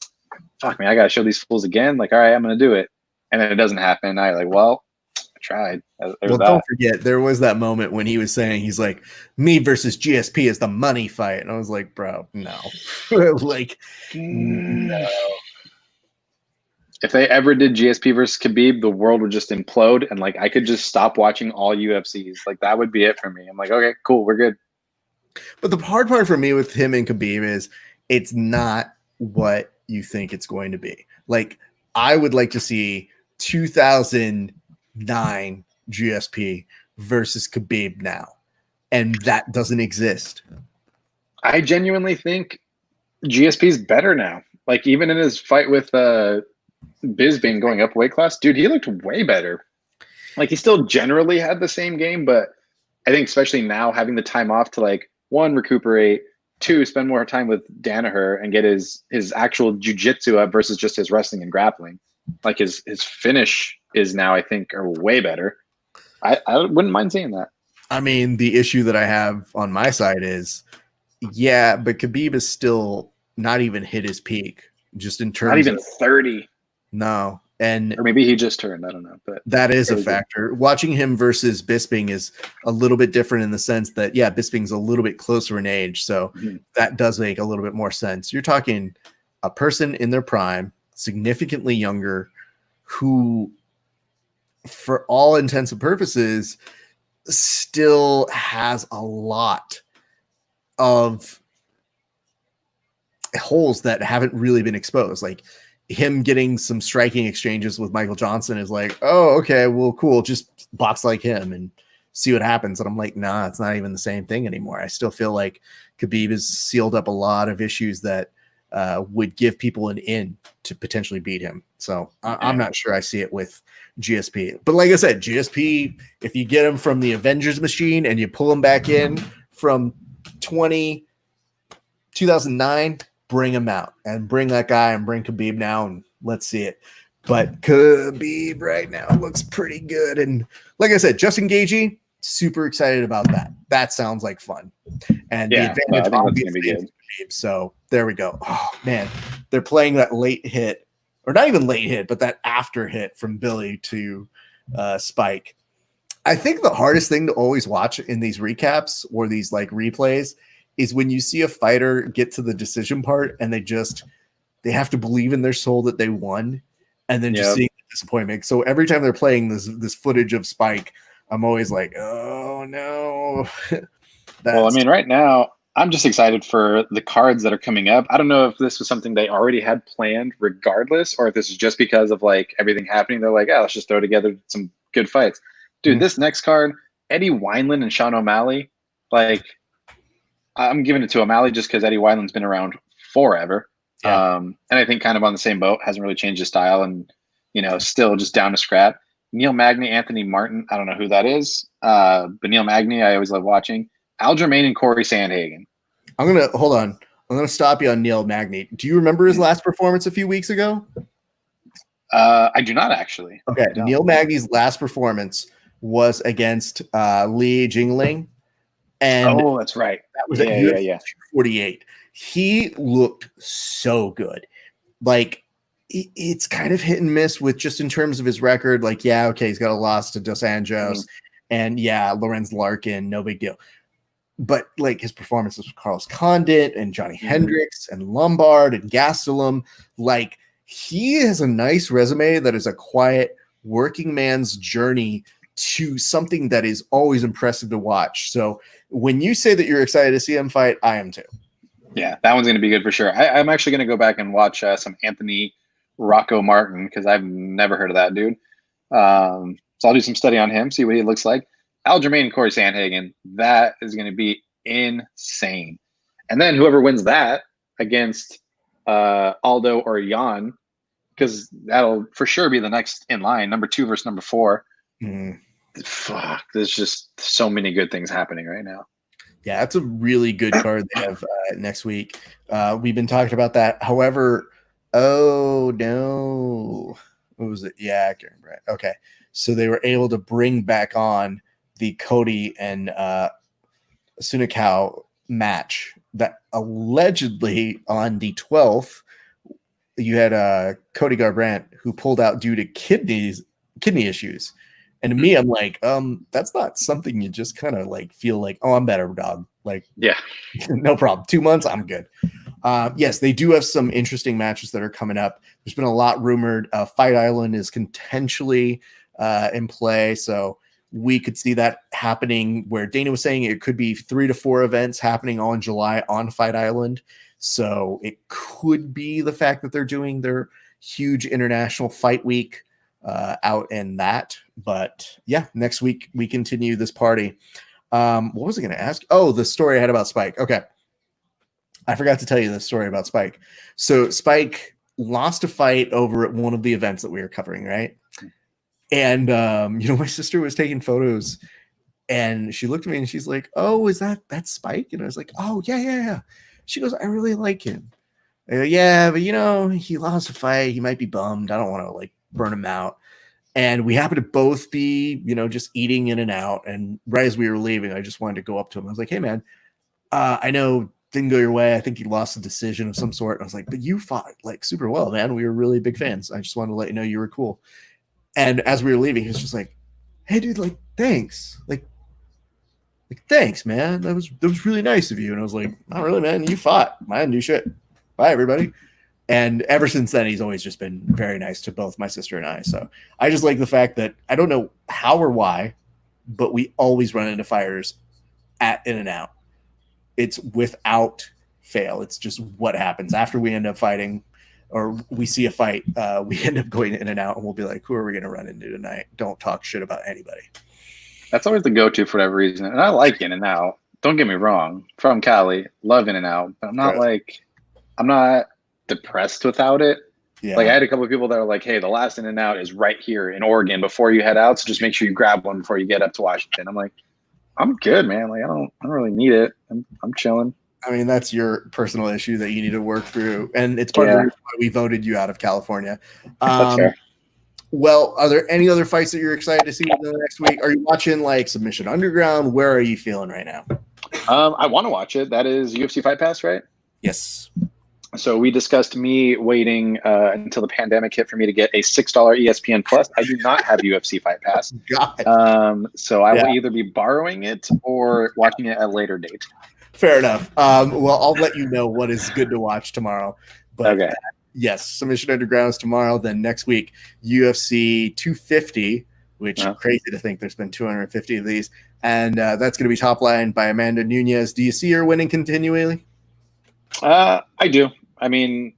fuck me, I got to show these fools again. Like, all right, I'm going to do it. And then it doesn't happen. Now you're like, well, I tried. Don't forget, there was that moment when he was saying, he's like, me versus GSP is the money fight. And I was like, bro, no. Like, no. If they ever did GSP versus Khabib, the world would just implode, and like, I could just stop watching all UFCs. Like, that would be it for me. I'm like, okay, cool, we're good. But the hard part for me with him and Khabib is, it's not what you think it's going to be. Like, I would like to see 2009 GSP versus Khabib now, and that doesn't exist. I genuinely think GSP's better now. Like, even in his fight with Bisping going up weight class, dude, he looked way better. Like, he still generally had the same game, but I think especially now, having the time off to, like, one, recuperate, two, spend more time with Danaher and get his actual jiu-jitsu up versus just his wrestling and grappling. Like, his finish is now, I think, are way better. I wouldn't mind seeing that. I mean, the issue that I have on my side is, yeah, but Khabib is still not even hit his peak. just in Not terms even of 30. no. And Or maybe he just turned. I don't know. But that is a crazy. factor. Watching him versus Bisping is a little bit different in the sense that, yeah, Bisping's a little bit closer in age. So that does make a little bit more sense. You're talking a person in their prime, significantly younger, who, for all intents and purposes, still has a lot of holes that haven't really been exposed. Like him getting some striking exchanges with Michael Johnson is like, oh, okay, well, cool. Just box like him and see what happens. And I'm like, nah, it's not even the same thing anymore. I still feel like Khabib has sealed up a lot of issues that would give people an in to potentially beat him. So I'm not sure I see it with GSP. But like I said, GSP, if you get him from the Avengers machine and you pull him back in from 2009, bring him out and bring that guy and bring Khabib now and let's see it. But Khabib right now looks pretty good. And like I said, Justin Gaethje, super excited about that. That sounds like fun. And the advantage obviously is Khabib. So there we go. Oh man, they're playing that late hit, or not even late hit, but that after hit from Billy to Spike. I think the hardest thing to always watch in these recaps or these like replays is when you see a fighter get to the decision part and they have to believe in their soul that they won, and then just seeing the disappointment. So every time they're playing this footage of Spike, I'm always like, oh no. Well, I mean, right now I'm just excited for the cards that are coming up. I don't know if this was something they already had planned regardless, or if this is just because of like everything happening. They're like, let's just throw together some good fights. Dude, this next card, Eddie Wineland and Sean O'Malley, like, I'm giving it to O'Malley just because Eddie Wineland's been around forever. Yeah. And I think kind of on the same boat, hasn't really changed his style and, still just down to scrap. Neil Magny, Anthony Martin, I don't know who that is. But Neil Magny, I always love watching. Aljamain and Corey Sandhagen. Hold on. I'm going to stop you on Neil Magny. Do you remember his last performance a few weeks ago? I do not actually. Okay. Neil Magny's last performance was against Li Jingling. And that's right. That was at UFC 248. He looked so good. Like, it's kind of hit and miss with just in terms of his record. Like, he's got a loss to Dos Anjos and Lorenz Larkin, no big deal. But like his performances with Carlos Condit and Johnny Hendricks and Lombard and Gastelum, like he has a nice resume that is a quiet working man's journey to something that is always impressive to watch. So when you say that you're excited to see him fight, I am too. Yeah, that one's going to be good for sure. I'm actually going to go back and watch some Anthony Rocco Martin because I've never heard of that dude. So I'll do some study on him, see what he looks like. Aljamain and Corey Sandhagen, that is going to be insane. And then whoever wins that against Aldo or Jan, because that'll for sure be the next in line, number 2 versus number 4. Fuck, there's just so many good things happening right now. Yeah, that's a really good card they have next week. We've been talking about that. However, oh no, what was it? Yeah, I can't remember. Okay, so they were able to bring back on the Cody and Sunakau match that allegedly on the 12th you had Cody Garbrandt who pulled out due to kidney issues. And to me, I'm like, that's not something you just kind of like feel like, oh, I'm better, dog. Like, no problem. 2 months, I'm good. Yes, they do have some interesting matches that are coming up. There's been a lot rumored. Fight Island is potentially in play, so we could see that happening. Where Dana was saying it could be 3 to 4 events happening all in July on Fight Island. So it could be the fact that they're doing their huge international fight week out in that. But yeah, next week we continue this party. What was I going to ask? Oh, the story I had about Spike. Okay. I forgot to tell you the story about Spike. So Spike lost a fight over at one of the events that we were covering, right? And, my sister was taking photos and she looked at me and she's like, oh, is that's Spike? And I was like, oh, yeah. She goes, I really like him. I go, yeah, but he lost a fight. He might be bummed. I don't want to like burn him out. And we happened to both be, just eating in and out. And right as we were leaving, I just wanted to go up to him. I was like, hey, man, I know didn't go your way. I think you lost a decision of some sort. I was like, but you fought like super well, man. We were really big fans. I just wanted to let you know you were cool. And as we were leaving, he was just like, hey, dude, like, thanks. Like, thanks, man. That was really nice of you. And I was like, not really, man. You fought. I didn't do shit. Bye, everybody. And ever since then, he's always just been very nice to both my sister and I. So I just like the fact that I don't know how or why, but we always run into fighters at In-N-Out. It's without fail. It's just what happens after we end up fighting or we see a fight. We end up going In-N-Out and we'll be like, who are we going to run into tonight? Don't talk shit about anybody. That's always the go-to for whatever reason. And I like In-N-Out. Don't get me wrong. From Cali, love In-N-Out. But I'm not depressed without it. Yeah. Like I had a couple of people that are like, hey, the last In-N-Out is right here in Oregon before you head out. So just make sure you grab one before you get up to Washington. I'm like, I'm good, man. Like I don't really need it. I'm chilling. I mean, that's your personal issue that you need to work through. And it's part of the reason why we voted you out of California. That's fair. Well, are there any other fights that you're excited to see in the next week? Are you watching like Submission Underground? Where are you feeling right now? I want to watch it. That is UFC Fight Pass, right? Yes. So we discussed me waiting until the pandemic hit for me to get a $6 ESPN Plus. I do not have UFC Fight Pass. So I will either be borrowing it or watching it at a later date. Fair enough. Well, I'll let you know what is good to watch tomorrow. But okay. Yes, Submission Underground is tomorrow. Then next week, UFC 250, which crazy to think there's been 250 of these. And that's going to be top line by Amanda Nunes. Do you see her winning continually? I do. I mean,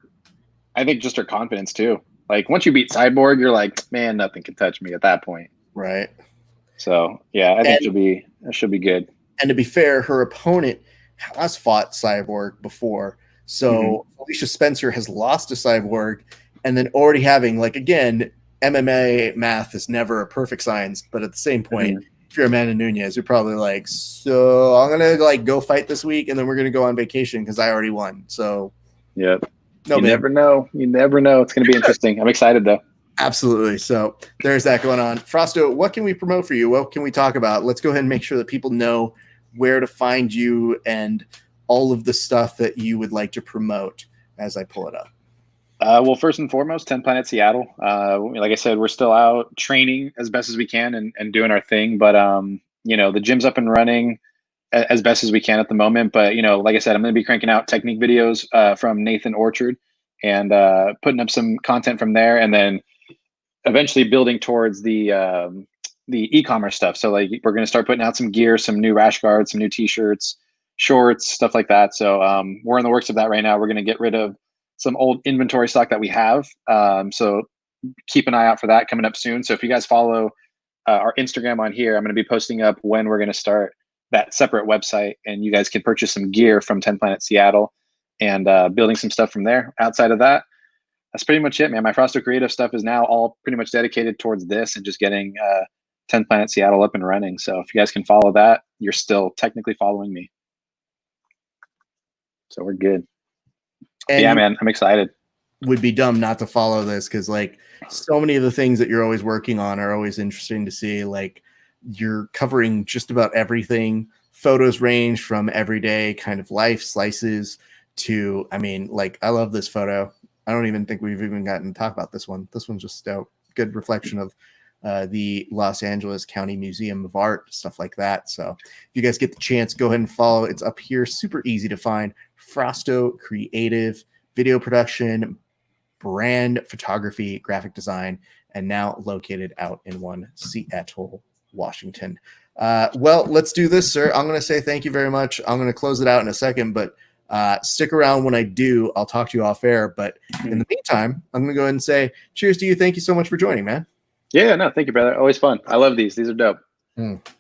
I think just her confidence too. Like once you beat Cyborg, you're like, man, nothing can touch me at that point. Right. So yeah, I think it should be good. And to be fair, her opponent has fought Cyborg before. So Alicia Spencer has lost to Cyborg, and then already having, like, again, MMA math is never a perfect science, but at the same point, if you're Amanda Nunes, you're probably like, so I'm going to like go fight this week, and then we're going to go on vacation because I already won. So you never know. You never know. It's going to be interesting. I'm excited though. Absolutely. So there's that going on. Frosto, what can we promote for you? What can we talk about? Let's go ahead and make sure that people know where to find you and all of the stuff that you would like to promote as I pull it up. Well, first and foremost, 10 Planet Seattle. Like I said, we're still out training as best as we can and doing our thing. But, the gym's up and running as best as we can at the moment. But, like I said, I'm going to be cranking out technique videos from Nathan Orchard and putting up some content from there. And then eventually building towards the e-commerce stuff. So like we're going to start putting out some gear, some new rash guards, some new t-shirts, shorts, stuff like that. So we're in the works of that right now. We're going to get rid of some old inventory stock that we have. So keep an eye out for that coming up soon. So if you guys follow our Instagram on here, I'm going to be posting up when we're going to start that separate website, and you guys can purchase some gear from 10 Planet Seattle and building some stuff from there. Outside of that, that's pretty much it, man. My Frosto Creative stuff is now all pretty much dedicated towards this and just getting 10 Planet Seattle up and running. So if you guys can follow that, you're still technically following me. So we're good. And yeah, man, I'm excited. Would be dumb not to follow this because, like, so many of the things that you're always working on are always interesting to see. Like, you're covering just about everything. Photos range from everyday kind of life slices to, I mean, like, I love this photo. I don't even think we've even gotten to talk about this one. This one's just a good reflection of the Los Angeles County Museum of Art, stuff like that. So if you guys get the chance, go ahead and follow. It's up here. Super easy to find. Frosto Creative, video production, brand photography, graphic design, and now located out in Seattle, Washington. Well, let's do this, sir. I'm going to say thank you very much. I'm going to close it out in a second, but stick around when I do. I'll talk to you off air. But in the meantime, I'm going to go ahead and say cheers to you. Thank you so much for joining, man. Yeah, no, thank you, brother. Always fun. I love these. These are dope.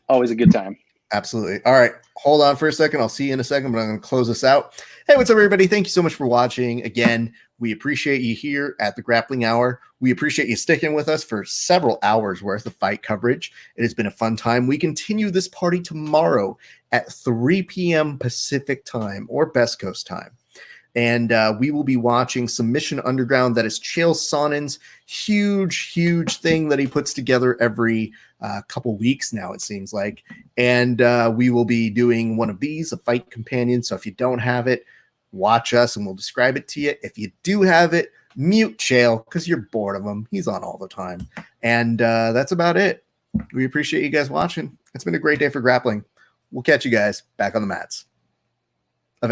Always a good time. Absolutely. All right. Hold on for a second. I'll see you in a second, but I'm going to close this out. Hey, what's up, everybody? Thank you so much for watching. Again, we appreciate you here at the Grappling Hour. We appreciate you sticking with us for several hours worth of fight coverage. It has been a fun time. We continue this party tomorrow at 3 p.m. Pacific time or Best Coast time. And we will be watching Submission Underground. That is Chael Sonnen's huge thing that he puts together every couple weeks now, it seems like. And we will be doing one of these, a fight companion. So if you don't have it, watch us and we'll describe it to you. If you do have it, mute Chael because you're bored of him. He's on all the time. And that's about it. We appreciate you guys watching. It's been a great day for grappling. We'll catch you guys back on the mats.